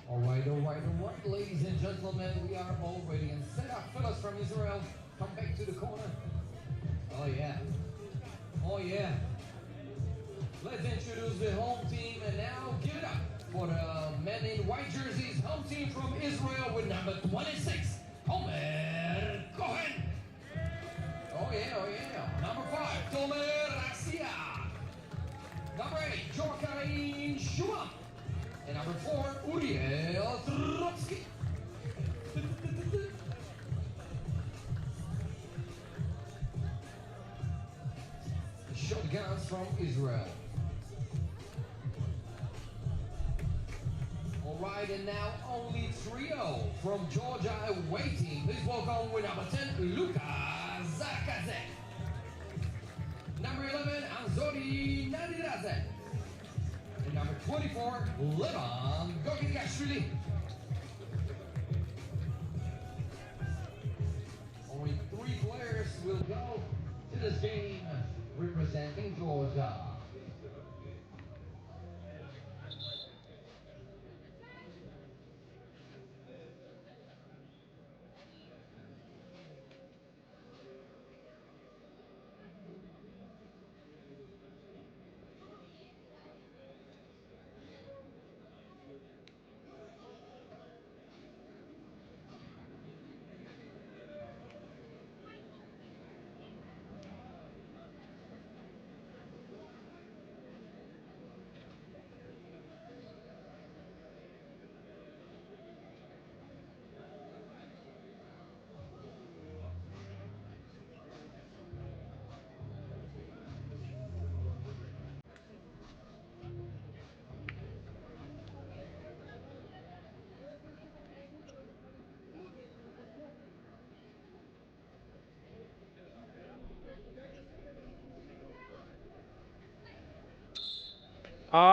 All right, ladies and gentlemen, we are all ready and set up. Fellas from Israel, come back to the corner. Oh yeah. Oh yeah. Let's introduce the home team, and now give it up for the men in white jerseys, home team from Israel with number 26, Homer Cohen. Oh yeah, oh yeah. Number 5, Tomer Rasia. Number 8, Jorkain Shua. And number 4, Uriel Trubsky. The shotguns from Israel. All right, and now only trio from Georgia awaiting. Please welcome with number 10, Luka Zarkazek. Number 11, Anzori Nadirazek. And number 24, Levan Gogigashvili. Only 3 players will go to this game representing Georgia.